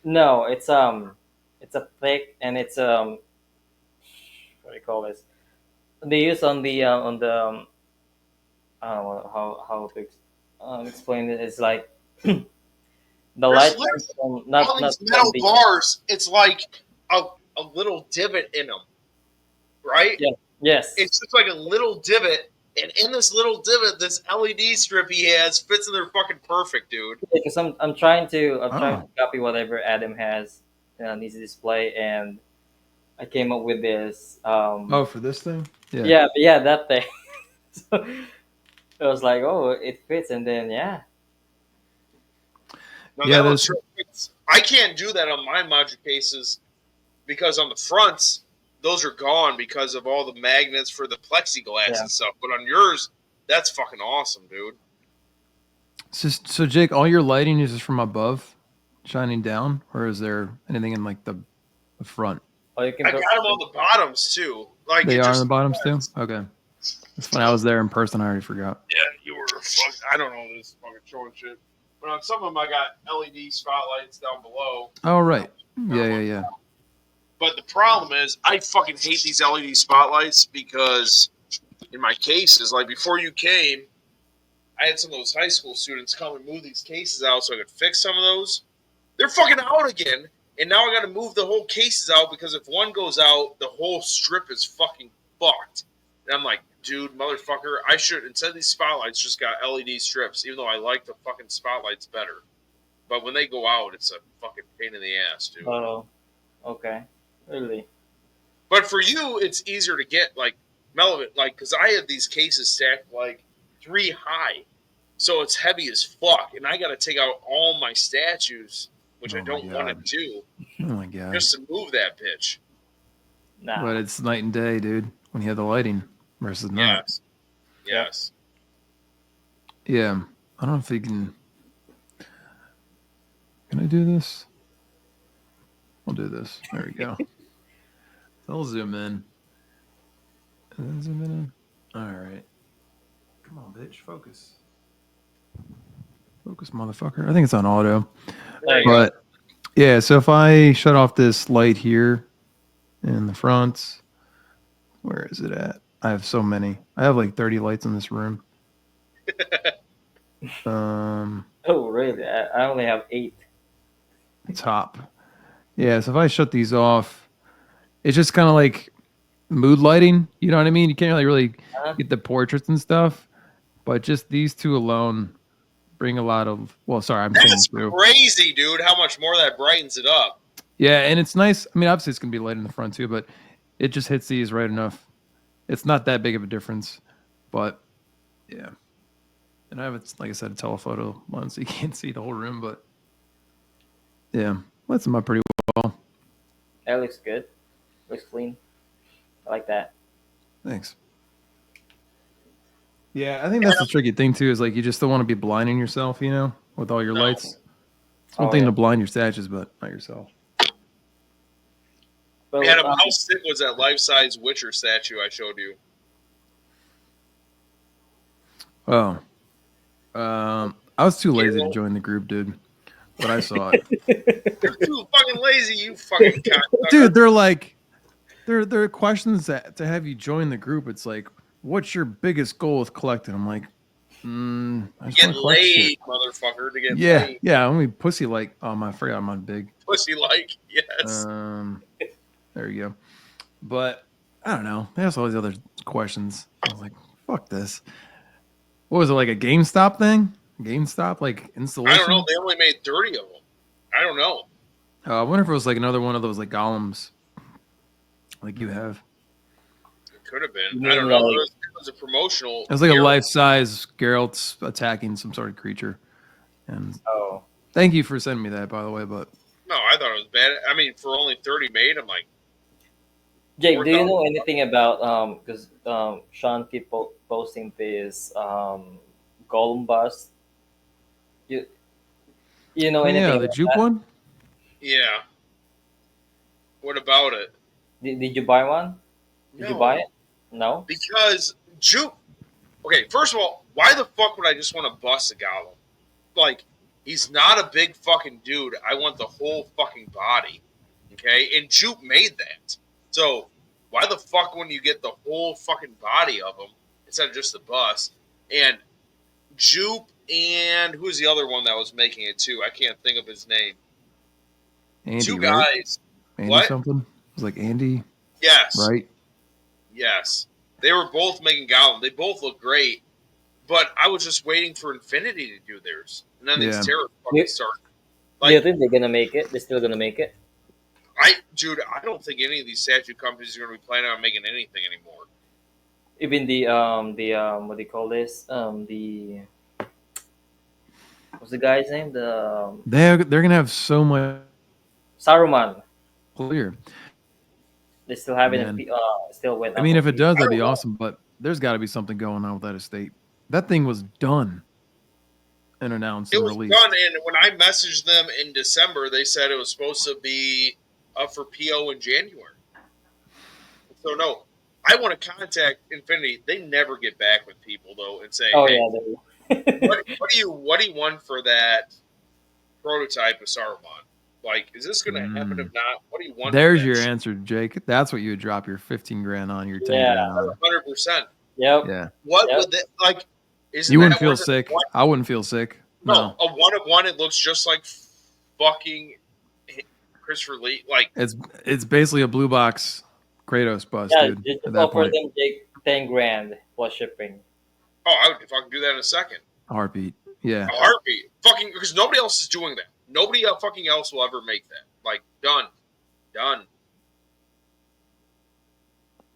Speaker 4: no, it's a thick, and it's what do you call this? They use on the I don't know how to explain it. It's like the light
Speaker 3: literally
Speaker 4: comes from not
Speaker 3: All
Speaker 4: not
Speaker 3: these
Speaker 4: from
Speaker 3: metal
Speaker 4: the
Speaker 3: bars, it's like a little divot in them, right?
Speaker 4: yeah yes
Speaker 3: It's just like a little divot, and in this little divot, this LED strip he has fits in there fucking perfect, dude.
Speaker 4: because I'm trying to
Speaker 2: Oh.
Speaker 4: copy whatever Adam has on his display, and I came up with this.
Speaker 2: Oh, for this thing?
Speaker 4: Yeah, that thing. So I was like, oh, it fits, and then yeah,
Speaker 3: Now
Speaker 2: Yeah,
Speaker 3: that
Speaker 2: there's-
Speaker 3: looks fits. I can't do that on my module cases because on the fronts, those are gone because of all the magnets for the plexiglass
Speaker 4: Yeah.
Speaker 3: and stuff. But on yours, that's fucking awesome, dude.
Speaker 2: So Jake, all your lighting is just from above, shining down, or is there anything in like the front?
Speaker 4: or you can
Speaker 3: I got them on the bottoms too. Like
Speaker 2: They
Speaker 3: it
Speaker 2: are on
Speaker 3: just
Speaker 2: the bottoms too.
Speaker 3: depends.
Speaker 2: Okay, that's funny. I was there in person. I already forgot.
Speaker 3: Yeah, you were I don't know this fucking showing shit. But on some of them, I got LED spotlights down below.
Speaker 2: Oh, right. Yeah.
Speaker 3: But the problem is, I fucking hate these LED spotlights because in my cases, like before you came, I had some of those high school students come and move these cases out so I could fix some of those. They're fucking out again, and now I got to move the whole cases out because if one goes out, the whole strip is fucking fucked. And I'm like, dude, motherfucker, I should, instead of these spotlights, just got LED strips, even though I like the fucking spotlights better. But when they go out, it's a fucking pain in the ass, dude.
Speaker 4: Oh, okay. Really?
Speaker 3: But for you, it's easier to get, like, relevant, like, because I had these cases stacked, like, 3 high. So it's heavy as fuck, and I got to take out all my statues, which I don't want to do,
Speaker 2: Oh my god.
Speaker 3: just to move that bitch.
Speaker 4: Nah.
Speaker 2: But it's night and day, dude, when you have the lighting versus not.
Speaker 3: Yes.
Speaker 2: Yeah. I don't know if you can. Can I do this? I'll do this. There we go. I'll zoom in. And then zoom in. All right. Come on, bitch. Focus. Focus, motherfucker. I think it's on auto.
Speaker 4: There you
Speaker 2: But yeah, so if I shut off this light here in the front, where is it at? I have so many. I have like 30 lights in this room.
Speaker 4: Oh, really? I only have 8.
Speaker 2: Top. Yeah, so if I shut these off, it's just kind of like mood lighting. You know what I mean? You can't really get the portraits and stuff, but just these two alone bring a lot of. Well, sorry, I'm saying
Speaker 3: That's
Speaker 2: through.
Speaker 3: crazy, dude, how much more that brightens it up.
Speaker 2: Yeah, and it's nice. I mean, obviously it's gonna be light in the front too, but it just hits these right enough. It's not that big of a difference, but yeah. And I have, like I said, a telephoto lens, so you can't see the whole room, but yeah, lights them up pretty well.
Speaker 4: That looks good. Looks clean. I like that.
Speaker 2: Thanks. Yeah, I think that's the tricky thing too. Is like you just don't want to be blinding yourself, you know, with all your lights. It's one thing to blind your statues, but not yourself.
Speaker 4: But,
Speaker 3: Adam, how sick was that life-size Witcher statue I showed you?
Speaker 2: Oh, I was too lazy to join the group, dude. But I saw it.
Speaker 3: You're too fucking lazy, you fucking cocksucker.
Speaker 2: Dude, they're like, there are questions that to have you join the group. It's like, what's your biggest goal with collecting? I'm like, I just
Speaker 3: Get
Speaker 2: want to collect shit.
Speaker 3: laid, motherfucker, to get laid.
Speaker 2: Yeah. I'm pussy like. I forgot I'm on big.
Speaker 3: Pussy-like, yes.
Speaker 2: There you go. But I don't know. They asked all these other questions. I was like, fuck this. What was it, like a GameStop thing? GameStop, like installation?
Speaker 3: I don't know. They only made 30 of them. I don't know.
Speaker 2: I wonder if it was like another one of those like golems, like you have.
Speaker 3: It could have been.
Speaker 4: You
Speaker 3: I don't
Speaker 4: mean
Speaker 3: know.
Speaker 4: like-
Speaker 3: It was a promotional.
Speaker 2: It was like a
Speaker 3: hero.
Speaker 2: life-size Geralt attacking some sort of creature. And
Speaker 4: Oh.
Speaker 2: thank you for sending me that, by the way. But
Speaker 3: No, I thought it was bad. I mean, for only 30 made, I'm like,
Speaker 4: Jake, do you know anything about because Sean keep posting this Golem bust? You know anything?
Speaker 2: yeah, the
Speaker 4: about
Speaker 2: juke
Speaker 4: that?
Speaker 2: one.
Speaker 3: yeah. What about it?
Speaker 4: Did you buy one? Did you
Speaker 3: No.
Speaker 4: buy it? No.
Speaker 3: Because Juke. Okay, first of all, why the fuck would I just want to bust a golem? Like, he's not a big fucking dude. I want the whole fucking body. Okay? And Juke made that. So, why the fuck wouldn't you get the whole fucking body of him instead of just the bust? And Juke and who's the other one that was making it too? I can't think of his name.
Speaker 2: Andy,
Speaker 3: Two
Speaker 2: right?
Speaker 3: guys.
Speaker 2: Andy
Speaker 3: What?
Speaker 2: something. It was like Andy,
Speaker 3: Yes.
Speaker 2: right?
Speaker 3: Yes. They were both making Gollum. They both look great. But I was just waiting for Infinity to do theirs. And then
Speaker 2: Yeah.
Speaker 3: these Tariff fucking
Speaker 4: Yeah.
Speaker 3: started.
Speaker 4: Do you think they're gonna make it? They're still gonna make it?
Speaker 3: Dude, I don't think any of these statue companies are going to be planning on making anything anymore.
Speaker 4: Even the what do you call this? The what's the guy's name? The
Speaker 2: They're gonna have so much
Speaker 4: Saruman.
Speaker 2: clear.
Speaker 4: They still have it.
Speaker 2: Man.
Speaker 4: Still went.
Speaker 2: I mean, if it does, that'd
Speaker 3: I
Speaker 2: be
Speaker 3: don't know.
Speaker 2: awesome. But there's got to be something going on with that estate. That thing was done and announced
Speaker 3: It
Speaker 2: and
Speaker 3: was
Speaker 2: released.
Speaker 3: done, and when I messaged them in December, they said it was supposed to be up for PO in January. So, no, I want to contact Infinity. They never get back with people, though, and say,
Speaker 4: Oh
Speaker 3: hey,
Speaker 4: yeah,
Speaker 3: What do you want for that prototype of Saruman? Like, is this going to happen? If not, what do you want?
Speaker 2: There's
Speaker 3: for that
Speaker 2: your
Speaker 3: shit?
Speaker 2: answer, Jake. That's what you would drop your 15 grand on, your 10
Speaker 4: Yeah.
Speaker 2: grand on.
Speaker 3: 100%.
Speaker 4: Yep.
Speaker 2: Yeah.
Speaker 3: What
Speaker 4: Yep.
Speaker 3: would that like? Isn't
Speaker 2: You wouldn't
Speaker 3: that
Speaker 2: feel
Speaker 3: worth it?
Speaker 2: sick.
Speaker 3: What?
Speaker 2: I wouldn't feel sick.
Speaker 3: No, a 1 of 1. It looks just like fucking Christopher Lee. Like,
Speaker 2: It's basically a blue box Kratos bust,
Speaker 4: Yeah,
Speaker 2: dude.
Speaker 4: just
Speaker 2: At that
Speaker 4: offer
Speaker 2: point,
Speaker 4: them Jake 10 grand plus shipping.
Speaker 3: oh, I would fucking do that in a second.
Speaker 2: heartbeat. Yeah.
Speaker 3: A heartbeat. Fucking, because nobody else is doing that. Nobody fucking else will ever make that. Like, done.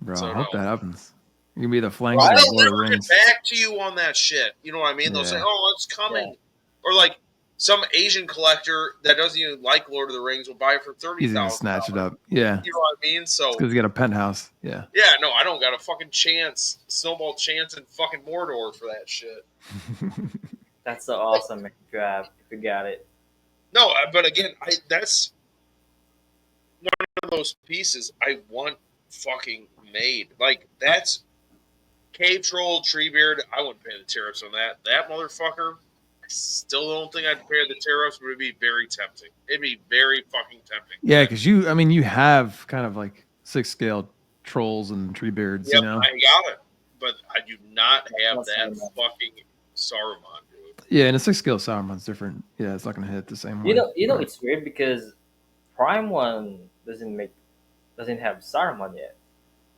Speaker 2: Bro,
Speaker 3: So
Speaker 2: I hope
Speaker 3: no.
Speaker 2: that happens. You can be the flanks
Speaker 3: Well,
Speaker 2: of
Speaker 3: they'll
Speaker 2: Lord of the
Speaker 3: never get
Speaker 2: Rings.
Speaker 3: back to you on that shit. You know what I mean? They'll say,
Speaker 2: Yeah.
Speaker 3: "Oh, it's coming," or like some Asian collector that doesn't even like Lord of the Rings will buy it for
Speaker 2: He's gonna
Speaker 3: $30,000.
Speaker 2: snatch it up. Yeah.
Speaker 3: You know what I mean? So
Speaker 2: Because he got a penthouse. Yeah.
Speaker 3: yeah, no, I don't got a fucking snowball chance in fucking Mordor for that shit.
Speaker 4: That's so awesome if you got it.
Speaker 3: No, but again, that's one of those pieces I want fucking made. Like, that's Cave Troll, Treebeard. I wouldn't pay the tariffs on that. That motherfucker, I still don't think I'd pay the tariffs, but it'd be very tempting. It'd be very fucking tempting.
Speaker 2: Yeah, because you have kind of like 6-scale trolls and tree beards,
Speaker 3: Yep,
Speaker 2: you know?
Speaker 3: I got it. But I do not have
Speaker 4: That's
Speaker 3: that
Speaker 4: fine,
Speaker 3: fucking Saruman, dude.
Speaker 2: Yeah, and a 6-scale Saruman's different. Yeah, it's not gonna hit the same way.
Speaker 4: You know, it's weird because Prime One doesn't have Saruman yet.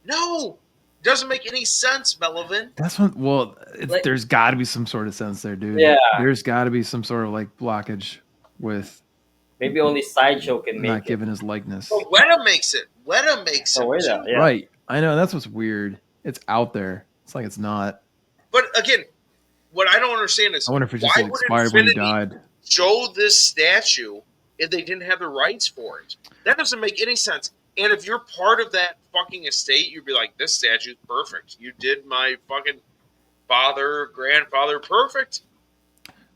Speaker 3: No! Doesn't make any sense, Melvin.
Speaker 2: That's what. Well,
Speaker 4: Like-
Speaker 2: there's got to be some sort of sense there, dude.
Speaker 4: Yeah.
Speaker 2: There's got to be some sort of like blockage with
Speaker 4: Maybe only Sideshow can make
Speaker 2: not
Speaker 4: it.
Speaker 2: giving his likeness.
Speaker 3: But Weta makes it. Weta makes it.
Speaker 4: Oh, Weta,
Speaker 3: too.
Speaker 4: yeah.
Speaker 2: Right. I know that's what's weird. It's out there. It's like it's not.
Speaker 3: But again, what I don't understand is
Speaker 2: I wonder if it
Speaker 3: why
Speaker 2: just
Speaker 3: would
Speaker 2: expired when he
Speaker 3: Infinity
Speaker 2: died.
Speaker 3: show this statue if they didn't have the rights for it? That doesn't make any sense. And if you're part of that fucking estate, you'd be like, this statue's perfect. You did my fucking grandfather perfect.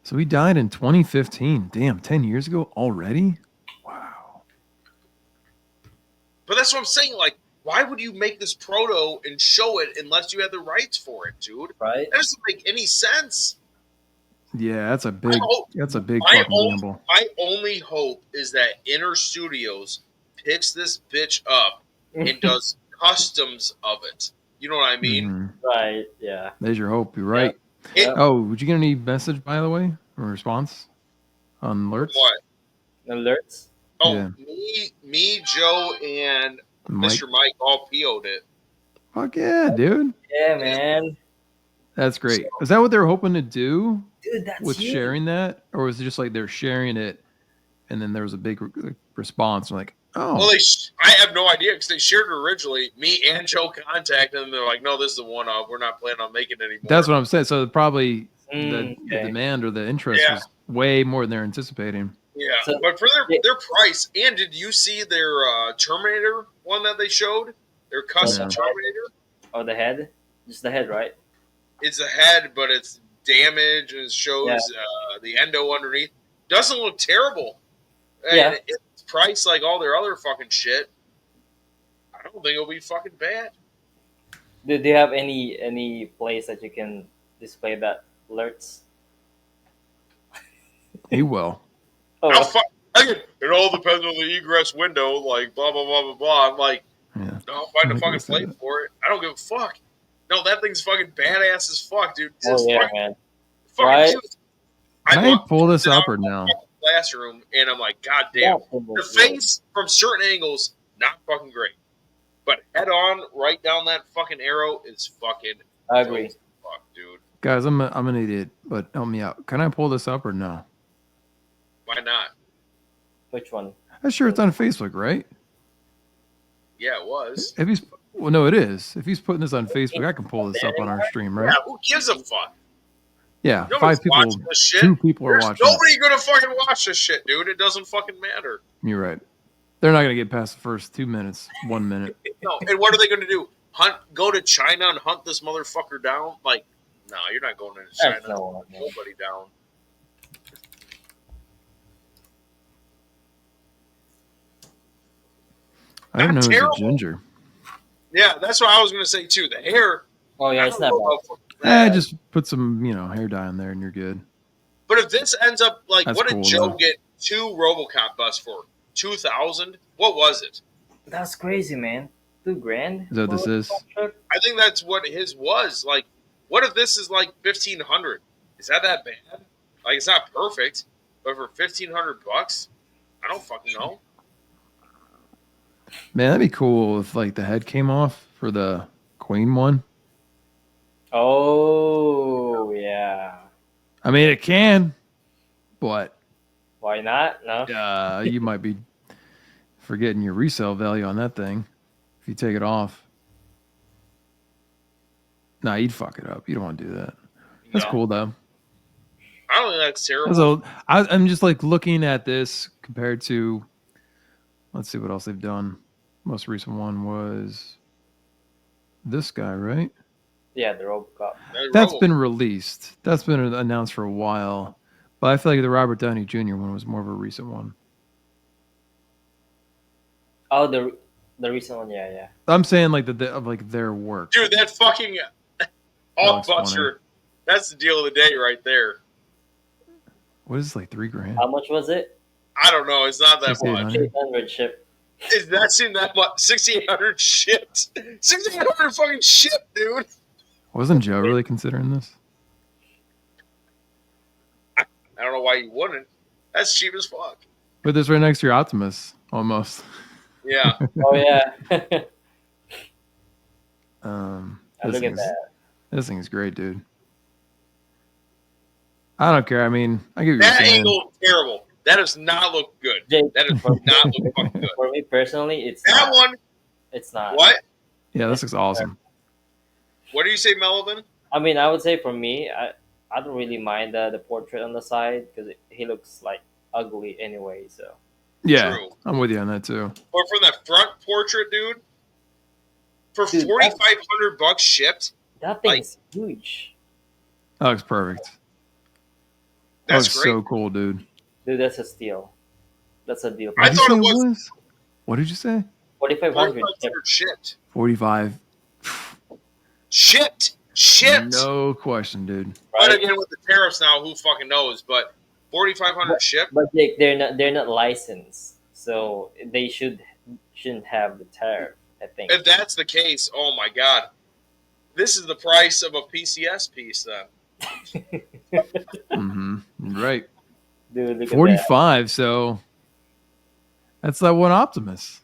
Speaker 2: So he died in 2015. Damn, 10 years ago already? Wow.
Speaker 3: But that's what I'm saying. Like, why would you make this proto and show it unless you had the rights for it, dude?
Speaker 4: Right?
Speaker 3: That doesn't make any sense.
Speaker 2: Yeah, that's a big fucking gamble.
Speaker 3: My only hope is that Inner Studios picks this bitch up and does customs of it. You know what I mean?
Speaker 2: Mhm.
Speaker 4: Right, yeah.
Speaker 2: There's your hope. You're right.
Speaker 3: It-
Speaker 2: Oh, would you get any message, by the way, or response on alerts?
Speaker 3: What?
Speaker 4: Alerts?
Speaker 3: Oh,
Speaker 2: Yeah.
Speaker 3: me, Joe, and
Speaker 2: Mike?
Speaker 3: Mr. Mike all PO'd it.
Speaker 2: Fuck yeah, dude.
Speaker 4: Yeah, man.
Speaker 2: That's great. Is that what they were hoping to do
Speaker 4: Dude, that's
Speaker 2: with
Speaker 4: huge.
Speaker 2: sharing that? Or was it just like they're sharing it and then there was a big response? Like, oh,
Speaker 3: Well, I have no idea because they shared it originally. Me and Joe contacted them. They're like, no, this is the one off. We're not planning on making it anymore.
Speaker 2: that's what I'm saying. So probably the
Speaker 4: Okay.
Speaker 2: demand or the interest
Speaker 3: Yeah.
Speaker 2: was way more than they're anticipating.
Speaker 3: Yeah,
Speaker 4: So-
Speaker 3: but for their price, and did you see their Terminator one that they showed? Their custom
Speaker 2: Yeah.
Speaker 3: Terminator?
Speaker 4: Oh, the head? Just the head, right?
Speaker 3: It's a head, but it's damaged and it shows the endo underneath. Doesn't look terrible. And
Speaker 4: Yeah.
Speaker 3: it's priced like all their other fucking shit. I don't think it'll be fucking bad.
Speaker 4: Do you have any place that you can display that alerts?
Speaker 2: He will.
Speaker 4: Oh,
Speaker 3: It all depends on the egress window, like blah, blah, blah, blah, blah. I'm like,
Speaker 2: Yeah.
Speaker 3: no, I'll find a
Speaker 2: Like
Speaker 3: fucking
Speaker 2: I said.
Speaker 3: place for it. I don't give a fuck. No, that thing's fucking badass as fuck, dude.
Speaker 4: oh
Speaker 3: It's
Speaker 4: yeah,
Speaker 3: fucking,
Speaker 4: man.
Speaker 3: fucking
Speaker 4: Right?
Speaker 3: cute.
Speaker 2: Can I
Speaker 3: walked
Speaker 2: pull this
Speaker 3: in
Speaker 2: up
Speaker 3: our
Speaker 2: or no?
Speaker 3: fucking classroom, and I'm like, God damn.
Speaker 4: Yeah,
Speaker 3: The face from certain angles, not fucking great. But head on, right down that fucking arrow is fucking
Speaker 4: I agree.
Speaker 3: dope as fuck, dude.
Speaker 2: Guys, I'm an idiot, but help me out. Can I pull this up or no?
Speaker 3: Why not?
Speaker 4: Which one?
Speaker 2: I'm sure it's on Facebook, right?
Speaker 3: Yeah, it was.
Speaker 2: If he's no, it is. If he's putting this on Facebook, I can pull this up on our stream, right?
Speaker 3: Yeah, who gives a fuck?
Speaker 2: Yeah,
Speaker 3: Nobody's
Speaker 2: 5 people,
Speaker 3: watching this shit.
Speaker 2: 2 people are
Speaker 3: There's
Speaker 2: watching.
Speaker 3: nobody gonna fucking watch this shit, dude. It doesn't fucking matter.
Speaker 2: You're right. They're not gonna get past the first 2 minutes, 1 minute.
Speaker 3: No, and what are they gonna do? Go to China and hunt this motherfucker down? Like, no, you're not going into China.
Speaker 4: That's no one.
Speaker 3: Nobody down.
Speaker 2: I didn't know
Speaker 3: Not
Speaker 2: it was
Speaker 3: terrible.
Speaker 2: a ginger.
Speaker 3: Yeah, that's what I was gonna say too. The hair.
Speaker 4: Oh yeah,
Speaker 3: I
Speaker 4: it's
Speaker 3: don't
Speaker 4: not
Speaker 3: know
Speaker 4: bad.
Speaker 2: Just put some, hair dye on there and you're good.
Speaker 3: But if this ends up like,
Speaker 2: That's
Speaker 3: what did
Speaker 2: cool,
Speaker 3: Joe
Speaker 2: though.
Speaker 3: get 2 RoboCop busts for? 2,000? What was it?
Speaker 4: That's crazy, man. $2,000.
Speaker 2: Is that what this is?
Speaker 3: I think that's what his was. Like, what if this is like 1,500? Is that bad? Like, it's not perfect, but for $1,500, I don't fucking know.
Speaker 2: Man, that'd be cool if like the head came off for the Queen one.
Speaker 4: Oh yeah.
Speaker 2: I mean, it can, but
Speaker 4: Why not? No.
Speaker 2: you might be forgetting your resale value on that thing if you take it off. Nah, you'd fuck it up. You don't want to do that. That's cool though.
Speaker 3: I don't think that's terrible.
Speaker 2: So I'm just like looking at this compared to. Let's see what else they've done. Most recent one was this guy, right?
Speaker 4: Yeah, the RoboCop.
Speaker 2: That's been released. That's been announced for a while. But I feel like the Robert Downey Jr. one was more of a recent one.
Speaker 4: Oh, the recent one, yeah.
Speaker 2: I'm saying like of like their work.
Speaker 3: Dude, that fucking Hulkbuster, that's the deal of the day right there.
Speaker 2: What is it, like $3,000?
Speaker 4: How much was it?
Speaker 3: I don't know. It's not that much.
Speaker 4: 6,800 shipped.
Speaker 3: Is that seem that much? 6,800 shipped. 6,800 fucking shipped, dude.
Speaker 2: Wasn't Joe really considering this?
Speaker 3: I don't know why you wouldn't. That's cheap as fuck.
Speaker 2: Put this right next to your Optimus, almost.
Speaker 3: Yeah.
Speaker 4: Oh yeah. Look at that.
Speaker 2: This thing's great, dude. I don't care. I mean, I give you
Speaker 3: that angle is terrible. That does not look good.
Speaker 4: Jake,
Speaker 3: that does not look fucking good.
Speaker 4: For me personally, it's
Speaker 3: that
Speaker 4: not.
Speaker 3: one.
Speaker 4: It's not.
Speaker 3: What?
Speaker 2: Yeah, this looks awesome.
Speaker 3: What do you say, Melvin?
Speaker 4: I mean, I would say for me, I don't really mind the portrait on the side because he looks like ugly anyway. So
Speaker 2: yeah,
Speaker 3: true.
Speaker 2: I'm with you on that too.
Speaker 3: But from that front portrait, dude, for $4,500 shipped,
Speaker 4: that thing's huge.
Speaker 2: That looks perfect. That looks so cool, dude.
Speaker 4: Dude, that's a steal. That's a deal.
Speaker 3: I thought it was.
Speaker 2: What did you say?
Speaker 4: 4,500
Speaker 3: shipped.
Speaker 2: 45.
Speaker 3: Shipped.
Speaker 2: No question, dude.
Speaker 3: But again, with the tariffs now, who fucking knows? But 4,500 shipped.
Speaker 4: But Jake, they're not licensed, so they shouldn't have the tariff. I think.
Speaker 3: If that's the case, oh my god, this is the price of a PCS piece then.
Speaker 2: Right.
Speaker 4: Dude, look
Speaker 2: 45.
Speaker 4: At that.
Speaker 2: So that's that one Optimus.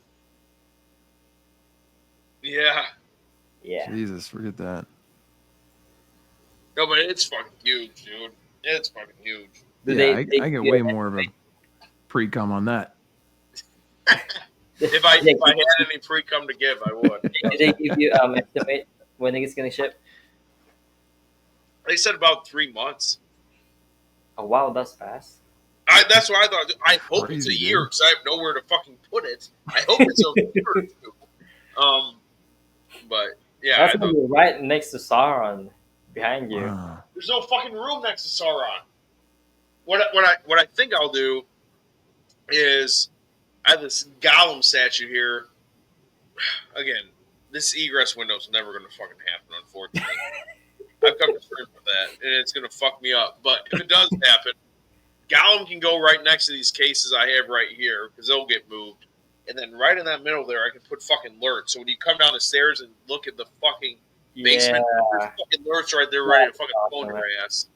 Speaker 3: Yeah.
Speaker 2: Jesus, forget that.
Speaker 3: No, but it's fucking huge, dude. It's fucking huge.
Speaker 2: I get way more of a pre-cum on that.
Speaker 3: If I had any pre-cum to give, I would.
Speaker 4: Did they give you estimate when it's gonna ship?
Speaker 3: They said about 3 months.
Speaker 4: Oh wow, that's fast.
Speaker 3: That's what I thought. I hope it's a year because I have nowhere to fucking put it. I hope it's a year or two. But yeah,
Speaker 4: that's gonna be right next to Sauron, behind you.
Speaker 3: There's no fucking room next to Sauron. What I think I'll do is I have this Gollum statue here. Again, this egress window's never going to fucking happen, unfortunately. I've come to terms with that, and it's going to fuck me up. But if it does happen, Gollum can go right next to these cases I have right here because they'll get moved. And then right in that middle there, I can put fucking Lurch. So when you come down the stairs and look at the fucking basement, there's fucking Lurch right there ready to fucking phone your ass.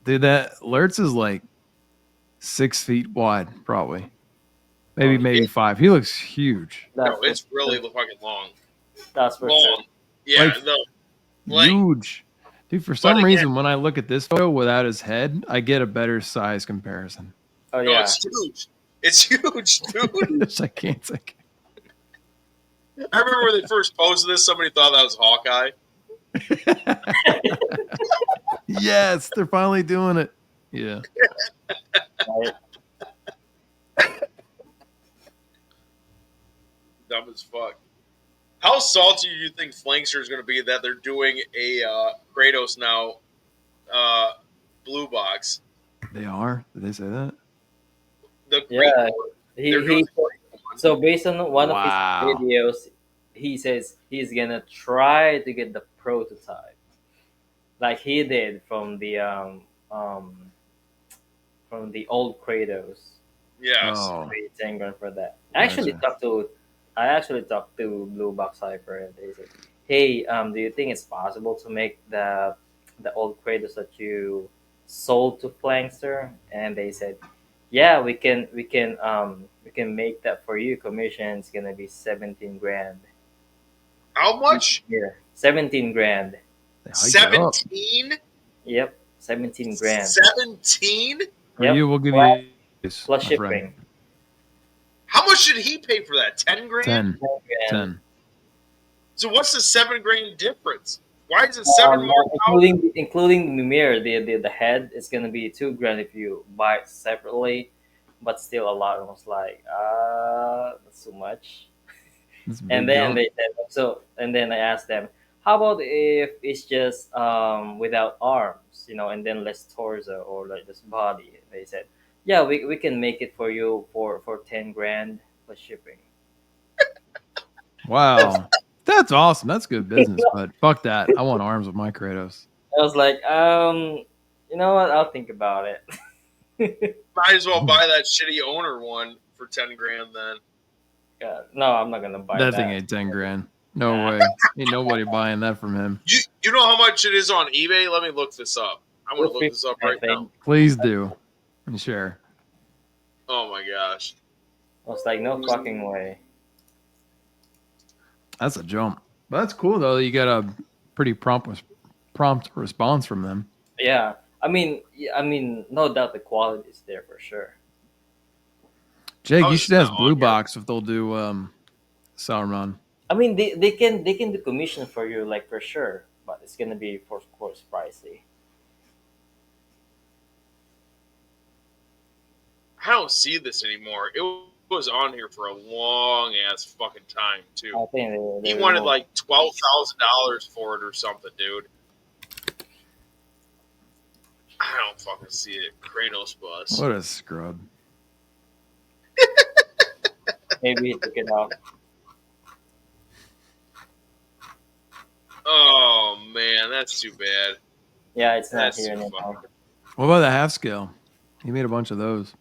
Speaker 2: Dude, that Lurch is like 6 feet wide, probably. Maybe 5. He looks huge.
Speaker 3: No, it's really fucking long.
Speaker 4: That's for
Speaker 3: long.
Speaker 4: sure.
Speaker 3: Yeah,
Speaker 2: huge. Dude, for some reason, when I look at this photo without his head, I get a better size comparison.
Speaker 4: Oh,
Speaker 3: no,
Speaker 4: yeah.
Speaker 3: it's huge. It's huge, dude.
Speaker 2: I can't think.
Speaker 3: I remember when they first posted this, somebody thought that was Hawkeye.
Speaker 2: Yes, they're finally doing it. Yeah.
Speaker 3: Dumb as fuck. How salty do you think Flankster is going to be that they're doing a Kratos now blue box?
Speaker 2: They are? Did they say that?
Speaker 4: So based on one of his videos, he says he's gonna try to get the prototype, like he did from the old Kratos.
Speaker 3: Yes.
Speaker 2: Oh,
Speaker 4: Paid 10 grand for that.
Speaker 2: Gotcha.
Speaker 4: I actually talked to Blue Box Hyper, and they said, "Hey, do you think it's possible to make the old Kratos that you sold to Flankster?" And they said, "Yeah, we can make that for you. Commission's gonna be 17 grand."
Speaker 3: How much?
Speaker 4: Yeah, 17 grand.
Speaker 2: They hiked it up.
Speaker 3: 17?
Speaker 4: Yep, 17 grand.
Speaker 3: 17?
Speaker 2: For
Speaker 4: Yep,
Speaker 2: you, we'll give
Speaker 4: plus,
Speaker 2: you this,
Speaker 4: plus
Speaker 2: my friend.
Speaker 4: shipping.
Speaker 3: How much did he pay for that? 10 grand?
Speaker 2: 10.
Speaker 4: 10 grand.
Speaker 2: 10.
Speaker 3: So what's the 7 grand difference? Why is it 7 more pounds?
Speaker 4: Including the mirror, the head is gonna be 2 grand if you buy it separately, but still a lot. I was like, that's too much.
Speaker 2: That's a
Speaker 4: And
Speaker 2: big
Speaker 4: then
Speaker 2: jump.
Speaker 4: they said so, and then I asked them, how about if it's just without arms, and then less torso or like just body? They said, yeah, we can make it for you for 10 grand plus shipping.
Speaker 2: Wow. That's awesome. That's good business, but fuck that. I want arms with my Kratos.
Speaker 4: I was like, you know what? I'll think about it.
Speaker 3: Might as well buy that shitty owner one for 10 grand then.
Speaker 4: No, I'm not gonna buy
Speaker 2: That
Speaker 4: that.
Speaker 2: thing ain't 10 grand. No
Speaker 4: Nah.
Speaker 2: way. Ain't nobody buying that from him.
Speaker 3: You know how much it is on eBay? Let me look this up. I'm going to look this up
Speaker 4: I
Speaker 3: right now.
Speaker 4: think.
Speaker 2: Please do. And share.
Speaker 3: Oh my gosh.
Speaker 4: I was like, no fucking way.
Speaker 2: That's a jump. But that's cool though. You got a pretty prompt response from them.
Speaker 4: Yeah, I mean, no doubt the quality is there for sure.
Speaker 2: Jake,
Speaker 3: I
Speaker 2: you
Speaker 3: was
Speaker 2: should ask
Speaker 3: not
Speaker 2: Blue
Speaker 3: on here.
Speaker 2: Box if they'll do Sauron.
Speaker 4: I mean, they can do commission for you, like for sure, but it's gonna be, for of course, pricey.
Speaker 3: I don't see this anymore. It was on here for a long ass fucking time
Speaker 4: I
Speaker 3: too.
Speaker 4: think
Speaker 3: He wanted like $12,000 for it or something, dude. I don't fucking see it. Kratos bus.
Speaker 2: What a scrub.
Speaker 4: maybe he took it off.
Speaker 3: Oh man, that's too bad.
Speaker 4: Yeah, it's not
Speaker 3: That's
Speaker 4: here
Speaker 3: too
Speaker 4: anymore.
Speaker 3: fucking.
Speaker 2: What about the half scale? He made a bunch of those.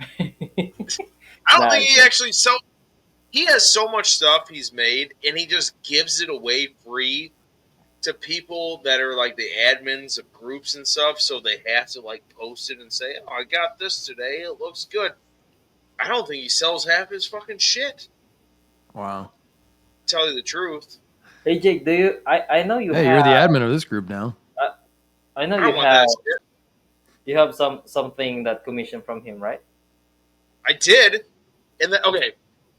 Speaker 3: I don't think he
Speaker 4: Nice.
Speaker 3: actually sell. He has so much stuff he's made, and he just gives it away free to people that are like the admins of groups and stuff. So they have to like post it and say, "Oh, I got this today. It looks good." I don't think he sells half his fucking shit.
Speaker 2: Wow.
Speaker 3: Tell you the truth.
Speaker 4: Hey Jake, do you? I know you
Speaker 2: Hey,
Speaker 4: have.
Speaker 2: you're the admin of this group now.
Speaker 4: I know
Speaker 3: I
Speaker 4: you
Speaker 3: don't want
Speaker 4: have.
Speaker 3: that shit.
Speaker 4: You have something that commission from him, right?
Speaker 3: I did, and then okay.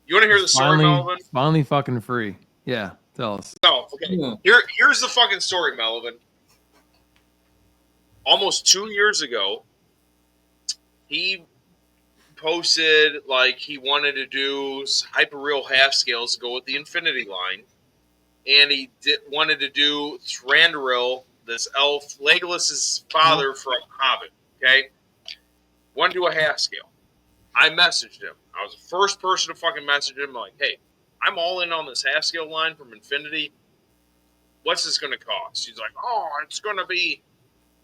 Speaker 3: You want to hear the story, Melvin?
Speaker 2: Finally fucking free. Yeah, tell us.
Speaker 3: No, okay.
Speaker 4: Hmm.
Speaker 3: Here's the fucking story, Melvin. Almost 2 years ago, he posted like he wanted to do hyperreal half scales to go with the Infinity line, and he wanted to do Thranduil, this elf, Legolas's father from Hobbit. Okay, wanted to do a half scale. I messaged him. I was the first person to fucking message him. Like, hey, I'm all in on this half scale line from Infinity. What's this going to cost? He's like, oh, it's going to be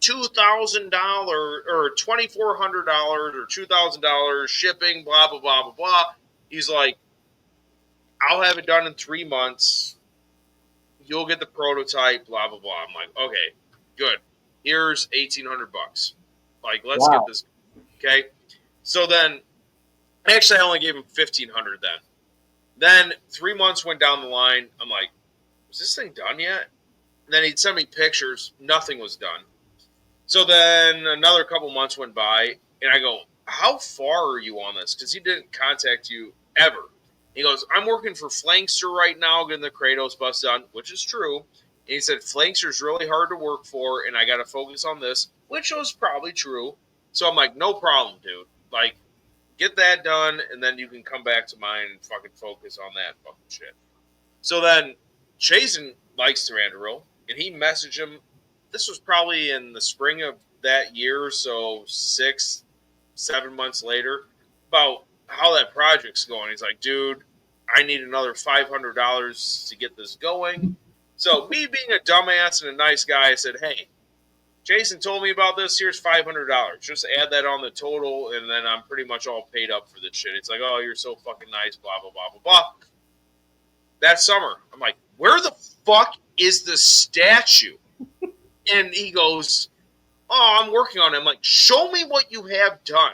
Speaker 3: $2,000 or $2,400 or $2,000 shipping, blah, blah, blah, blah, blah. He's like, I'll have it done in 3 months. You'll get the prototype, blah, blah, blah. I'm like, okay, good. Here's $1,800. Like, let's
Speaker 4: Wow.
Speaker 3: get this. Okay. So then, actually, I only gave him $1,500 then. Then 3 months went down the line. I'm like, is this thing done yet? And then he'd send me pictures. Nothing was done. So then another couple months went by, and I go, how far are you on this? Because he didn't contact you ever. He goes, I'm working for Flankster right now, getting the Kratos bus done, which is true. And he said, Flankster's really hard to work for, and I got to focus on this, which was probably true. So I'm like, no problem, dude. Like, get that done, and then you can come back to mine and fucking focus on that fucking shit. So then Chazen likes Thranduil, and he messaged him. This was probably in the spring of that year, so 6-7 months later, about how that project's going. He's like, dude, I need another $500 to get this going. So me being a dumbass and a nice guy, I said, hey, Jason told me about this. Here's $500. Just add that on the total, and then I'm pretty much all paid up for this shit. It's like, oh, you're so fucking nice, blah, blah, blah, blah, blah. That summer, I'm like, where the fuck is the statue? And he goes, oh, I'm working on it. I'm like, show me what you have done.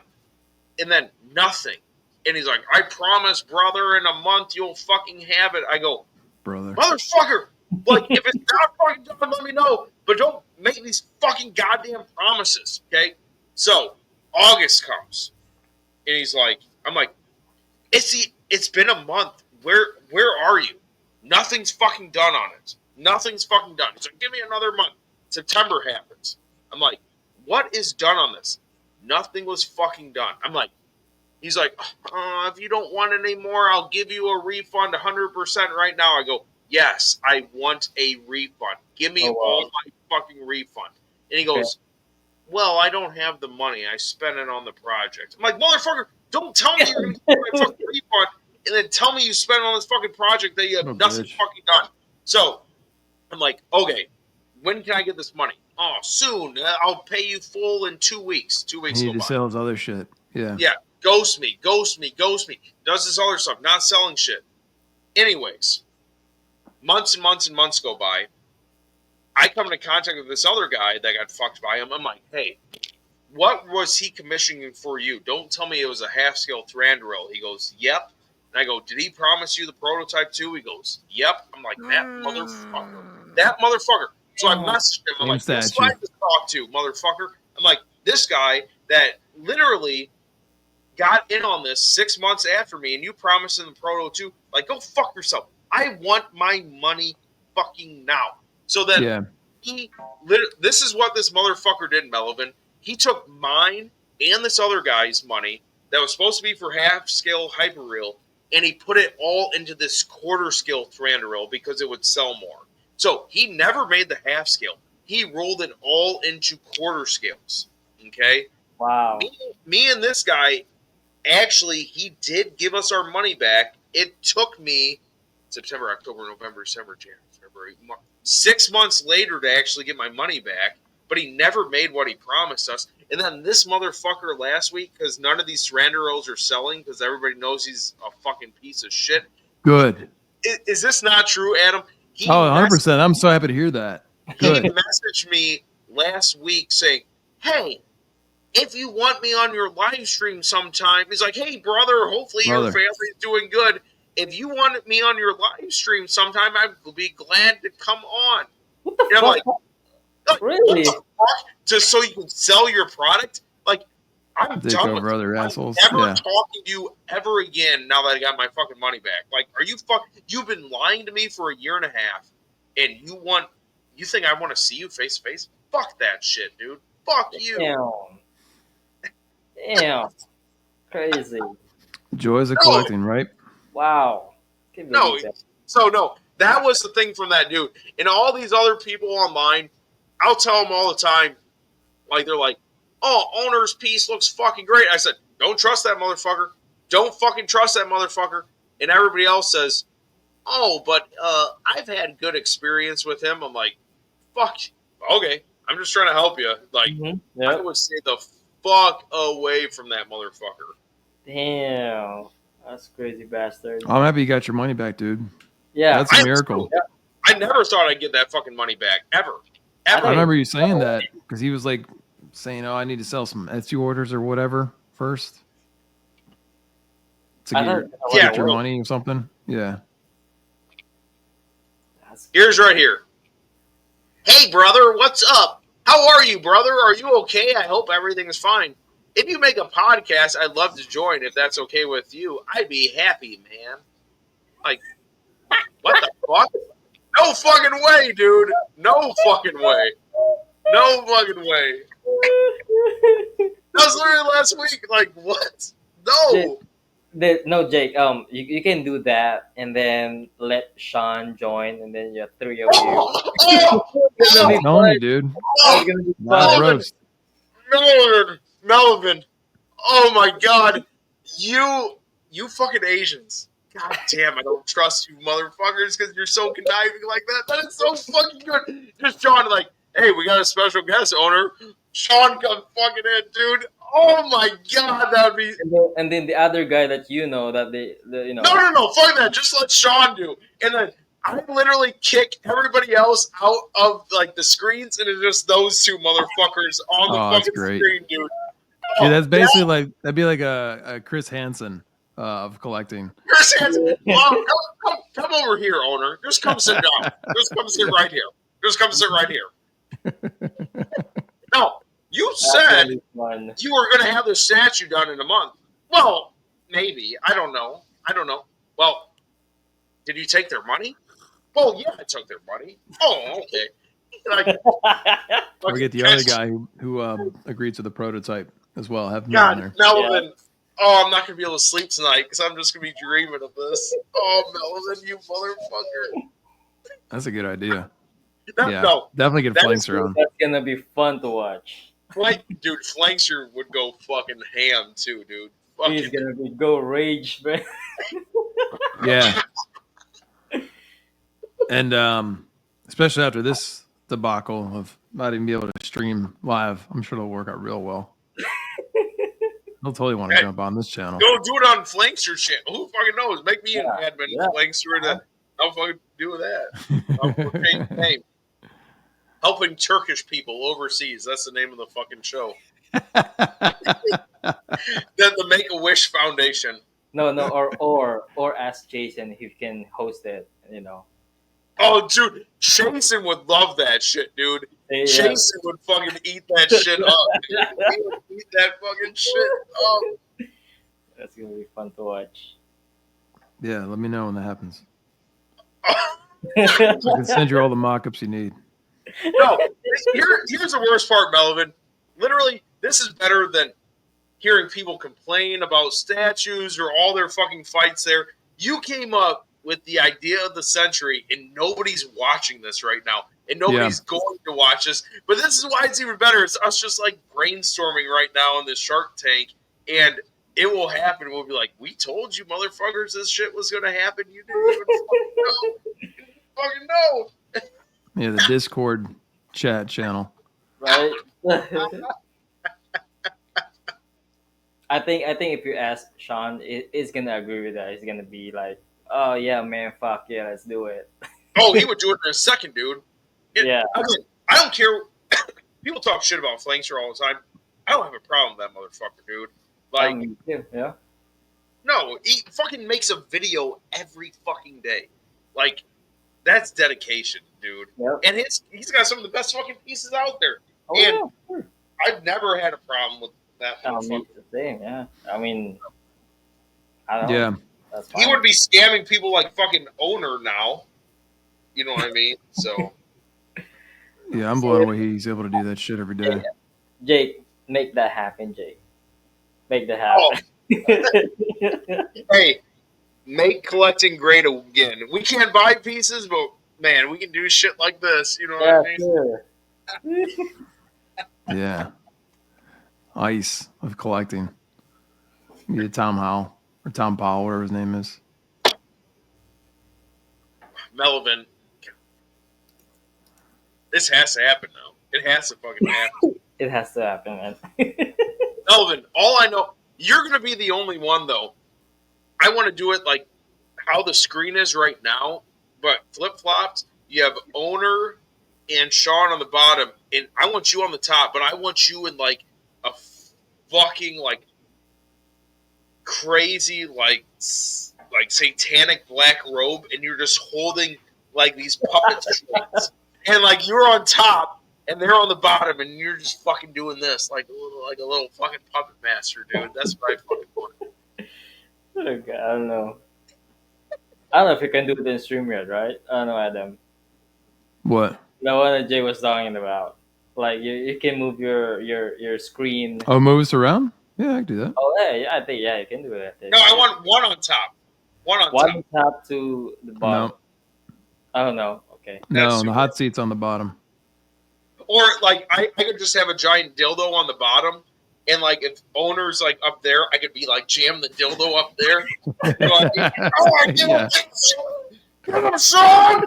Speaker 3: And then nothing. And he's like, I promise, brother, in a month you'll fucking have it. I go,
Speaker 2: brother,
Speaker 3: motherfucker. Like, if it's not fucking done, let me know. But don't make these fucking goddamn promises, okay? So, August comes. And he's like, I'm like, it's been a month. Where are you? Nothing's fucking done on it. Nothing's fucking done. He's like, give me another month. September happens. I'm like, what is done on this? Nothing was fucking done. I'm like, he's like, if you don't want it anymore, I'll give you a refund 100% right now. I go, yes, I want a refund. Give me all my fucking refund. And he goes, well, I don't have the money. I spent it on the project. I'm like, motherfucker, don't tell me you're going to give me my fucking refund and then tell me you spent it on this fucking project that you have nothing fucking done. So I'm like, okay, when can I get this money? Oh, soon. I'll pay you full in 2 weeks. 2 weeks.
Speaker 2: He need to sell his other shit. Yeah.
Speaker 3: Yeah. Ghost me. Does this other stuff. Not selling shit. Anyways, months and months and months go by. I come into contact with this other guy that got fucked by him. I'm like, hey, what was he commissioning for you? Don't tell me it was a half-scale Thranduil. He goes, yep. And I go, did he promise you the prototype too? He goes, yep. I'm like, that motherfucker. So I messaged him. I'm like, this guy to talk to, motherfucker. I'm like, this guy that literally got in on this 6 months after me, and you promised him the proto too. Like, go fuck yourself. I want my money fucking now. So then this is what this motherfucker did, Melvin. He took mine and this other guy's money that was supposed to be for half-scale Hyperreal, and he put it all into this quarter-scale Thranduil because it would sell more. So he never made the half-scale. He rolled it all into quarter scales. Okay?
Speaker 4: Wow.
Speaker 3: Me and this guy, actually, he did give us our money back. It took me September, October, November, December, January, February, March, 6 months later to actually get my money back, but he never made what he promised us. And then this motherfucker last week, because none of these Thranduils are selling, because everybody knows he's a fucking piece of shit.
Speaker 2: Good.
Speaker 3: Is this not true, Adam?
Speaker 2: 100%. I'm so happy to hear that. Good.
Speaker 3: He messaged me last week saying, hey, if you want me on your live stream sometime, he's like, hey, brother, hopefully your family's doing good. If you want me on your live stream sometime, I will be glad to come on.
Speaker 4: What the fuck?
Speaker 3: Like,
Speaker 4: really?
Speaker 3: What the fuck? Just so you can sell your product? Like, I'm done with
Speaker 2: other assholes.
Speaker 3: I'm never talking to you ever again now that I got my fucking money back. Like, are you you've been lying to me for a year and a half, and you think I want to see you face to face? Fuck that shit, dude. Fuck you.
Speaker 4: Damn. Crazy.
Speaker 2: Joys of collecting, right?
Speaker 4: Wow.
Speaker 3: No, that was the thing from that dude. And all these other people online, I'll tell them all the time, like, they're like, oh, owner's piece looks fucking great. I said, don't trust that motherfucker. Don't fucking trust that motherfucker. And everybody else says, oh, but I've had good experience with him. I'm like, fuck. Okay, I'm just trying to help you. Like, I would stay the fuck away from that motherfucker.
Speaker 4: Damn. That's crazy bastard.
Speaker 2: I'm happy you got your money back, dude.
Speaker 4: Yeah.
Speaker 2: That's a miracle.
Speaker 3: I never thought I'd get that fucking money back. Ever.
Speaker 2: I remember you saying that because he was like saying, oh, I need to sell some Etsy orders or whatever first to get your money or something. Yeah.
Speaker 3: Here's right here. Hey, brother, what's up? How are you, brother? Are you okay? I hope everything is fine. If you make a podcast, I'd love to join if that's okay with you. I'd be happy, man. Like, what the fuck? No fucking way, dude. No fucking way. No fucking way. That was literally last week. Like, what? No.
Speaker 4: No, Jake. You can do that and then let Sean join, and then you have three of you.
Speaker 2: That's only, dude.
Speaker 3: Melvin. Oh my God. You fucking Asians. God damn, I don't trust you motherfuckers because you're so conniving like that. That is so fucking good. Just Sean like, hey, we got a special guest owner. Sean comes fucking in, dude. Oh my god, that would be
Speaker 4: And then the other guy that that the
Speaker 3: No, fuck that. Just let Sean do. And then I literally kick everybody else out of like the screens, and it's just those two motherfuckers on the
Speaker 2: that's
Speaker 3: fucking
Speaker 2: great.
Speaker 3: screen, dude.
Speaker 2: Dude, that's basically like that'd be like a Chris Hansen of collecting.
Speaker 3: Chris Hansen, come over here, owner. Just come sit down. Just come sit right here. Just come sit right here. No, you said you were going to have the statue done in a month. Well, maybe. I don't know. Well, did you take their money? Well, yeah, I took their money. Oh, okay. Like,
Speaker 2: or get the other guy who agreed to the prototype as well. Have him
Speaker 3: God,
Speaker 2: on there.
Speaker 3: Melvin. Oh, I'm not going to be able to sleep tonight because I'm just going to be dreaming of this. Oh, Melvin, you motherfucker.
Speaker 2: That's a good idea.
Speaker 3: No,
Speaker 2: definitely get Flankster on.
Speaker 4: That's going to be fun to watch.
Speaker 3: Dude, Flankster would go fucking ham too, dude.
Speaker 4: He's going to go rage, man.
Speaker 2: Yeah. And especially after this debacle of not even be able to stream live, I'm sure it'll work out real well. He'll totally want to jump on this channel.
Speaker 3: Go do it on Flankster channel. Who fucking knows? Make me an admin Flankster. I'll fucking do that. I'll change the name. Helping Turkish people overseas. That's the name of the fucking show. The Make-A-Wish Foundation.
Speaker 4: No, or ask Jason if he can host it,
Speaker 3: Oh, dude, Jason would love that shit, dude. Yeah. Jason would fucking eat that shit up. He would eat that fucking shit up.
Speaker 4: That's gonna be fun to watch.
Speaker 2: Yeah, let me know when that happens. I can send you all the mock-ups you need.
Speaker 3: No, here's the worst part, Melvin. Literally, this is better than hearing people complain about statues or all their fucking fights there. You came up with the idea of the century, and nobody's watching this right now, and nobody's going to watch this. But this is why it's even better. It's us just like brainstorming right now in this Shark Tank, and it will happen. We'll be like, we told you, motherfuckers, this shit was going to happen. You didn't even fucking know.
Speaker 2: Yeah, the Discord chat channel.
Speaker 4: Right? I think if you ask Sean, he's going to agree with that. He's going to be like, oh, yeah, man, fuck, yeah, let's do it.
Speaker 3: Oh, he would do it in a second, dude.
Speaker 4: Yeah.
Speaker 3: I don't care. People talk shit about Flankster all the time. I don't have a problem with that motherfucker, dude. Like,
Speaker 4: yeah.
Speaker 3: No, he fucking makes a video every fucking day. Like, that's dedication, dude.
Speaker 4: Yep.
Speaker 3: And he's got some of the best fucking pieces out there.
Speaker 4: Oh,
Speaker 3: and
Speaker 4: yeah, sure.
Speaker 3: I've never had a problem with that motherfucker.
Speaker 4: The same, yeah. I mean, I don't know.
Speaker 2: Yeah.
Speaker 3: He would be scamming people like fucking Owner now. You know what I mean? So.
Speaker 2: Yeah, I'm blown away he's able to do that shit every day.
Speaker 4: Jake, make that happen, Jake. Make that happen.
Speaker 3: Oh. Hey, make collecting great again. We can't buy pieces, but man, we can do shit like this. You know what I mean?
Speaker 4: Sure.
Speaker 2: Yeah. Ice of collecting. You get Tom Howell or Tom Powell, whatever his name is.
Speaker 3: Melvin. This has to happen now. It has to fucking happen.
Speaker 4: It has to happen, man.
Speaker 3: Melvin, all I know, you're going to be the only one, though. I want to do it like how the screen is right now, but flip-flopped. You have Owner and Sean on the bottom, and I want you on the top, but I want you in like a fucking like crazy like satanic black robe, and you're just holding like these puppet strings. And like you're on top, and they're on the bottom, and you're just fucking doing this like a little fucking puppet master, dude. That's what I fucking want.
Speaker 4: Okay, I don't know. I don't know if you can do it in StreamYard, right? I don't know, Adam.
Speaker 2: What?
Speaker 4: The one that Jay was talking about. Like you can move your screen.
Speaker 2: Oh, it moves around? Yeah, I can do that.
Speaker 4: Oh yeah, I think you can do it.
Speaker 3: No, I want one on top. One on
Speaker 4: top to the bottom.
Speaker 2: No.
Speaker 4: Oh no. Okay.
Speaker 2: No, the hot seat's on the bottom.
Speaker 3: Or like I could just have a giant dildo on the bottom, And like if owner's like up there, I could be like jam the dildo up there. Like, oh, I give
Speaker 2: Yeah.
Speaker 3: him son.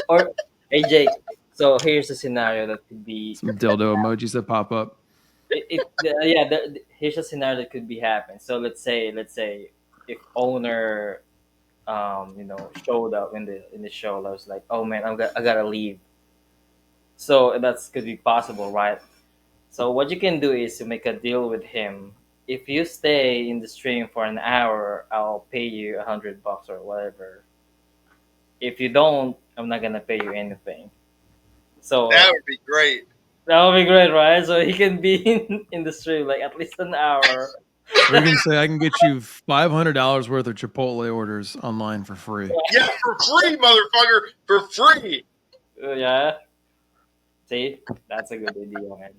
Speaker 4: Or hey Jake, so here's a scenario that could be
Speaker 2: Some dildo emojis that pop up.
Speaker 4: here's a scenario that could be happening. So let's say if owner showed up in the show, I was like, oh man, I gotta leave. So that's could be possible, right? So what you can do is to make a deal with him. If you stay in the stream for an hour, I'll pay you $100 or whatever. If you don't, I'm not gonna pay you anything. So
Speaker 3: That would be great.
Speaker 4: that would be great, right? So he can be in the stream like at least an hour.
Speaker 2: Or you can say, I can get you $500 worth of Chipotle orders online for free.
Speaker 3: Yeah, for free, motherfucker, for free.
Speaker 4: Yeah. See, that's a good idea, man.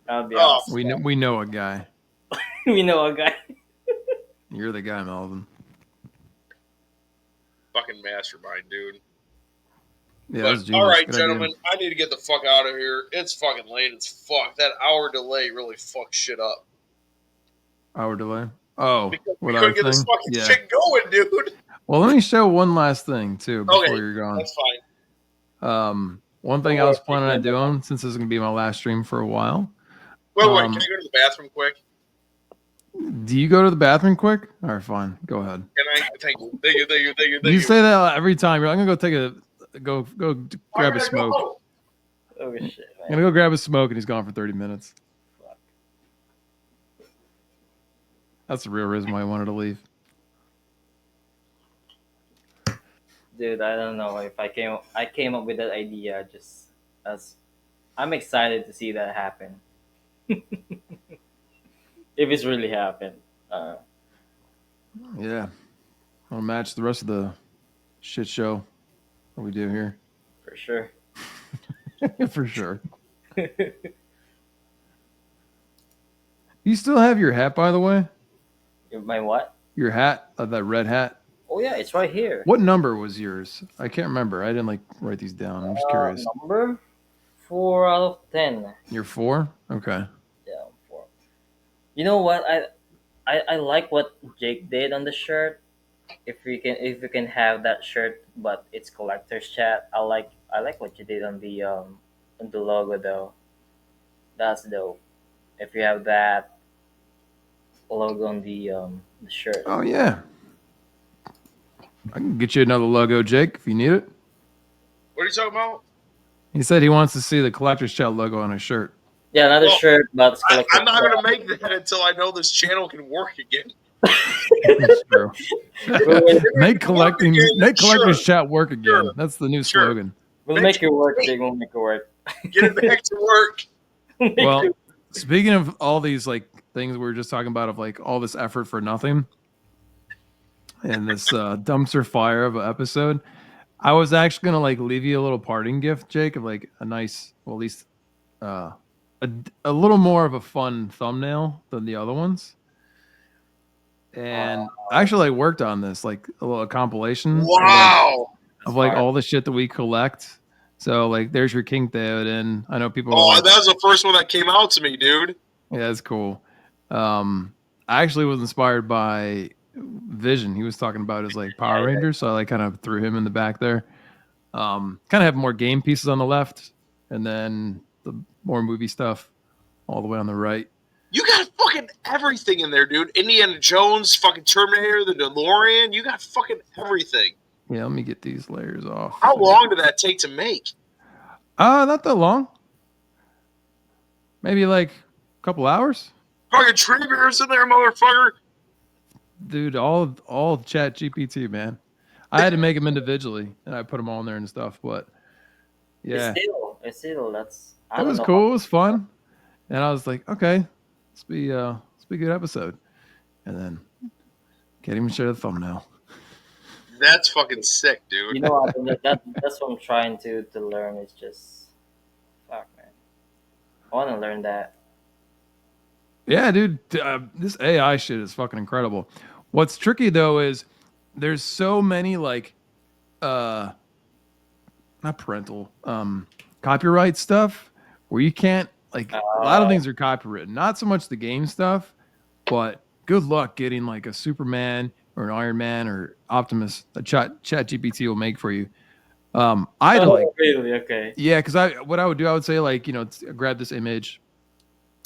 Speaker 4: That would be
Speaker 3: Oh,
Speaker 4: awesome.
Speaker 2: We know a guy.
Speaker 4: We know a guy.
Speaker 2: You're the guy, Melvin.
Speaker 3: Fucking mastermind, dude.
Speaker 2: Yeah,
Speaker 3: But,
Speaker 2: that's genius.
Speaker 3: all right,
Speaker 2: Good idea.
Speaker 3: gentlemen, I need to get the fuck out of here. It's fucking late as fuck. That hour delay really fucked shit up.
Speaker 2: Hour delay. Oh,
Speaker 3: Because we
Speaker 2: with our
Speaker 3: couldn't get this
Speaker 2: thing?
Speaker 3: fucking
Speaker 2: Yeah.
Speaker 3: shit going, dude.
Speaker 2: Well, let me show one last thing too before
Speaker 3: Okay,
Speaker 2: you're gone.
Speaker 3: that's fine.
Speaker 2: One thing I was planning on doing, since this is gonna be my last stream for a while.
Speaker 3: Wait, can I
Speaker 2: Um,
Speaker 3: go to the bathroom quick?
Speaker 2: Do you go to the bathroom quick? All right, fine. Go ahead.
Speaker 3: Can I? Thank you.
Speaker 2: You say that every time. You're like, I'm gonna go take a go grab a
Speaker 3: I gotta
Speaker 2: smoke.
Speaker 3: go.
Speaker 4: Oh shit,
Speaker 2: I'm
Speaker 4: man.
Speaker 2: gonna go grab a smoke, and he's gone for 30 minutes. That's the real reason why I wanted to leave.
Speaker 4: Dude, I don't know if I came up with that idea just as I'm excited to see that happen. If it's really happened.
Speaker 2: Yeah, I'll match the rest of the shit show that we do here
Speaker 4: For sure.
Speaker 2: for sure. You still have your hat, by the way?
Speaker 4: My what?
Speaker 2: Your hat, that red hat.
Speaker 4: Oh yeah, it's right here.
Speaker 2: What number was yours? I can't remember. I didn't write these down. I'm just curious.
Speaker 4: Number 4 out of 10.
Speaker 2: You're 4? Okay.
Speaker 4: Yeah, 4. You know what? I like what Jake did on the shirt. If we can have that shirt, but it's collector's chat. I like what you did on the logo though. That's dope. If you have that logo on the shirt.
Speaker 2: Oh yeah. I can get you another logo, Jake, if you need it.
Speaker 3: What are you talking about?
Speaker 2: He said he wants to see the collector's chat logo on his shirt.
Speaker 4: Yeah, another
Speaker 3: Well,
Speaker 4: shirt, but it's
Speaker 3: I'm
Speaker 4: collector's
Speaker 3: not
Speaker 4: chat.
Speaker 3: gonna make that until I know this channel can work again.
Speaker 2: That's true. make
Speaker 3: Work again,
Speaker 2: collector's
Speaker 3: sure.
Speaker 2: chat work again.
Speaker 3: Sure.
Speaker 2: That's the new
Speaker 3: Sure.
Speaker 2: slogan.
Speaker 4: We'll make it work, Jake. We'll make it work.
Speaker 3: Get it back to work.
Speaker 2: Well, speaking of all these things we were just talking about, of all this effort for nothing, and this dumpster fire of an episode, I was actually gonna leave you a little parting gift, Jake, of a nice, well, at least a little more of a fun thumbnail than the other ones. And I actually worked on this, a little compilation
Speaker 3: Wow.
Speaker 2: of all the shit that we collect. So there's your King Theoden. I know people.
Speaker 3: Oh, that was the first one that came out to me, dude.
Speaker 2: Yeah, that's cool. I actually was inspired by Vision. He was talking about his Power Rangers, so I kind of threw him in the back there. Kind of have more game pieces on the left, and then the more movie stuff all the way on the right.
Speaker 3: You got fucking everything in there, dude. Indiana Jones, fucking Terminator, the DeLorean. You got fucking everything.
Speaker 2: Yeah, let me get these layers off.
Speaker 3: How long did that take to make?
Speaker 2: Not that long. Maybe a couple hours.
Speaker 3: Fucking tree bears in there, motherfucker.
Speaker 2: Dude, all Chat GPT, man. I had to make them individually, and I put them all in there and stuff. But yeah,
Speaker 4: It's still that's. I
Speaker 2: it
Speaker 4: don't
Speaker 2: was
Speaker 4: know.
Speaker 2: cool. It was fun, and I was like, okay, let's be a good episode. And then can't even share the thumbnail.
Speaker 3: That's fucking sick, dude.
Speaker 4: You know what? That's what I'm trying to learn. Is just fuck, man. I want to learn that.
Speaker 2: Yeah, dude, this AI shit is fucking incredible. What's tricky though is there's so many not parental copyright stuff where you can't Like a lot of things are copywritten. Not so much the game stuff, but good luck getting like a Superman or an Iron Man or Optimus that Chat GPT will make for you.
Speaker 4: Really? Okay.
Speaker 2: Yeah, because what I would do, I would say like, grab this image,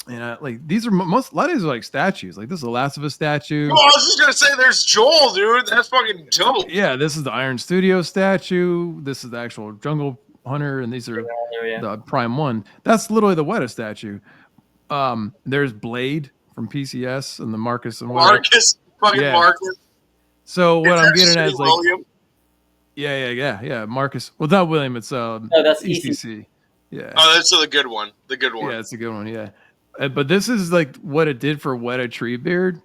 Speaker 2: and like these are a lot of these are like statues. Like this is the Last of Us statue.
Speaker 3: Oh, I was just gonna say, there's Joel, dude. That's fucking dope.
Speaker 2: Yeah, this is the Iron Studio statue. This is the actual Jungle Hunter, and these are the Prime One. That's literally the Weta statue. There's Blade from PCS and the Marcus and
Speaker 3: Marcus.
Speaker 2: So what I'm getting at is like,
Speaker 3: William?
Speaker 2: yeah, Marcus. Well, not William. It's
Speaker 4: that's
Speaker 2: ECC. Yeah.
Speaker 3: Oh, that's the good one. The good one.
Speaker 2: Yeah, it's a good one. Yeah, but this is like what it did for Weta Treebeard.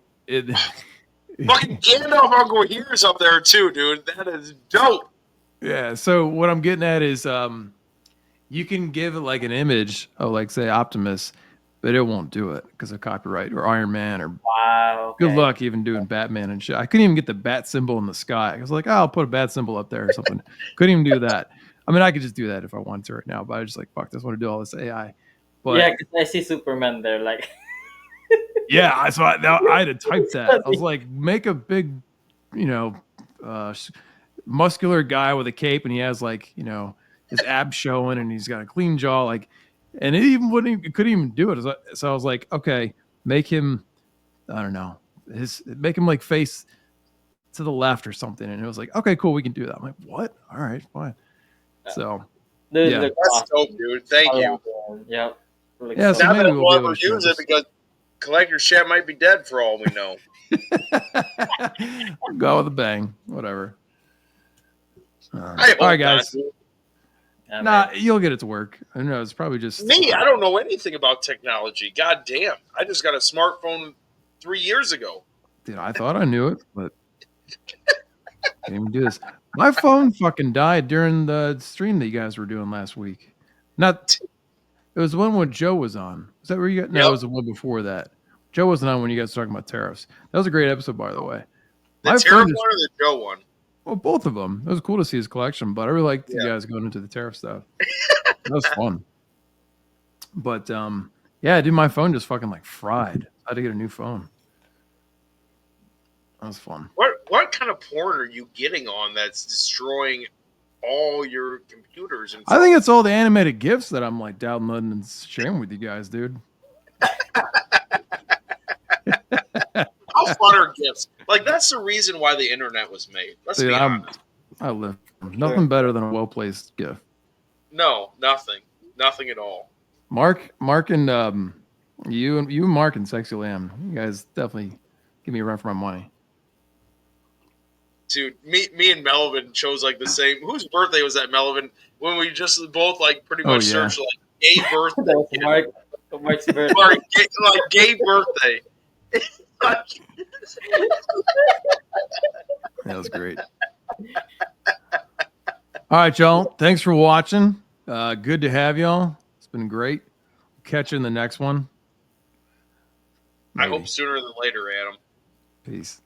Speaker 3: Fucking Gandalf Uncle Here's up there too, dude. That is dope.
Speaker 2: Yeah. So what I'm getting at is, you can give it like an image of like say Optimus, but it won't do it because of copyright, or Iron Man, or good luck even doing Batman and shit. I couldn't even get the bat symbol in the sky. I was like, I'll put a bat symbol up there or something. Couldn't even do that. I mean, I could just do that if I wanted to right now, but I just like, fuck this, I want to do all this AI. But
Speaker 4: yeah, because I see Superman there, like.
Speaker 2: yeah, so I had to type that. I was like, make a big, muscular guy with a cape, and he has like, his abs showing, and he's got a clean jaw, like, and it couldn't even do it. So I was like, okay, make him, I don't know, make him like face to the left or something, and it was like, okay, cool, we can do that. I'm like, what? All right, fine. So yeah,
Speaker 3: that's dope, dude. Thank you.
Speaker 4: Yeah.
Speaker 2: Yeah, so
Speaker 3: now
Speaker 2: maybe
Speaker 3: that
Speaker 2: we'll
Speaker 3: we'll
Speaker 2: be able
Speaker 3: ever
Speaker 2: to
Speaker 3: use it, because Collector's Chat might be dead for all we know.
Speaker 2: Go with a bang, whatever. All
Speaker 3: hope
Speaker 2: right, guys.
Speaker 3: not,
Speaker 2: you'll get it to work. I don't know. It's probably just
Speaker 3: me. I don't know anything about technology. God damn. I just got a smartphone 3 years ago.
Speaker 2: Dude, I thought I knew it, but can't even do this. My phone fucking died during the stream that you guys were doing last week. It was the one when Joe was on. Is that where you got? No, it was the one before that. Joe wasn't on when you guys were talking about tariffs. That was a great episode, by the way.
Speaker 3: The Tariff one or the Joe one?
Speaker 2: Well, both of them. It was cool to see his collection, but I really liked you guys going into the tariff stuff. That was fun. But yeah, dude, my phone just fucking like fried. I had to get a new phone. That was fun.
Speaker 3: What kind of porn are you getting on that's destroying all your computers? And
Speaker 2: I think it's all the animated GIFs that I'm like downloading and sharing with you guys, dude.
Speaker 3: How fun are GIFs? Like, that's the reason why the internet was made. Let's be honest.
Speaker 2: I live nothing better than a well-placed GIF.
Speaker 3: No, nothing at all.
Speaker 2: Mark, and you and Mark and Sexy Lamb, you guys definitely give me a run for my money.
Speaker 3: Dude, me and Melvin chose like the same. Whose birthday was that, Melvin? When we just both like pretty much searched like gay birthday.
Speaker 4: Mark's birthday.
Speaker 3: Like gay birthday.
Speaker 2: That was great. All right, y'all. Thanks for watching. Good to have y'all. It's been great. Catch you in the next one.
Speaker 3: Maybe. I hope sooner than later, Adam.
Speaker 2: Peace.